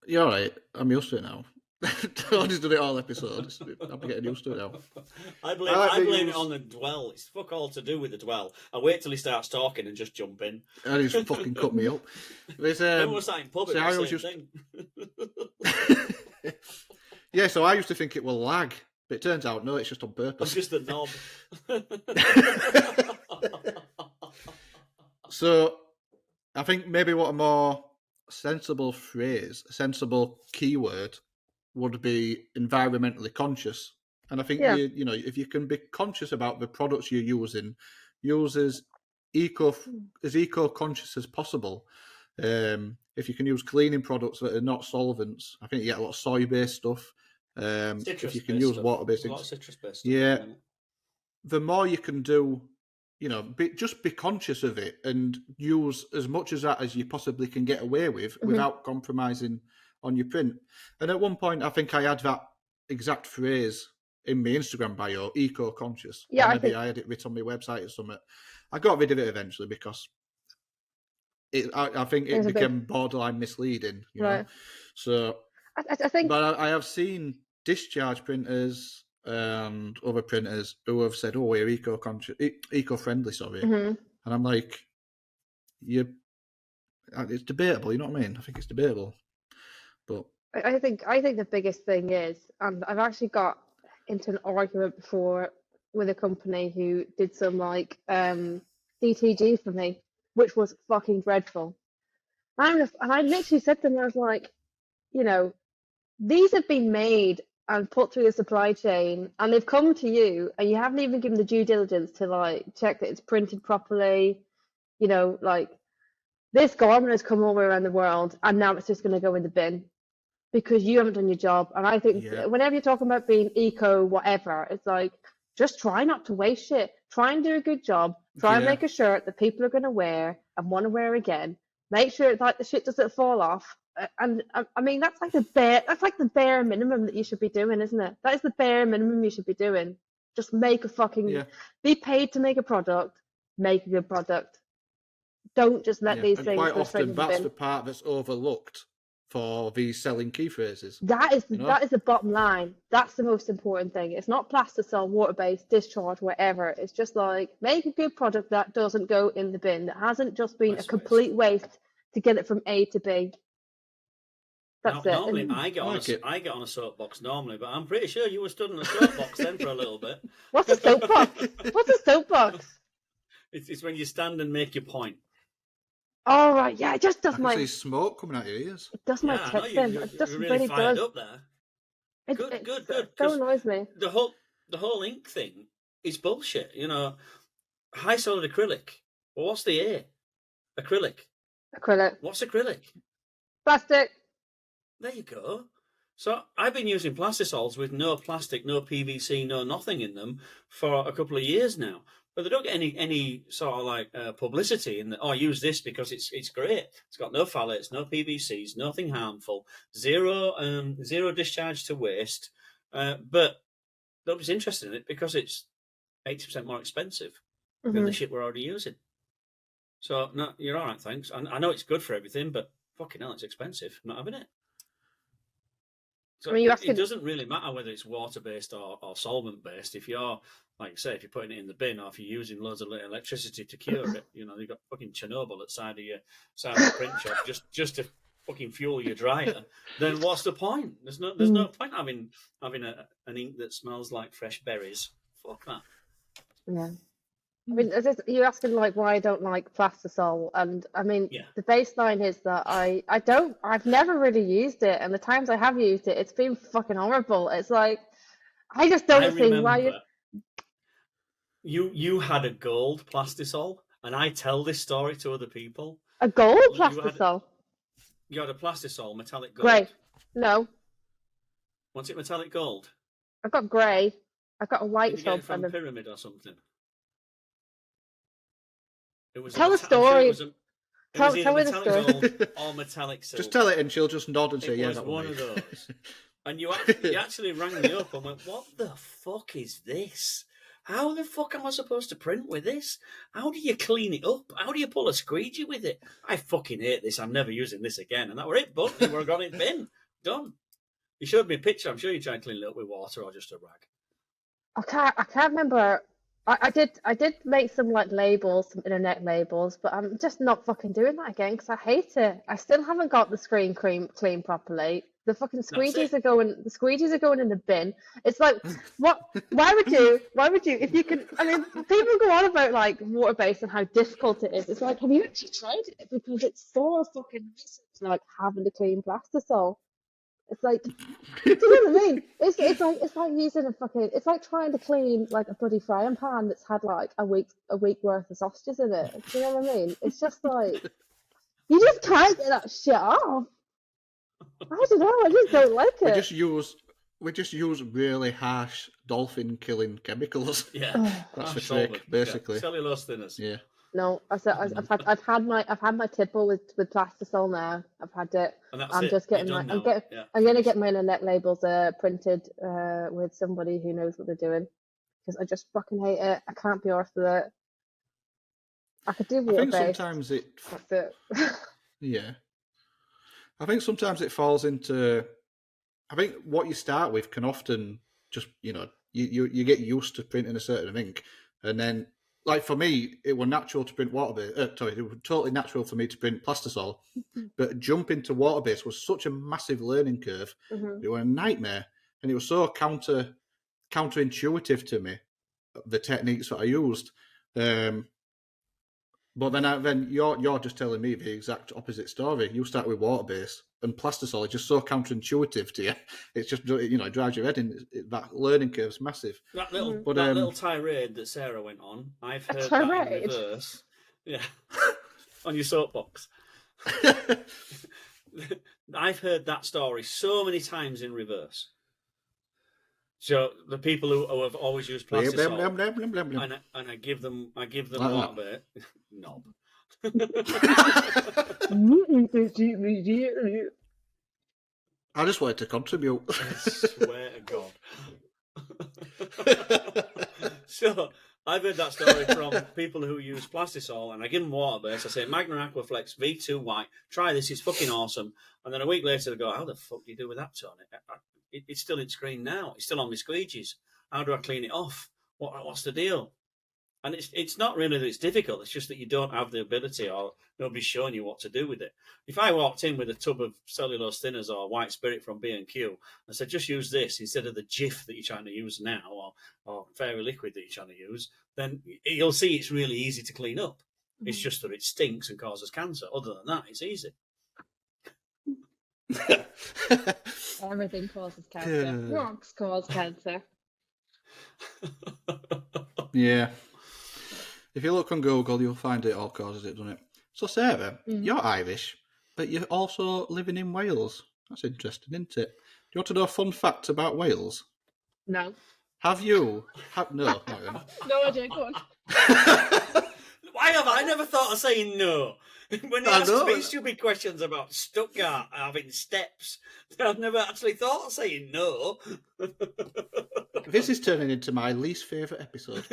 [SPEAKER 4] you're all right. I'm used to it now. I just done it all episode. I'm getting used to it now.
[SPEAKER 2] I blame
[SPEAKER 4] I like the
[SPEAKER 2] it
[SPEAKER 4] use-
[SPEAKER 2] on the dwell. It's fuck all to do with the dwell. I wait till he starts talking and just jump in.
[SPEAKER 4] And he's fucking cut me up. There's,
[SPEAKER 2] When we were sat in pub, it
[SPEAKER 4] see, I
[SPEAKER 2] was
[SPEAKER 4] always
[SPEAKER 2] the same
[SPEAKER 4] used-
[SPEAKER 2] thing.
[SPEAKER 4] Yeah, so I used to think it will lag, but it turns out no, it's just on
[SPEAKER 2] It's
[SPEAKER 4] purpose.
[SPEAKER 2] just the knob.
[SPEAKER 4] So I think maybe what a more sensible phrase, a sensible keyword would be environmentally conscious. And I think
[SPEAKER 3] Yeah.
[SPEAKER 4] you know, if you can be conscious about the products you're using, use as eco conscious as possible. If you can use cleaning products that are not solvents, I think you get a lot of soy-based stuff. If you can use water-based
[SPEAKER 2] a lot
[SPEAKER 4] things,
[SPEAKER 2] of citrus-based
[SPEAKER 4] Yeah.
[SPEAKER 2] stuff.
[SPEAKER 4] the more you can do, you know, just be conscious of it and use as much as that as you possibly can get away with without compromising on your print. And at one point, I think I had that exact phrase in my Instagram bio, eco-conscious.
[SPEAKER 3] Yeah,
[SPEAKER 4] Or
[SPEAKER 3] I
[SPEAKER 4] maybe
[SPEAKER 3] think-
[SPEAKER 4] I had it written on my website or something. I got rid of it eventually because I think
[SPEAKER 3] It
[SPEAKER 4] it
[SPEAKER 3] was a bit
[SPEAKER 4] became borderline misleading, you know.
[SPEAKER 3] right.
[SPEAKER 4] So,
[SPEAKER 3] I think
[SPEAKER 4] but I have seen discharge printers and other printers who have said, "Oh, we're eco-friendly," sorry,
[SPEAKER 3] mhm.
[SPEAKER 4] and I'm like, it's debatable. You know what I mean? I think it's debatable, but
[SPEAKER 3] I think the biggest thing is, and I've actually got into an argument before with a company who did some like DTG for me, which was fucking dreadful. And I literally said to them, I was like, you know, these have been made and put through the supply chain, and they've come to you, and you haven't even given the due diligence to like check that it's printed properly. You know, like this garment has come all the way around the world, and now it's just going to go in the bin because you haven't done your job. And I think
[SPEAKER 4] yeah,
[SPEAKER 3] whenever you're talking about being eco, whatever, it's like just try not to waste shit. Try and do a good job. Try and
[SPEAKER 4] yeah,
[SPEAKER 3] make a shirt that people are going to wear and want to wear again. Make sure it's like the shit doesn't fall off. And I mean that's like the bare minimum that you should be doing, isn't it? That is the bare minimum you should be doing. Just make a fucking
[SPEAKER 4] yeah,
[SPEAKER 3] be paid to make a product. Make a good product. Don't just let
[SPEAKER 4] yeah.
[SPEAKER 3] these
[SPEAKER 4] And
[SPEAKER 3] things
[SPEAKER 4] quite
[SPEAKER 3] go straight
[SPEAKER 4] often,
[SPEAKER 3] in the
[SPEAKER 4] that's
[SPEAKER 3] bin.
[SPEAKER 4] the part that's overlooked for these selling key phrases.
[SPEAKER 3] That is
[SPEAKER 4] You know?
[SPEAKER 3] that is the bottom line. That's the most important thing. It's not plastisol, water-based, discharge, whatever. It's just like make a good product that doesn't go in the bin, that hasn't just been a
[SPEAKER 2] Less
[SPEAKER 3] complete waste to get it from A to B. That's it.
[SPEAKER 2] Normally,
[SPEAKER 3] And
[SPEAKER 2] I get on
[SPEAKER 4] like it.
[SPEAKER 2] I get on a soapbox normally, but I'm pretty sure you were stood on a soapbox then for a little bit.
[SPEAKER 3] what's a soapbox? What's a soapbox?
[SPEAKER 2] It's when you stand and make your point.
[SPEAKER 3] All right, yeah, it just
[SPEAKER 4] I
[SPEAKER 3] does
[SPEAKER 4] can
[SPEAKER 3] my
[SPEAKER 4] see smoke coming out your ears.
[SPEAKER 3] it does my
[SPEAKER 2] Yeah, I know
[SPEAKER 3] tits in.
[SPEAKER 2] you,
[SPEAKER 3] It just
[SPEAKER 2] you're really
[SPEAKER 3] really
[SPEAKER 2] fired
[SPEAKER 3] does.
[SPEAKER 2] up there.
[SPEAKER 3] It,
[SPEAKER 2] Good,
[SPEAKER 3] it
[SPEAKER 2] good,
[SPEAKER 3] so
[SPEAKER 2] good.
[SPEAKER 3] so
[SPEAKER 2] 'Cause
[SPEAKER 3] annoys me.
[SPEAKER 2] the whole ink thing is bullshit. You know, high solid acrylic. Well, what's the A? Acrylic.
[SPEAKER 3] Acrylic,
[SPEAKER 2] What's acrylic?
[SPEAKER 3] plastic.
[SPEAKER 2] There you go. So I've been using plastisols with no plastic, no PVC, no nothing in them for a couple of years now. But they don't get any sort of like publicity in that. Oh, use this because it's great. It's got no phthalates, no PVCs, nothing harmful, zero discharge to waste. But nobody's interested in it because it's 80% more expensive than the shit we're already using. So no, you're all right, thanks. I know it's good for everything, but fucking hell, it's expensive. I'm not having it. So
[SPEAKER 3] I mean, you
[SPEAKER 2] it
[SPEAKER 3] asking.
[SPEAKER 2] doesn't really matter whether it's water-based or solvent-based. If you're, like you say, if you're putting it in the bin or if you're using loads of electricity to cure it, you know, you've got fucking Chernobyl at side of your print shop just to fucking fuel your dryer, then what's the point? There's no point having an ink that smells like fresh berries. Fuck that.
[SPEAKER 3] Yeah. I mean, you're asking like why I don't like plastisol, and I mean
[SPEAKER 2] Yeah.
[SPEAKER 3] the baseline is that I've never really used it, and the times I have used it, it's been fucking horrible. It's like I just
[SPEAKER 2] I
[SPEAKER 3] don't see why
[SPEAKER 2] you had a gold plastisol, and I tell this story to other people.
[SPEAKER 3] a gold
[SPEAKER 2] You had
[SPEAKER 3] plastisol.
[SPEAKER 2] a plastisol, metallic gold.
[SPEAKER 3] Grey. No,
[SPEAKER 2] Was it metallic gold?
[SPEAKER 3] I've got grey. I've got a
[SPEAKER 2] Did
[SPEAKER 3] white
[SPEAKER 2] you get
[SPEAKER 3] sub
[SPEAKER 2] it from
[SPEAKER 3] and a...
[SPEAKER 2] Pyramid or something? It was
[SPEAKER 3] Tell the
[SPEAKER 2] I'm sure
[SPEAKER 3] story.
[SPEAKER 2] it was
[SPEAKER 3] Tell
[SPEAKER 2] either
[SPEAKER 3] me the
[SPEAKER 2] metallic
[SPEAKER 3] story.
[SPEAKER 2] gold or metallic silver.
[SPEAKER 4] Just tell it and she'll just nod and say,
[SPEAKER 2] It
[SPEAKER 4] yeah,
[SPEAKER 2] was
[SPEAKER 4] that
[SPEAKER 2] one
[SPEAKER 4] was
[SPEAKER 2] of
[SPEAKER 4] me.
[SPEAKER 2] those. And you actually rang me up and went, what the fuck is this? How the fuck am I supposed to print with this? How do you clean it up? How do you pull a squeegee with it? I fucking hate this. I'm never using this again. And that were it, but we're gone in bin. Done. You showed me a picture. I'm sure you tried to clean it up with water or just a rag.
[SPEAKER 3] I can't remember. I did make some like labels, some internet labels, but I'm just not fucking doing that again because I hate it. I still haven't got the screen clean properly. The fucking squeegees are going. The squeegees are going in the bin. It's like, what? Why would you? If you can? I mean, people go on about like water based and how difficult it is. It's like, have you actually tried it? Because it's so fucking nice. It's like having to clean plastisol. It's like, do you know what I mean? It's like using a fucking. It's like trying to clean like a bloody frying pan that's had like a week worth of sausages in it. Do you know what I mean? It's just like you just can't get that shit off. I don't know. I just don't like it.
[SPEAKER 4] We just use really harsh dolphin killing chemicals.
[SPEAKER 2] Yeah,
[SPEAKER 4] That's the trick, basically.
[SPEAKER 2] Yeah. Cellulose thinners.
[SPEAKER 4] Yeah.
[SPEAKER 3] No, I've had my tipple with plastisol now. I've had it.
[SPEAKER 2] And that's
[SPEAKER 3] I'm
[SPEAKER 2] it.
[SPEAKER 3] just getting
[SPEAKER 2] You're
[SPEAKER 3] my.
[SPEAKER 2] done now. Yeah,
[SPEAKER 3] I'm gonna get my internet labels printed with somebody who knows what they're doing because I just fucking hate it. I can't be arsed with it. I could do
[SPEAKER 4] I think
[SPEAKER 3] water-based.
[SPEAKER 4] sometimes it,
[SPEAKER 3] That's it.
[SPEAKER 4] yeah. I think sometimes it falls into. I think what you start with can often just, you get used to printing a certain ink, and then, like for me, it was natural to print water-based. It was totally natural for me to print plastisol, but jumping to water-based was such a massive learning curve.
[SPEAKER 3] Mhm.
[SPEAKER 4] It was a nightmare, and it was so counterintuitive to me, the techniques that I used. But then you're just telling me the exact opposite story. You start with water-based, and plastisol is just so counterintuitive to you. It's just, it drives your head in. That learning curve's massive.
[SPEAKER 2] That little
[SPEAKER 3] Mhm.
[SPEAKER 4] But
[SPEAKER 2] that little tirade that Sarah went on, I've
[SPEAKER 3] A
[SPEAKER 2] heard that in
[SPEAKER 3] tirade?
[SPEAKER 2] reverse. Yeah, on your soapbox. I've heard that story so many times in reverse. So the people who have always used plastisol, and I give them
[SPEAKER 4] Like
[SPEAKER 2] water bit knob.
[SPEAKER 4] I just wanted to contribute.
[SPEAKER 2] I swear to God. So I've heard that story from people who use plastisol, and I give them water base. I say Magna Aquaflex V2 white. Try this; it's fucking awesome. And then a week later, they go, "How the fuck do you do with that, Tony? It's still in screen now. It's still on my squeegees. How do I clean it off? What's the deal?" And it's not really that it's difficult. It's just that you don't have the ability, or nobody's showing you what to do with it. If I walked in with a tub of cellulose thinners or white spirit from B&Q and said, just use this instead of the Jif that you're trying to use now, or Fairy Liquid that you're trying to use, then you'll see it's really easy to clean up. It's just that it stinks and causes cancer. Other than that, it's easy.
[SPEAKER 3] Everything causes cancer. Rocks cause cancer.
[SPEAKER 4] Yeah. If you look on Google, you'll find it all causes it, doesn't it? So, Sarah, you're Irish, but you're also living in Wales. That's interesting, isn't it? Do you want to know a fun fact about Wales?
[SPEAKER 3] No.
[SPEAKER 4] Have you... No, not really.
[SPEAKER 3] No idea. Go on.
[SPEAKER 2] Why have I never thought of saying no? When they
[SPEAKER 4] I
[SPEAKER 2] ask
[SPEAKER 4] know.
[SPEAKER 2] me stupid questions about Stuttgart having steps, I've never actually thought of saying no.
[SPEAKER 4] This is turning into my least favourite episode.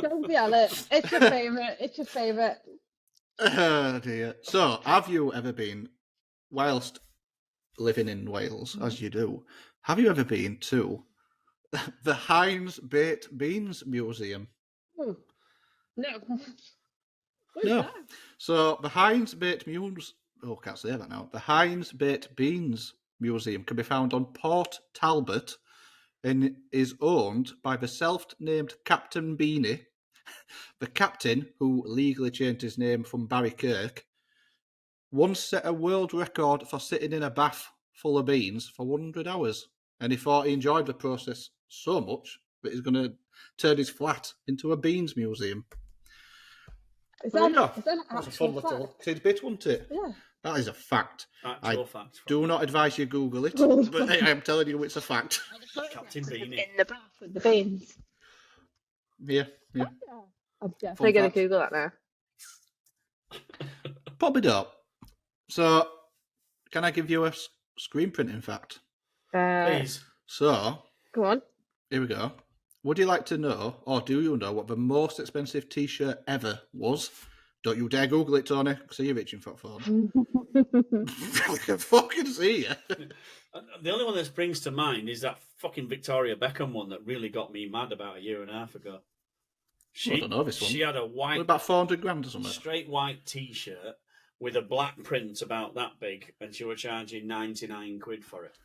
[SPEAKER 3] Don't be Alex. It's your favourite. It's your favourite.
[SPEAKER 4] Oh, dear. So, have you ever been, whilst living in Wales, as you do, have you ever been to the Heinz Baked Beans Museum?
[SPEAKER 3] No. What's
[SPEAKER 4] No.
[SPEAKER 3] that?
[SPEAKER 4] So the Heinz Baked can't say that now. The Heinz Baked Beans Museum can be found on Port Talbot and is owned by the self-named Captain Beanie, the captain who legally changed his name from Barry Kirk. Once set a world record for sitting in a bath full of beans for 100 hours, and he thought he enjoyed the process so much that he's going to turn his flat into a beans museum.
[SPEAKER 3] Is
[SPEAKER 4] There you
[SPEAKER 3] that
[SPEAKER 4] go.
[SPEAKER 3] an
[SPEAKER 4] That's a
[SPEAKER 3] actual
[SPEAKER 4] fun little
[SPEAKER 3] fact?
[SPEAKER 4] tidbit, wasn't it?
[SPEAKER 3] Yeah.
[SPEAKER 4] That is a fact.
[SPEAKER 2] Actual fact.
[SPEAKER 4] Do not advise you Google it, but I am telling you it's a fact.
[SPEAKER 2] Captain Beanie.
[SPEAKER 3] In the bath with the beans.
[SPEAKER 4] Yeah.
[SPEAKER 3] I'm definitely going
[SPEAKER 4] fact.
[SPEAKER 3] to Google that now.
[SPEAKER 4] Probably don't. So, can I give you a screen printing fact?
[SPEAKER 2] Please.
[SPEAKER 4] So,
[SPEAKER 3] Go on.
[SPEAKER 4] here we go. Would you like to know, or do you know, what the most expensive T-shirt ever was? Don't you dare Google it, Tony, because you're reaching for a phone. I can fucking see you.
[SPEAKER 2] The only one that springs to mind is that fucking Victoria Beckham one that really got me mad about a year and a half ago.
[SPEAKER 4] I don't know this one.
[SPEAKER 2] She had a white,
[SPEAKER 4] about 400 grand or something.
[SPEAKER 2] straight white T-shirt with a black print about that big, and she was charging 99 quid for it.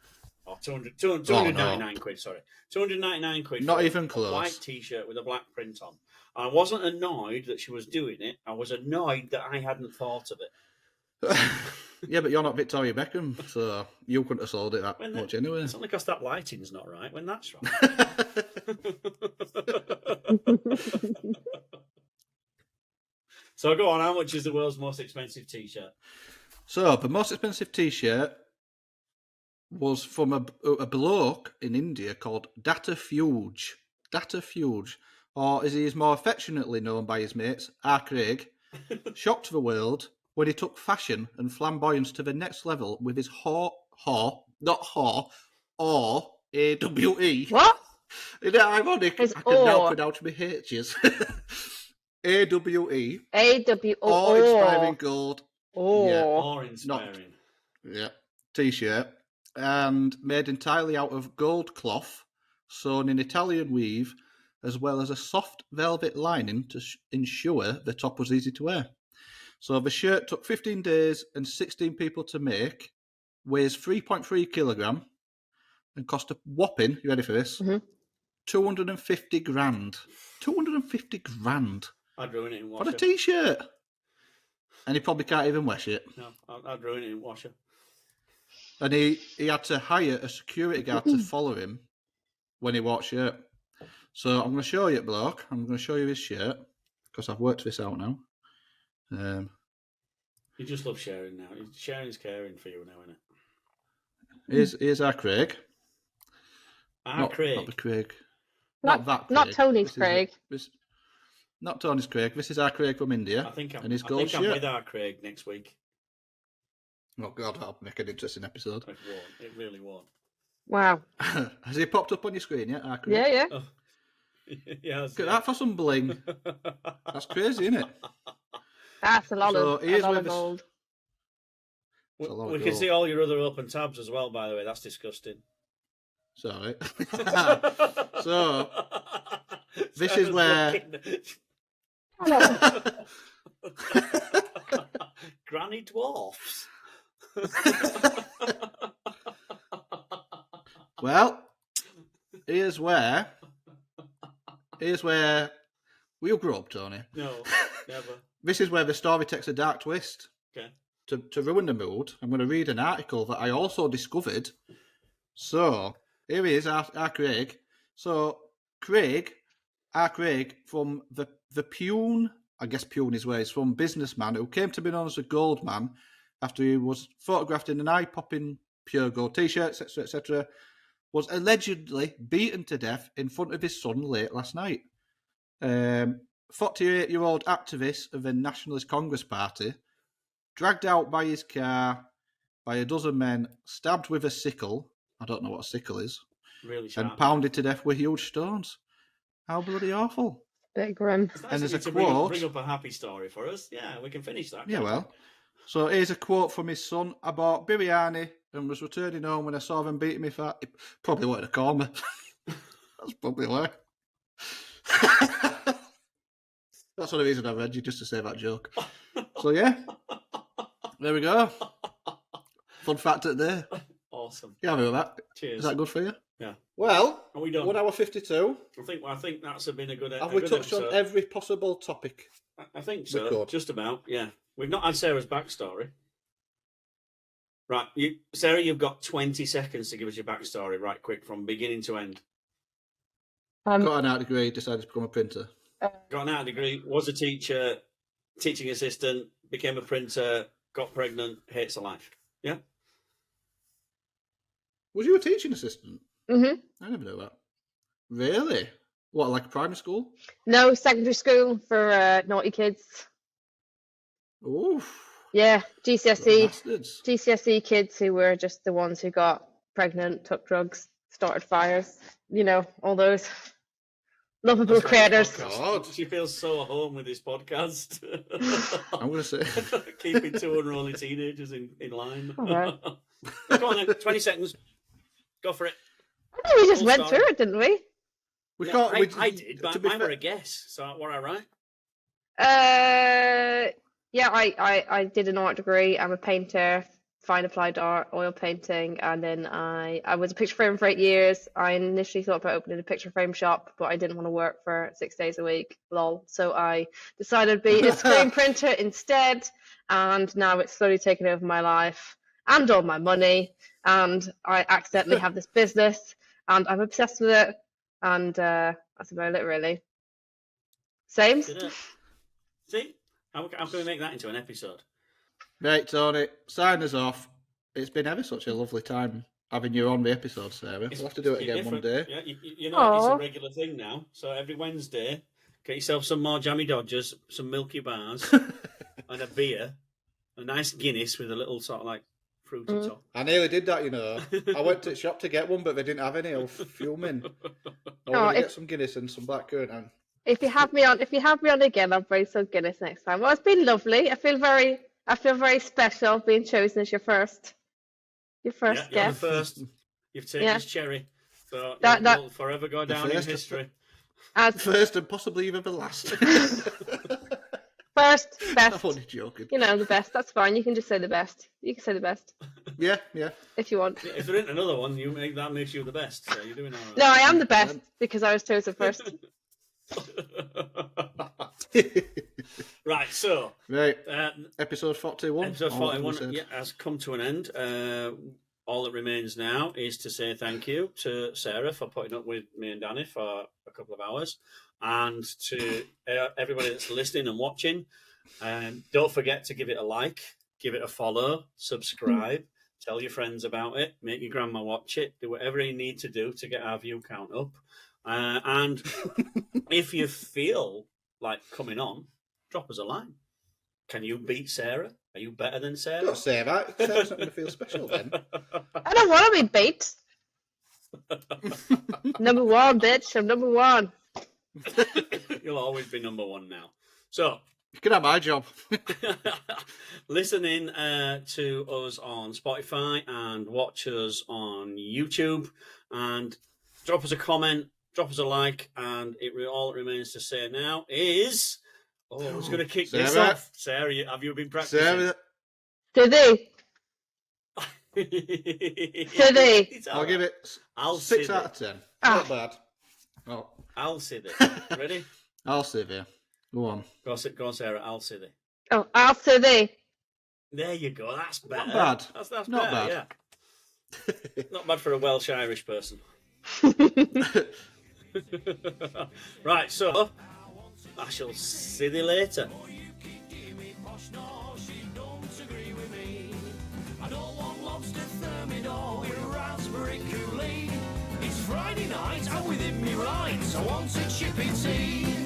[SPEAKER 2] Or 299 quid, sorry. 299 quid.
[SPEAKER 4] Not
[SPEAKER 2] for
[SPEAKER 4] even
[SPEAKER 2] a
[SPEAKER 4] close.
[SPEAKER 2] white T-shirt with a black print on. I wasn't annoyed that she was doing it. I was annoyed that I hadn't thought of it.
[SPEAKER 4] Yeah, but you're not Victoria Beckham, so you couldn't have sold it that much anyway.
[SPEAKER 2] It's only because that lighting's not right when that's right. So go on, how much is the world's most expensive T-shirt?
[SPEAKER 4] So, the most expensive T-shirt was from a bloke in India called Datta Fuge. Datta Fuge, or as he is more affectionately known by his mates, R. Craig, shocked the world when he took fashion and flamboyance to the next level with his A-W-E.
[SPEAKER 3] What?
[SPEAKER 4] Isn't it ironic?
[SPEAKER 3] His
[SPEAKER 4] I can now
[SPEAKER 3] awe.
[SPEAKER 4] pronounce my H's. AWE
[SPEAKER 3] AWO.
[SPEAKER 4] or Inspiring Gold. Yeah.
[SPEAKER 2] Or inspiring.
[SPEAKER 4] Yeah. T-shirt. And made entirely out of gold cloth, sewn in Italian weave, as well as a soft velvet lining to ensure the top was easy to wear. So the shirt took 15 days and 16 people to make, weighs 3.3 kilogram, and cost a whopping, you ready for this? 250 grand. 250 grand
[SPEAKER 2] I'd ruin it in
[SPEAKER 4] for
[SPEAKER 2] washer.
[SPEAKER 4] a T-shirt. And he probably can't even wash it.
[SPEAKER 2] No, I'd ruin it in washer.
[SPEAKER 4] And he had to hire a security guard to follow him when he wore shirt. So I'm going to show you it, bloke. I'm going to show you his shirt because I've worked this out now.
[SPEAKER 2] You just love sharing now. Sharing's caring for you now, isn't it?
[SPEAKER 4] Here's our Craig.
[SPEAKER 2] Craig.
[SPEAKER 4] Not the Craig.
[SPEAKER 3] Not
[SPEAKER 4] that Craig.
[SPEAKER 3] not Tony's Craig.
[SPEAKER 4] Not Tony's Craig. This is our Craig from India.
[SPEAKER 2] I think I'm
[SPEAKER 4] shirt.
[SPEAKER 2] with our Craig next week.
[SPEAKER 4] Oh, God, that'll make an interesting episode.
[SPEAKER 2] It won't. It really won't.
[SPEAKER 3] Wow.
[SPEAKER 4] Has he popped up on your screen yet, our Craig?
[SPEAKER 3] Yeah, yeah.
[SPEAKER 2] Oh. Yeah,
[SPEAKER 4] Look at that for some bling. That's crazy, isn't it?
[SPEAKER 3] That's a lot
[SPEAKER 4] So
[SPEAKER 3] of
[SPEAKER 4] here's where
[SPEAKER 3] gold.
[SPEAKER 4] It's a lot
[SPEAKER 2] We
[SPEAKER 4] of
[SPEAKER 2] can
[SPEAKER 4] gold.
[SPEAKER 2] see all your other open tabs as well, by the way. That's disgusting.
[SPEAKER 4] Sorry. So this is where
[SPEAKER 2] Granny dwarfs.
[SPEAKER 4] Well, here's where we all grew up, Tony.
[SPEAKER 2] No, never.
[SPEAKER 4] This is where the story takes a dark twist.
[SPEAKER 2] Okay.
[SPEAKER 4] To ruin the mood, I'm going to read an article that I also discovered. So here he is, our Craig. So our Craig from the Pune, I guess Pune is where he's from, businessman who came to be known as a gold man after he was photographed in an eye-popping pure gold T-shirt, etc., etc., was allegedly beaten to death in front of his son late last night. 48-year-old activist of the Nationalist Congress Party, dragged out by his car by a dozen men, stabbed with a sickle. I don't know what a sickle is.
[SPEAKER 2] Really sharp.
[SPEAKER 4] And pounded to death with huge stones. How bloody awful.
[SPEAKER 3] Bit grim.
[SPEAKER 2] It's nice
[SPEAKER 4] and
[SPEAKER 2] of
[SPEAKER 4] there's
[SPEAKER 2] you
[SPEAKER 4] a
[SPEAKER 2] to
[SPEAKER 4] quote.
[SPEAKER 2] bring up a happy story for us. Yeah, we can finish that.
[SPEAKER 4] Yeah,
[SPEAKER 2] can't we?
[SPEAKER 4] well. So here's a quote from his son. I bought biryani and was returning home when I saw them beating me fat. He probably wanted to call me. That's probably why. That's one of the reasons I read you, just to say that joke. So yeah, there we go. Fun fact of the day.
[SPEAKER 2] Awesome.
[SPEAKER 4] You happy with that?
[SPEAKER 2] Cheers.
[SPEAKER 4] Is that good for you?
[SPEAKER 2] Yeah.
[SPEAKER 4] Well,
[SPEAKER 2] Are we done?
[SPEAKER 4] 1 hour 52.
[SPEAKER 2] I think that's been a good.
[SPEAKER 4] Have
[SPEAKER 2] a
[SPEAKER 4] we
[SPEAKER 2] good
[SPEAKER 4] touched
[SPEAKER 2] episode.
[SPEAKER 4] on every possible topic?
[SPEAKER 2] I think so.
[SPEAKER 4] Record.
[SPEAKER 2] Just about. Yeah. We've not had Sarah's backstory. Right, Sarah, you've got 20 seconds to give us your backstory, right quick, from beginning to end.
[SPEAKER 4] Got an art degree, decided to become a printer.
[SPEAKER 2] Got an art degree, was a teacher, teaching assistant, became a printer, got pregnant, hates her life. Yeah?
[SPEAKER 4] Was you a teaching assistant?
[SPEAKER 3] Mhm.
[SPEAKER 4] I never knew that. Really? What, like a primary school?
[SPEAKER 3] No, secondary school for naughty kids.
[SPEAKER 4] Oof.
[SPEAKER 3] Yeah, GCSE
[SPEAKER 4] Bastards.
[SPEAKER 3] GCSE kids who were just the ones who got pregnant, took drugs, started fires. You know, all those lovable creators.
[SPEAKER 4] God.
[SPEAKER 2] She feels so at home with this podcast.
[SPEAKER 4] I'm going to say.
[SPEAKER 2] Keeping two unruly teenagers in line.
[SPEAKER 3] All right.
[SPEAKER 2] Go on then, 20 seconds. Go for it.
[SPEAKER 3] I think we just
[SPEAKER 2] Full
[SPEAKER 3] went
[SPEAKER 2] story.
[SPEAKER 3] through it, didn't we?
[SPEAKER 4] We
[SPEAKER 2] Yeah,
[SPEAKER 4] can't.
[SPEAKER 2] I did, but
[SPEAKER 4] to be
[SPEAKER 2] mine were
[SPEAKER 4] fair-
[SPEAKER 2] a guess. So, were I right?
[SPEAKER 3] Yeah, I did an art degree. I'm a painter, fine applied art, oil painting, and then I was a picture frame for 8 years. I initially thought about opening a picture frame shop, but I didn't want to work for 6 days a week, lol. So I decided to be a screen printer instead, and now it's slowly taken over my life and all my money, and I accidentally have this business, and I'm obsessed with it, and that's about it, really. Same.
[SPEAKER 2] Did it? See? How can we make that into an episode?
[SPEAKER 4] Right, Tony, sign us off. It's been ever such a lovely time having you on the episode, Sarah. We'll have to do it again one day.
[SPEAKER 2] Yeah, you know, it's a
[SPEAKER 3] Aw.
[SPEAKER 2] regular thing now. So every Wednesday, get yourself some more Jammy Dodgers, some Milky Bars, and a beer, a nice Guinness with a little sort of like fruity top.
[SPEAKER 4] I nearly did that, you know. I went to the shop to get one, but they didn't have any. I was fuming. I
[SPEAKER 3] Oh,
[SPEAKER 4] wanted to
[SPEAKER 3] if-
[SPEAKER 4] get some Guinness and some blackcurrant. And
[SPEAKER 3] If you have me on again, I'll bring some Guinness next time. Well, it's been lovely. I feel very special being chosen as your first
[SPEAKER 2] Yeah, you're the
[SPEAKER 3] guest.
[SPEAKER 2] first. You've taken
[SPEAKER 3] Yeah.
[SPEAKER 2] his cherry. So
[SPEAKER 3] That-
[SPEAKER 2] you'll forever go
[SPEAKER 4] The
[SPEAKER 2] down in
[SPEAKER 4] first-
[SPEAKER 2] history.
[SPEAKER 3] As
[SPEAKER 4] First and possibly even the last.
[SPEAKER 3] first,
[SPEAKER 4] I'm
[SPEAKER 3] best.
[SPEAKER 4] only joking.
[SPEAKER 3] You know, the best. That's fine. You can just say the best. You can say the best
[SPEAKER 4] Yeah.
[SPEAKER 3] if you want.
[SPEAKER 2] If there isn't another one, that makes you the best. So you're doing all right.
[SPEAKER 3] No, I am the best because I was chosen first.
[SPEAKER 2] Right, so
[SPEAKER 4] Right. Episode 41.
[SPEAKER 2] episode
[SPEAKER 4] all that we
[SPEAKER 2] 41
[SPEAKER 4] said.
[SPEAKER 2] has come to an end. All that remains now is to say thank you to Sarah for putting up with me and Danny for a couple of hours, and to everybody that's listening and watching. Don't forget to give it a like, give it a follow, subscribe, tell your friends about it, make your grandma watch it, do whatever you need to do to get our view count up. And if you feel like coming on, drop us a line. Can you beat Sarah? Are you better than Sarah?
[SPEAKER 4] Don't say that. Sarah's not going to feel special then.
[SPEAKER 3] I don't want to be beat. Number one, bitch. I'm number one.
[SPEAKER 2] You'll always be number one now. So,
[SPEAKER 4] You can have my job.
[SPEAKER 2] listening to us on Spotify and watch us on YouTube, and drop us a comment, drop us a like, and all it remains to say now is, I was going to kick this
[SPEAKER 4] Sarah.
[SPEAKER 2] off. Sarah, have you been practicing?
[SPEAKER 4] Sarah,
[SPEAKER 3] Today.
[SPEAKER 2] It's all
[SPEAKER 4] I'll give
[SPEAKER 2] right.
[SPEAKER 4] it
[SPEAKER 2] I'll
[SPEAKER 4] 6
[SPEAKER 2] sit
[SPEAKER 4] out
[SPEAKER 2] it.
[SPEAKER 4] of 10.
[SPEAKER 3] Ah.
[SPEAKER 4] Not bad. Oh,
[SPEAKER 2] I'll sit it. Ready?
[SPEAKER 4] I'll sit there. Go on.
[SPEAKER 2] Go on, Sarah. I'll sit it.
[SPEAKER 3] Oh, I'll today.
[SPEAKER 2] There you go. That's better.
[SPEAKER 4] bad.
[SPEAKER 2] That's
[SPEAKER 4] Not
[SPEAKER 2] better,
[SPEAKER 4] bad.
[SPEAKER 2] yeah. Not bad for a Welsh Irish person. Right, so I shall see you later.
[SPEAKER 1] I don't want lobster thermidor with raspberry Kool-Aid. It's Friday night, I'm within me rights. I want a Chippy Tea.